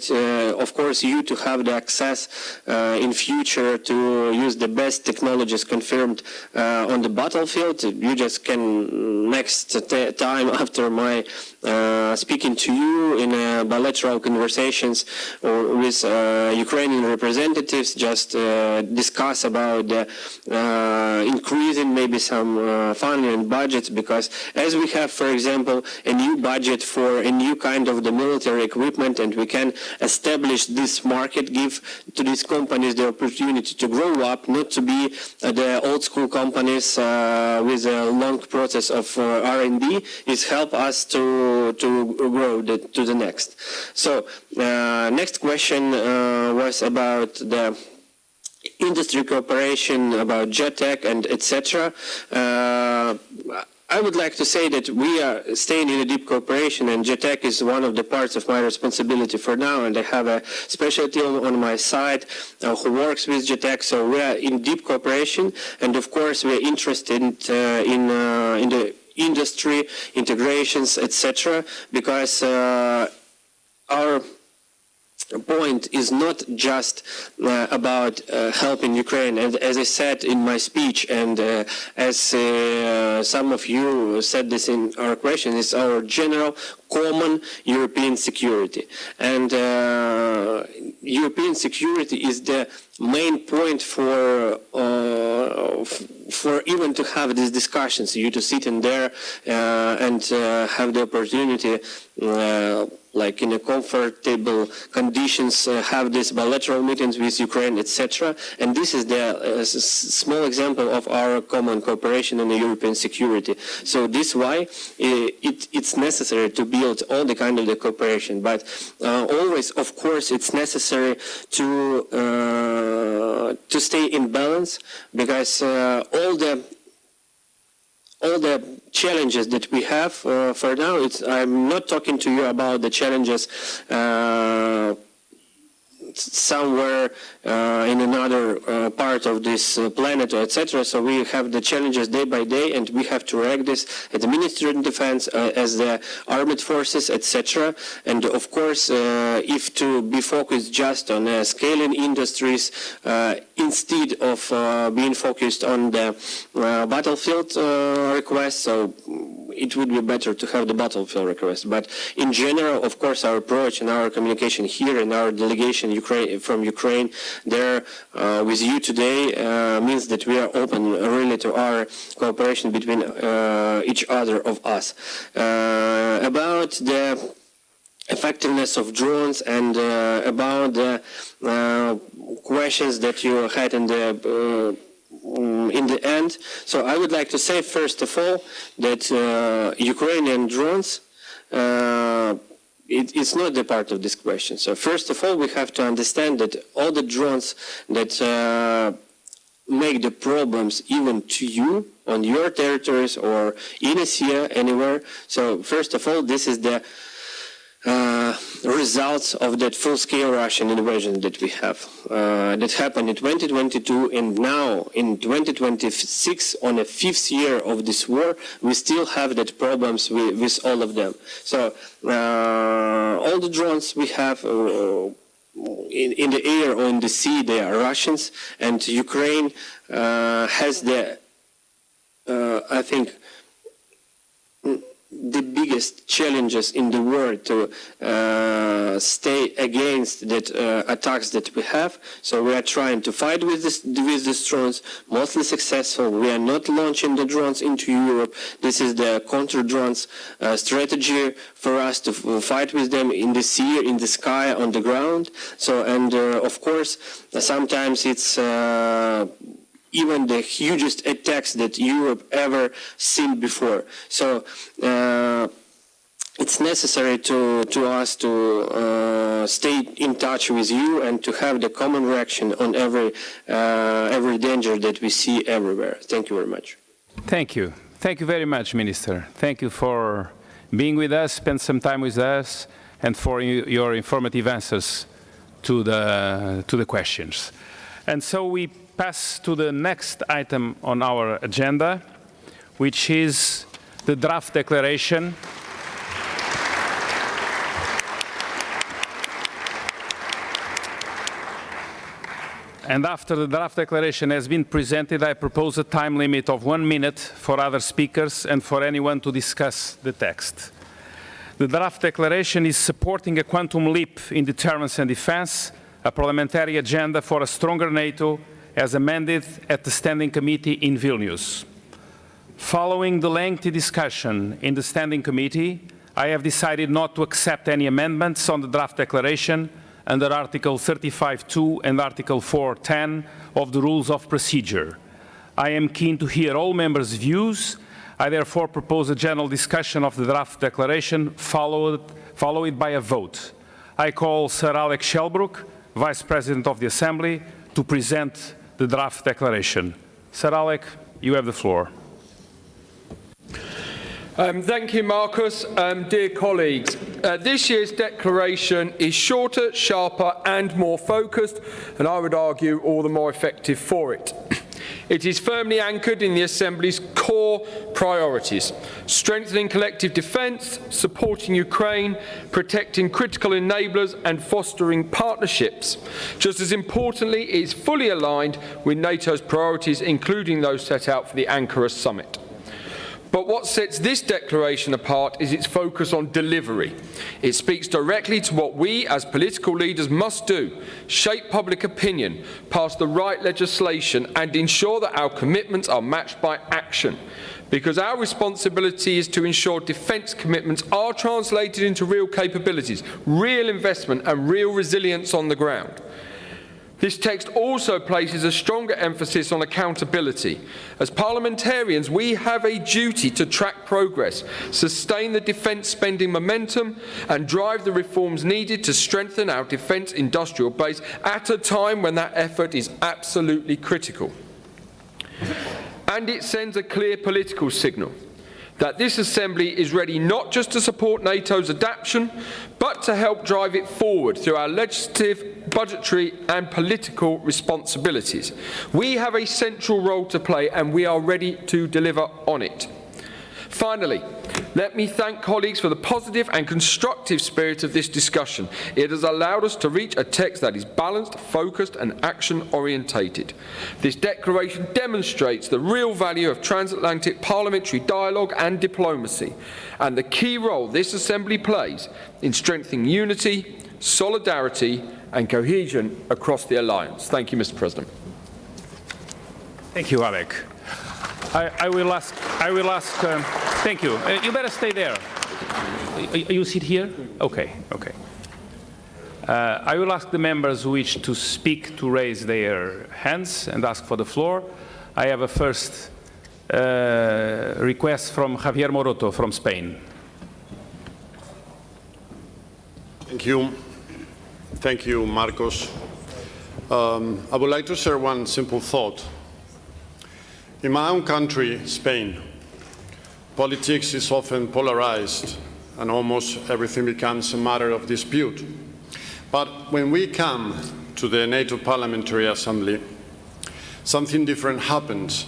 of course you to have the access in future to use the best technologies confirmed on the battlefield. You just can next time after my speaking to you in bilateral conversations or with Ukrainian representatives, just discuss about the increasing maybe some funding and budgets, because as we have, for example, a new budget for a new kind of the military equipment, and we can establish this market, give to these companies the opportunity to grow up, not to be the old school companies with a long process of R&D. It help us to grow to the next. So next question was about the industry cooperation, about JETEC and etc. I would like to say that we are staying in a deep cooperation, and JETEC is one of the parts of my responsibility for now, and I have a special team on my side who works with JETEC, so we are in deep cooperation, and of course we are interested in the industry, integrations, etc., because our point is not just about helping Ukraine. And as I said in my speech, and as some of you said this in our question, it's our general common European security. And European security is the main point for even to have these discussions, you to sit in there and have the opportunity like in a comfortable conditions, have these bilateral meetings with Ukraine, etc. And this is the small example of our common cooperation in the European security. So this is why it's necessary to build all the kind of the cooperation. But always, of course, it's necessary to stay in balance, because all the challenges that we have for now, I'm not talking to you about the challenges somewhere in another part of this planet, etc. So we have the challenges day by day, and we have to react this at the Ministry of Defense, as the armed forces, etc. And of course, if to be focused just on scaling industries instead of being focused on the battlefield requests, so it would be better to have the battlefield request. But in general, of course, our approach and our communication here in our delegation from Ukraine there with you today means that we are open really to our cooperation between each other of us. About the effectiveness of drones and about the questions that you had in the in the end. So I would like to say, first of all, that Ukrainian drones, it's not the part of this question. So first of all, we have to understand that all the drones that make the problems even to you on your territories or in Asia, anywhere. So first of all, this is the results of that full-scale Russian invasion that we have. That happened in 2022, and now in 2026, on the 5th year of this war, we still have that problems with all of them. So all the drones we have in the air or in the sea, they are Russians, and Ukraine has the, I think, the biggest challenges in the world to stay against that attacks that we have. So we are trying to fight with these drones, mostly successful. We are not launching the drones into Europe. This is the counter-drones strategy for us to fight with them in the sea, in the sky, on the ground. So, and of course, sometimes it's even the hugest attacks that Europe ever seen before. So it's necessary to us to stay in touch with you and to have the common reaction on every danger that we see everywhere. Thank you very much. Thank you. Thank you very much, Minister. Thank you for being with us, spend some time with us, and for your informative answers to the questions. And so we pass to the next item on our agenda, which is the draft declaration and after the draft declaration has been presented, I propose a time limit of 1 minute for other speakers and for anyone to discuss the text. The draft declaration is supporting a quantum leap in deterrence and defense, a parliamentary agenda for a stronger NATO, as amended at the Standing Committee in Vilnius. Following the lengthy discussion in the Standing Committee, I have decided not to accept any amendments on the draft declaration under Article 35(2) and Article 4(10) of the Rules of Procedure. I am keen to hear all members' views. I therefore propose a general discussion of the draft declaration followed by a vote. I call Sir Alex Shelbrook, Vice President of the Assembly, to present the draft declaration. Sir Alex, you have the floor. Thank you, Marcus. Dear colleagues, this year's declaration is shorter, sharper and more focused, and I would argue all the more effective for it. It is firmly anchored in the Assembly's core priorities: strengthening collective defence, supporting Ukraine, protecting critical enablers and fostering partnerships. Just as importantly, it is fully aligned with NATO's priorities, including those set out for the Ankara summit. But what sets this declaration apart is its focus on delivery. It speaks directly to what we as political leaders must do: shape public opinion, pass the right legislation and ensure that our commitments are matched by action. Because our responsibility is to ensure defence commitments are translated into real capabilities, real investment and real resilience on the ground. This text also places a stronger emphasis on accountability. As parliamentarians, we have a duty to track progress, sustain the defence spending momentum, and drive the reforms needed to strengthen our defence industrial base at a time when that effort is absolutely critical. And it sends a clear political signal that this Assembly is ready not just to support NATO's adaptation, but to help drive it forward through our legislative, budgetary and political responsibilities. We have a central role to play and we are ready to deliver on it. Finally, let me thank colleagues for the positive and constructive spirit of this discussion. It has allowed us to reach a text that is balanced, focused and action-orientated. This declaration demonstrates the real value of transatlantic parliamentary dialogue and diplomacy, and the key role this Assembly plays in strengthening unity, solidarity and cohesion across the alliance. Thank you, Mr. President. Thank you, Alec. I will ask, thank you. You better stay there. You sit here? Okay. I will ask the members who wish to speak to raise their hands and ask for the floor. I have a first request from Javier Moroto from Spain. Thank you. Thank you, Marcos. I would like to share one simple thought. In my own country, Spain, politics is often polarized and almost everything becomes a matter of dispute. But when we come to the NATO Parliamentary Assembly, something different happens.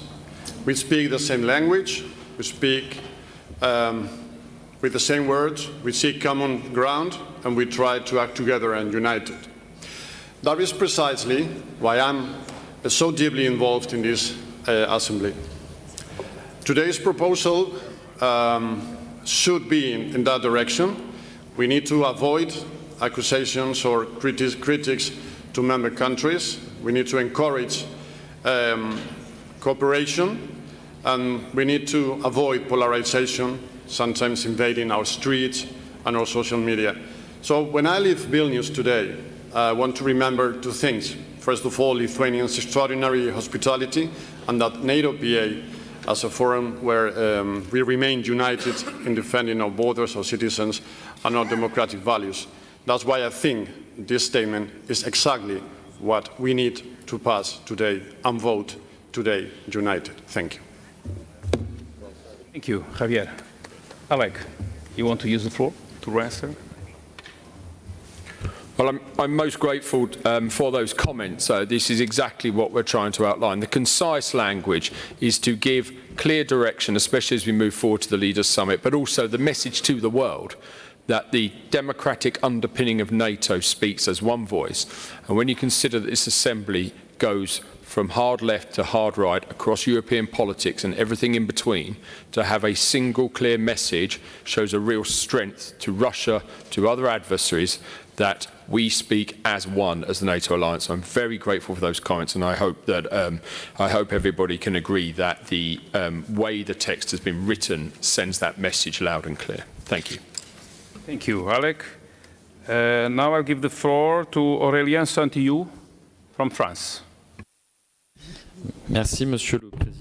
We speak the same language, we speak with the same words, we seek common ground, and we try to act together and united. That is precisely why I'm so deeply involved in this Assembly. Today's proposal should be in that direction. We need to avoid accusations or critics to member countries. We need to encourage cooperation, and we need to avoid polarization, sometimes invading our streets and our social media. So when I leave Vilnius today, I want to remember two things. First of all, Lithuanians' extraordinary hospitality, and that NATO PA as a forum where we remain united in defending our borders, our citizens, and our democratic values. That's why I think this statement is exactly what we need to pass today and vote today united. Thank you. Thank you, Javier. Alec, you want to use the floor to answer? Well, I'm most grateful for those comments. This is exactly what we're trying to outline. The concise language is to give clear direction, especially as we move forward to the Leaders' Summit, but also the message to the world that the democratic underpinning of NATO speaks as one voice. And when you consider that this assembly goes from hard left to hard right across European politics and everything in between, to have a single clear message shows a real strength to Russia, to other adversaries, that we speak as one as the NATO alliance. I'm very grateful for those comments, and I hope that everybody can agree that the way the text has been written sends that message loud and clear. Thank you. Thank you, Alec. Now I'll give the floor to Aurélien Santillou from France. Merci, Monsieur le Président.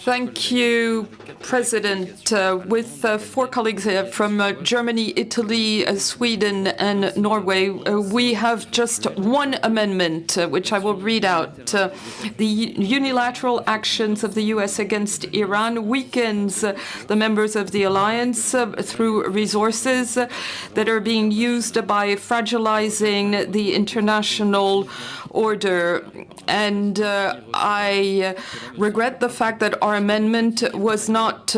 Thank you, President. With four colleagues from Germany, Italy, Sweden, and Norway, we have just one amendment, which I will read out. The unilateral actions of the U.S. against Iran weakens the members of the alliance through resources that are being used by fragilizing the international order. And I regret the fact that our amendment was not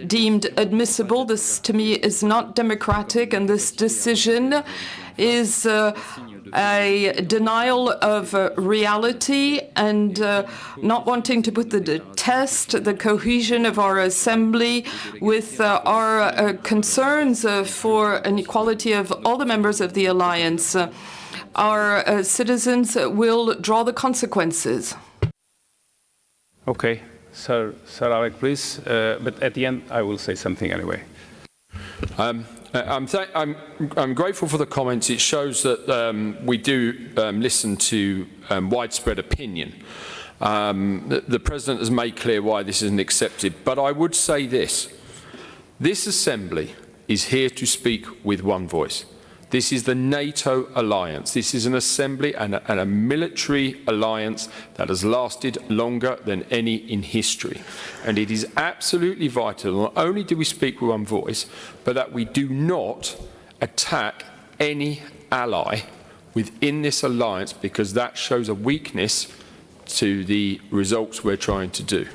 deemed admissible. This, to me, is not democratic, and this decision is a denial of reality and not wanting to put the test the cohesion of our assembly with our concerns for an equality of all the members of the alliance. Our citizens will draw the consequences. Okay, Sir Alec, please. But at the end, I will say something anyway. I'm grateful for the comments. It shows that we do listen to widespread opinion. The President has made clear why this isn't accepted. But I would say this. This Assembly is here to speak with one voice. This is the NATO alliance. This is an assembly and a military alliance that has lasted longer than any in history. And it is absolutely vital, not only do we speak with one voice, but that we do not attack any ally within this alliance, because that shows a weakness to the results we're trying to do.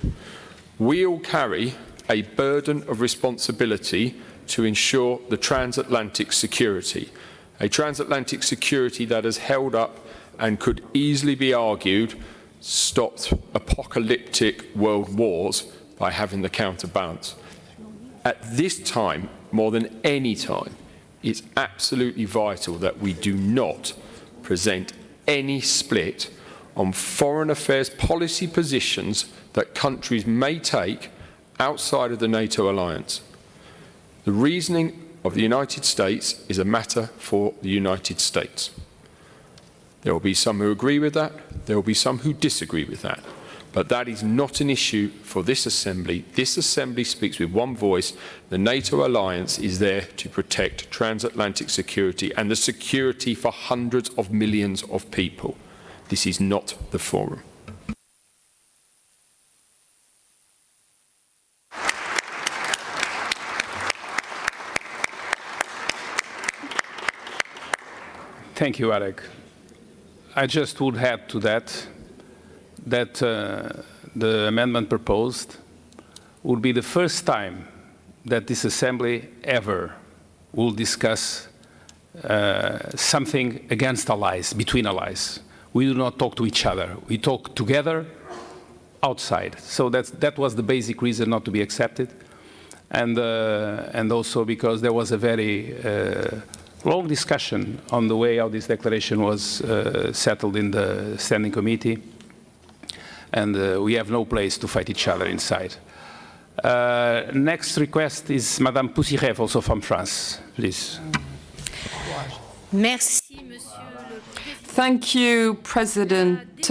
We all carry a burden of responsibility to ensure the transatlantic security. A transatlantic security that has held up and could easily be argued stopped apocalyptic world wars by having the counterbalance. At this time, more than any time, it's absolutely vital that we do not present any split on foreign affairs policy positions that countries may take outside of the NATO alliance. The reasoning of the United States is a matter for the United States. There will be some who agree with that. There will be some who disagree with that. But that is not an issue for this Assembly. This Assembly speaks with one voice. The NATO alliance is there to protect transatlantic security and the security for hundreds of millions of people. This is not the forum. Thank you, Alec. I just would add to that the amendment proposed would be the first time that this Assembly ever will discuss something against allies, between allies. We do not talk to each other. We talk together outside. So that was the basic reason not to be accepted. And also because there was a very long discussion on the way how this declaration was settled in the Standing Committee. And we have no place to fight each other inside. Next request is Madame Poussirev, also from France, please. Merci, Monsieur le Président. Thank you, President.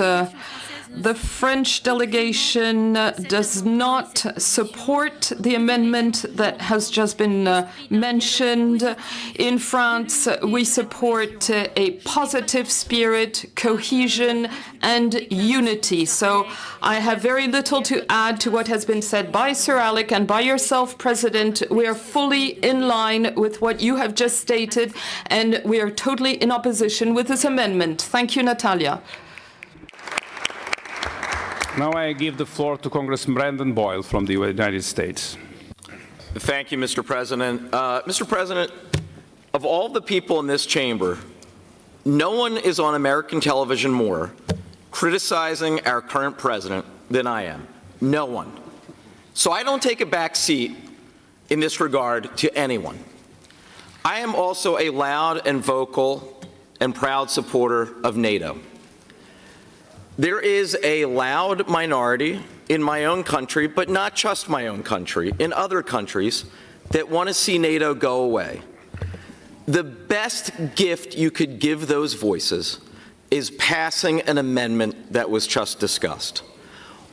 The French delegation does not support the amendment that has just been mentioned. In France, we support a positive spirit, cohesion, and unity. So I have very little to add to what has been said by Sir Alec and by yourself, President. We are fully in line with what you have just stated, and we are totally in opposition with this amendment. Thank you, Natalia. Now I give the floor to Congressman Brandon Boyle from the United States. Thank you, Mr. President. Mr. President, of all the people in this chamber, no one is on American television more criticizing our current president than I am. No one. So I don't take a back seat in this regard to anyone. I am also a loud and vocal and proud supporter of NATO. There is a loud minority in my own country, but not just my own country, in other countries that want to see NATO go away. The best gift you could give those voices is passing an amendment that was just discussed.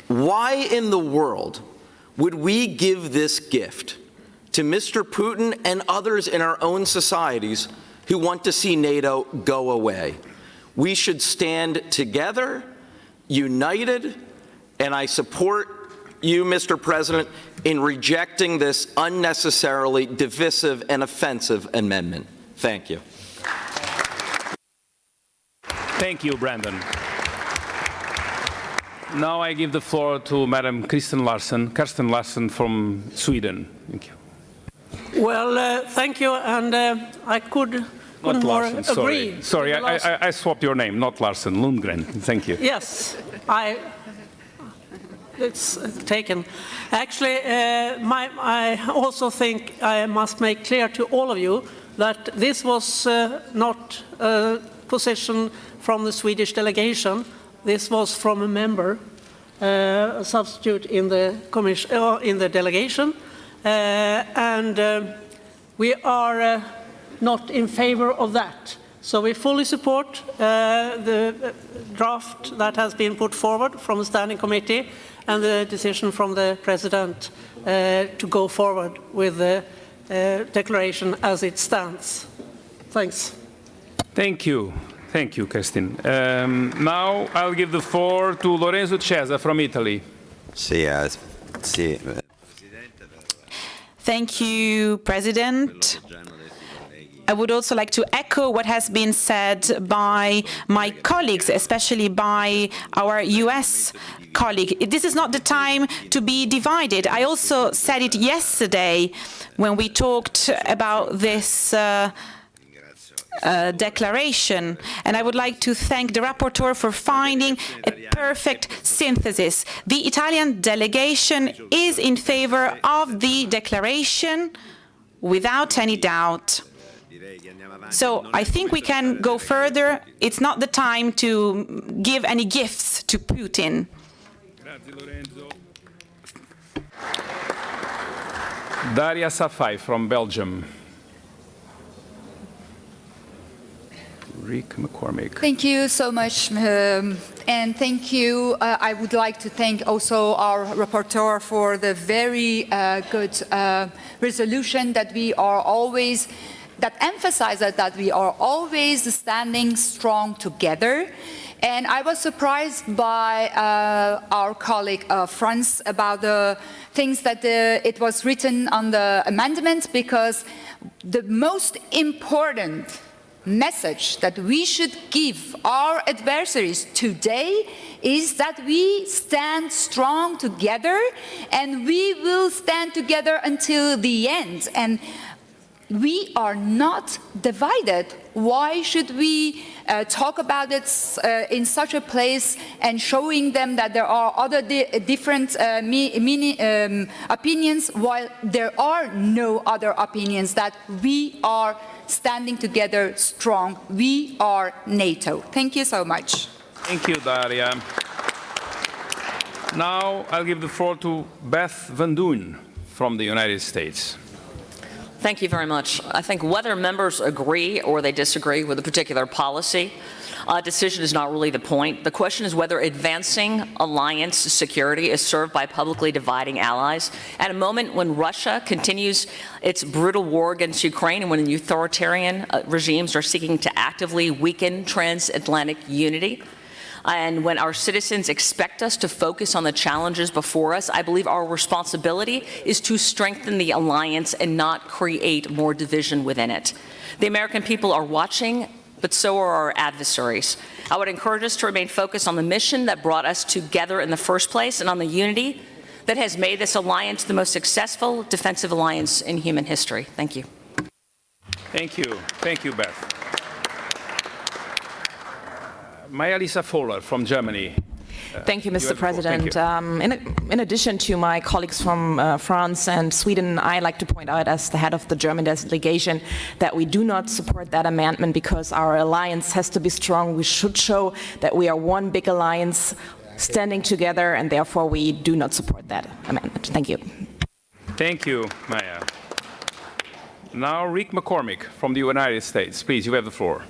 Why in the world would we give this gift to Mr. Putin and others in our own societies who want to see NATO go away? We should stand together, united, and I support you, Mr. President, in rejecting this unnecessarily divisive and offensive amendment. Thank you. Thank you, Brandon. Now I give the floor to Madam Kirsten Larsen from Sweden. Thank you. Well, thank you, and I couldn't more agree. Sorry, I swapped your name, not Larsen, Lundgren. Thank you. Yes, it's taken. Actually, I also think I must make clear to all of you that this was not a position from the Swedish delegation. This was from a member, a substitute in the commission, in the delegation, and we are not in favor of that. So we fully support the draft that has been put forward from the Standing Committee and the decision from the President to go forward with the declaration as it stands. Thanks. Thank you. Thank you, Kirsten. Now I'll give the floor to Lorenzo Cesa from Italy. Thank you, President. I would also like to echo what has been said by my colleagues, especially by our US colleague. This is not the time to be divided. I also said it yesterday when we talked about this declaration, and I would like to thank the rapporteur for finding a perfect synthesis. The Italian delegation is in favor of the declaration without any doubt. So I think we can go further. It's not the time to give any gifts to Putin. Daria Safai from Belgium. Rick McCormick. Thank you so much, and thank you. I would like to thank also our rapporteur for the very good resolution that emphasizes that we are always standing strong together. And I was surprised by our colleague Franz about the things that it was written on the amendments, because the most important message that we should give our adversaries today is that we stand strong together, and we will stand together until the end. And we are not divided. Why should we talk about it in such a place and showing them that there are other different opinions, while there are no other opinions, that we are standing together strong. We are NATO. Thank you so much. Thank you, Daria. Now I'll give the floor to Beth Van Doen from the United States. Thank you very much. I think whether members agree or they disagree with a particular policy decision is not really the point. The question is whether advancing alliance security is served by publicly dividing allies. At a moment when Russia continues its brutal war against Ukraine, and when authoritarian regimes are seeking to actively weaken transatlantic unity, and when our citizens expect us to focus on the challenges before us, I believe our responsibility is to strengthen the alliance and not create more division within it. The American people are watching, but so are our adversaries. I would encourage us to remain focused on the mission that brought us together in the first place, and on the unity that has made this alliance the most successful defensive alliance in human history. Thank you. Thank you. Thank you, Beth. Maja-Lisa Fohler from Germany. Thank you, Mr. President. In addition to my colleagues from France and Sweden, I like to point out, as the head of the German delegation, that we do not support that amendment because our alliance has to be strong. We should show that we are one big alliance standing together, and therefore we do not support that amendment. Thank you. Thank you, Maya. Now, Rick McCormick from the United States. Please, you have the floor.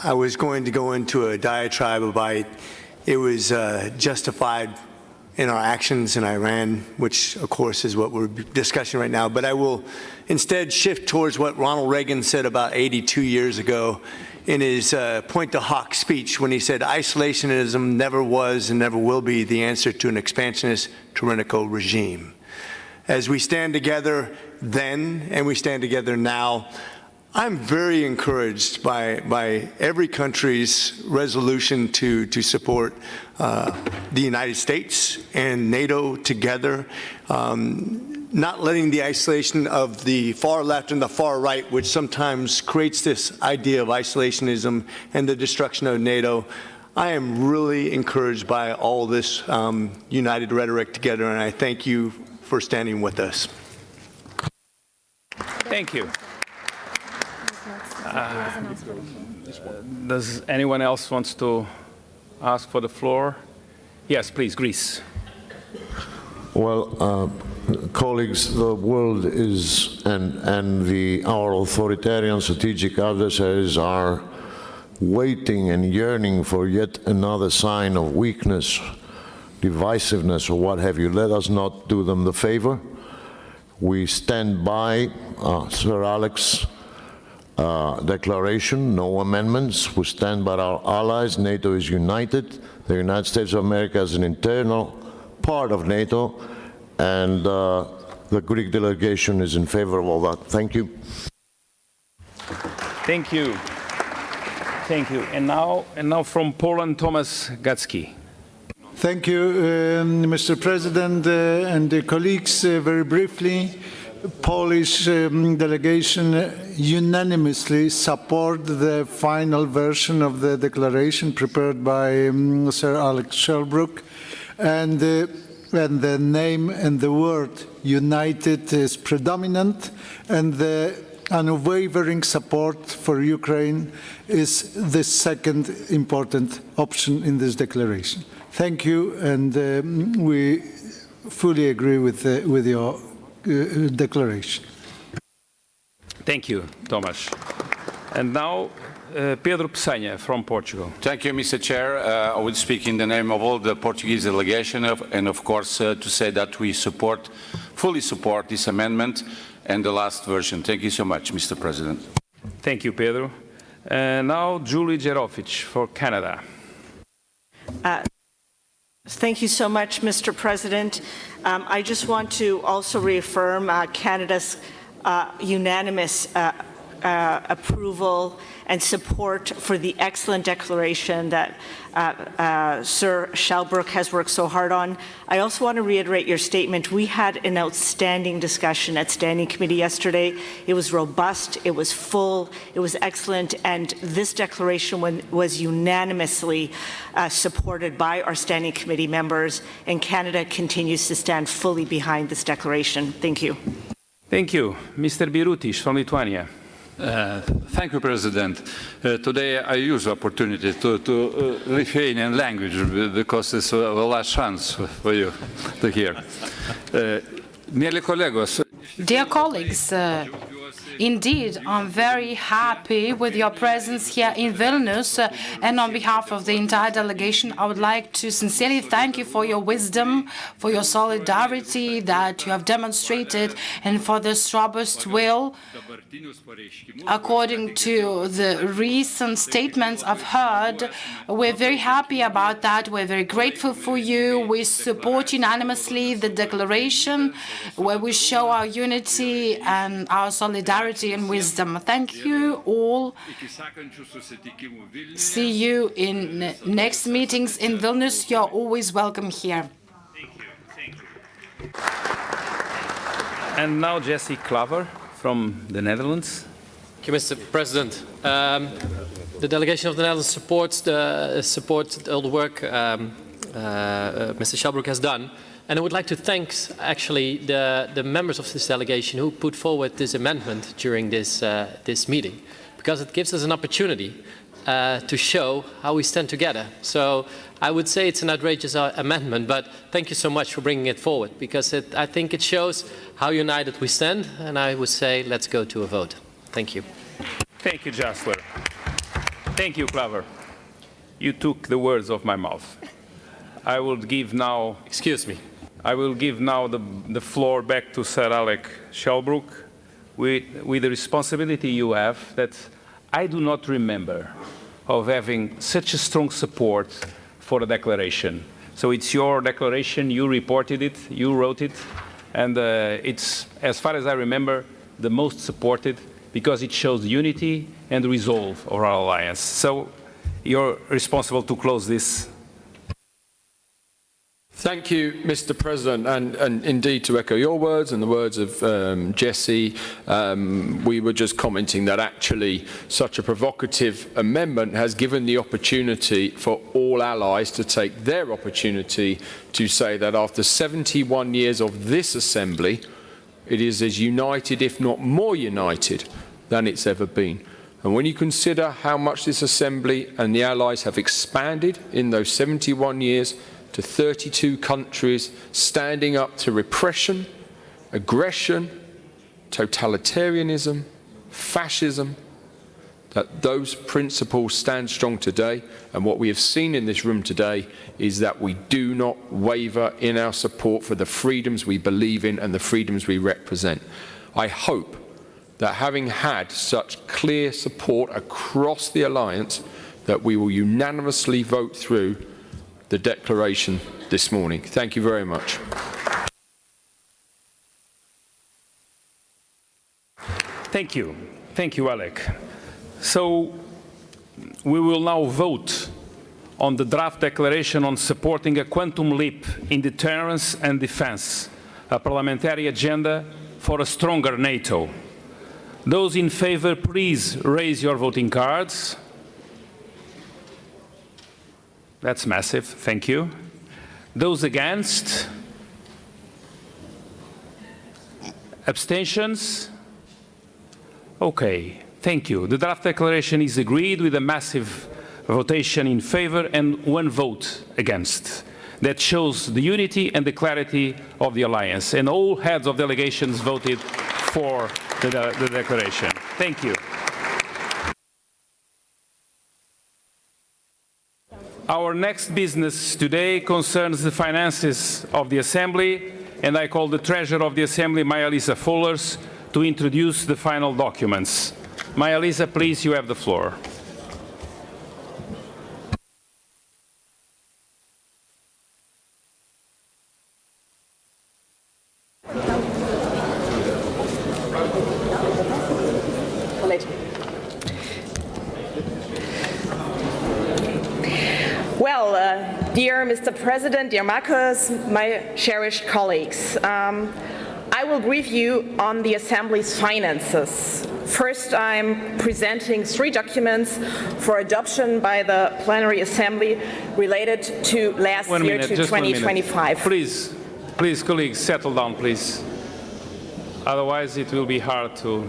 I was going to go into a diatribe about it was justified in our actions in Iran, which of course is what we're discussing right now. But I will instead shift towards what Ronald Reagan said about 82 years ago in his Point to Hawk speech, when he said, "Isolationism never was and never will be the answer to an expansionist, tyrannical regime." As we stand together then and we stand together now, I'm very encouraged by every country's resolution to support the United States and NATO together, not letting the isolation of the far left and the far right, which sometimes creates this idea of isolationism and the destruction of NATO. I am really encouraged by all this united rhetoric together, and I thank you for standing with us. Thank you. Does anyone else wants to ask for the floor? Yes, please, Greece. Well, colleagues, the world is, and our authoritarian strategic adversaries are waiting and yearning for yet another sign of weakness, divisiveness, or what have you. Let us not do them the favor. We stand by Sir Alex' declaration, no amendments. We stand by our allies. NATO is united. The United States of America is an internal part of NATO, and the Greek delegation is in favor of all that. Thank you. Thank you. Thank you. And now from Poland, Thomas Gacki. Thank you, Mr. President and colleagues. Very briefly, Polish delegation unanimously support the final version of the declaration prepared by Sir Alex Shelbrook, and the name and the word united is predominant, and the unwavering support for Ukraine is the second important option in this declaration. Thank you, and we fully agree with your declaration. Thank you, Tomasz. And now Pedro Peçanha from Portugal. Thank you, Mr. Chair. I will speak in the name of all the Portuguese delegation and of course to say that we fully support this amendment and the last version. Thank you so much, Mr. President. Thank you, Pedro. Now, Julie Jerovic for Canada. Thank you so much, Mr. President. I just want to also reaffirm Canada's unanimous approval and support for the excellent declaration that Sir Shelbrook has worked so hard on. I also want to reiterate your statement. We had an outstanding discussion at Standing Committee yesterday. It was robust, it was full, it was excellent, and this declaration was unanimously supported by our Standing Committee members, and Canada continues to stand fully behind this declaration. Thank you. Thank you. Mr. Birutis from Lithuania. Thank you, President. Today I use the opportunity to Lithuanian language because it's a last chance for you to hear. Mėly kolegos. Dear colleagues, indeed, I'm very happy with your presence here in Vilnius, and on behalf of the entire delegation, I would like to sincerely thank you for your wisdom, for your solidarity that you have demonstrated, and for this robust will. According to the recent statements I've heard, we're very happy about that. We're very grateful for you. We support unanimously the declaration where we show our unity and our solidarity and wisdom. Thank you all. See you in next meetings in Vilnius. You're always welcome here. Thank you. And now Jesse Klaver from the Netherlands. Thank you, Mr. President. The delegation of the Netherlands supports all the work Mr. Shelbrook has done. And I would like to thank actually the members of this delegation who put forward this amendment during this meeting, because it gives us an opportunity to show how we stand together. So I would say it's an outrageous amendment, but thank you so much for bringing it forward, because I think it shows how united we stand, and I would say let's go to a vote. Thank you. Thank you, Jasper. Thank you, Klaver. You took the words off my mouth. I will give now... Excuse me. I will give now the floor back to Sir Alec Shelbrook with the responsibility you have that I do not remember of having such a strong support for a declaration. So it's your declaration, you reported it, you wrote it, and it's, as far as I remember, the most supported because it shows unity and resolve of our alliance. So you're responsible to close this. Thank you, Mr. President, and indeed to echo your words and the words of Jesse, we were just commenting that actually such a provocative amendment has given the opportunity for all allies to take their opportunity to say that after 71 years of this assembly, it is as united, if not more united, than it's ever been. And when you consider how much this assembly and the allies have expanded in those 71 years, to 32 countries standing up to repression, aggression, totalitarianism, fascism, that those principles stand strong today. And what we have seen in this room today is that we do not waver in our support for the freedoms we believe in and the freedoms we represent. I hope that having had such clear support across the alliance, that we will unanimously vote through the declaration this morning. Thank you very much. Thank you. Thank you, Alec. So we will now vote on the draft declaration on supporting a quantum leap in deterrence and defense, a parliamentary agenda for a stronger NATO. Those in favor, please raise your voting cards. That's massive. Thank you. Those against? Abstentions? Okay. Thank you. The draft declaration is agreed with a massive votation in favor and one vote against. That shows the unity and the clarity of the alliance. And all heads of delegations voted for the declaration. Thank you. Our next business today concerns the finances of the Assembly, and I call the Treasurer of the Assembly, Maja-Lisa Vollers, to introduce the final documents. Maja-Lisa, please, you have the floor. Dear Mr. President, dear Marcus, my cherished colleagues, I will brief you on the Assembly's finances. First, I'm presenting 3 documents for adoption by the Plenary Assembly related to last year to 2025. Please, colleagues, settle down, please. Otherwise, it will be hard for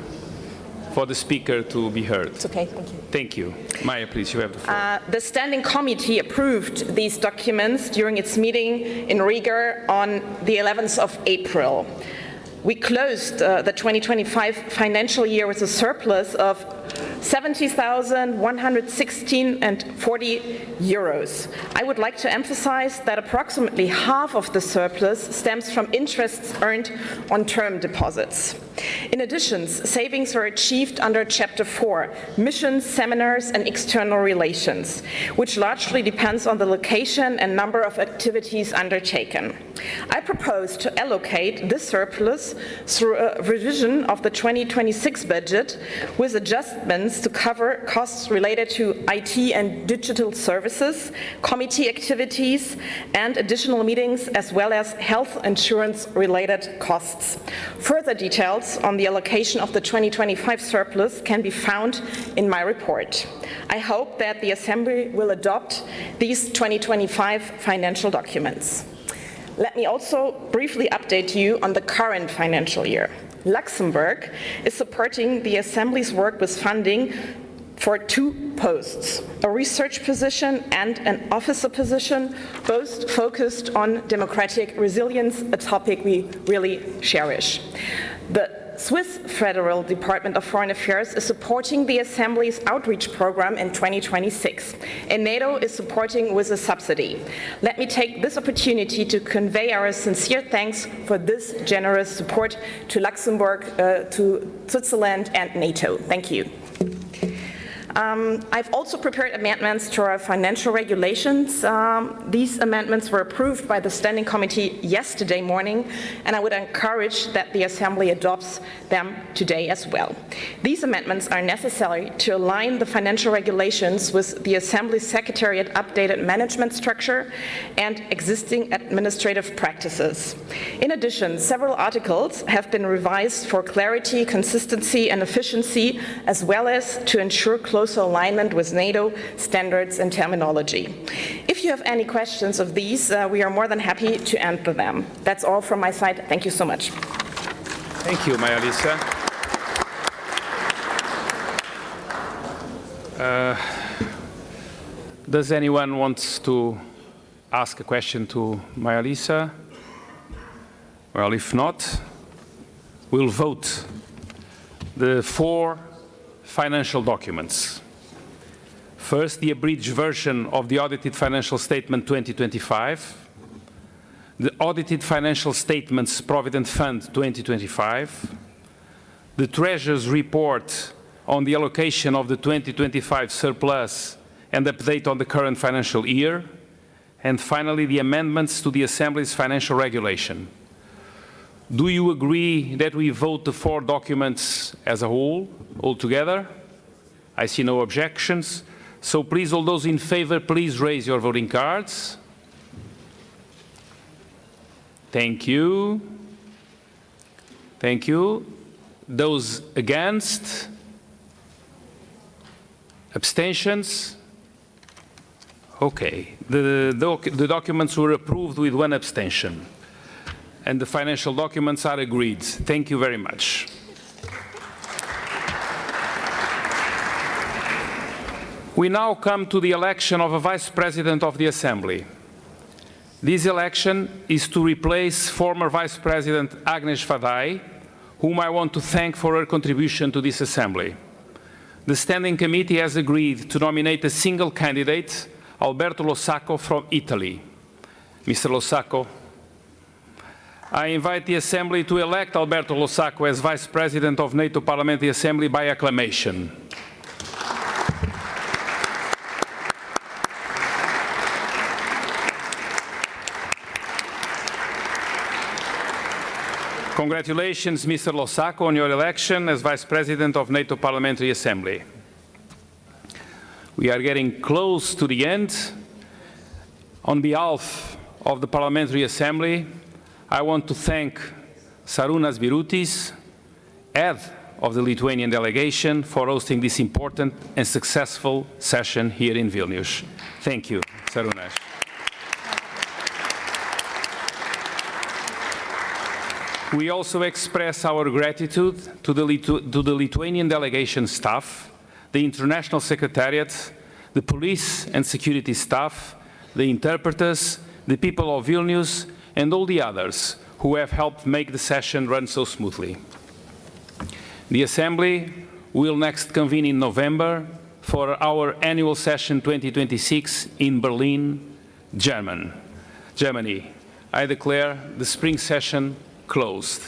the speaker to be heard. It's okay, thank you. Thank you. Maya, please, you have the floor. The Standing Committee approved these documents during its meeting in Riga on the 11th of April. We closed the 2025 financial year with a surplus of 70,116.40 euros. I would like to emphasize that approximately half of the surplus stems from interests earned on term deposits. In addition, savings were achieved under Chapter 4, Missions, Seminars and External Relations, which largely depends on the location and number of activities undertaken. I propose to allocate this surplus through a revision of the 2026 budget with adjustments to cover costs related to IT and digital services, committee activities, and additional meetings, as well as health insurance-related costs. Further details on the allocation of the 2025 surplus can be found in my report. I hope that the Assembly will adopt these 2025 financial documents. Let me also briefly update you on the current financial year. Luxembourg is supporting the Assembly's work with funding for 2 posts, a research position and an officer position, both focused on democratic resilience, a topic we really cherish. The Swiss Federal Department of Foreign Affairs is supporting the Assembly's outreach program in 2026, and NATO is supporting with a subsidy. Let me take this opportunity to convey our sincere thanks for this generous support to Luxembourg, to Switzerland and NATO. Thank you. I've also prepared amendments to our financial regulations. These amendments were approved by the Standing Committee yesterday morning, and I would encourage that the Assembly adopts them today as well. These amendments are necessary to align the financial regulations with the Assembly Secretariat updated management structure and existing administrative practices. In addition, several articles have been revised for clarity, consistency, and efficiency, as well as to ensure closer alignment with NATO standards and terminology. If you have any questions of these, we are more than happy to answer them. That's all from my side. Thank you so much. Thank you, Maja-Lisa. Does anyone want to ask a question to Maja-Lisa? Well, if not, we'll vote the 4 financial documents. First, the abridged version of the Audited Financial Statement 2025, the Audited Financial Statements Provident Fund 2025, the Treasurer's Report on the allocation of the 2025 surplus and update on the current financial year, and finally, the amendments to the Assembly's financial regulation. Do you agree that we vote the 4 documents as a whole, all together? I see no objections. So please, all those in favor, please raise your voting cards. Thank you. Thank you. Those against? Abstentions? Okay. The documents were approved with 1 abstention. And the financial documents are agreed. Thank you very much. We now come to the election of a Vice President of the Assembly. This election is to replace former Vice President Agnes Fadai, whom I want to thank for her contribution to this Assembly. The Standing Committee has agreed to nominate a single candidate Alberto Losacco from Italy. Mr. Losacco, I invite the Assembly to elect Alberto Losacco as Vice President of NATO Parliamentary Assembly by acclamation. Congratulations, Mr. Losacco, on your election as Vice President of NATO Parliamentary Assembly. We are getting close to the end. On behalf of the Parliamentary Assembly, I want to thank Šarūnas Birutis, head of the Lithuanian delegation, for hosting this important and successful session here in Vilnius. Thank you, Šarūnas. We also express our gratitude to the Lithuanian delegation staff, the International Secretariat, the police and security staff, the interpreters, the people of Vilnius, and all the others who have helped make the session run so smoothly. The Assembly will next convene in November for our annual session 2026 in Berlin, Germany. I declare the spring session closed.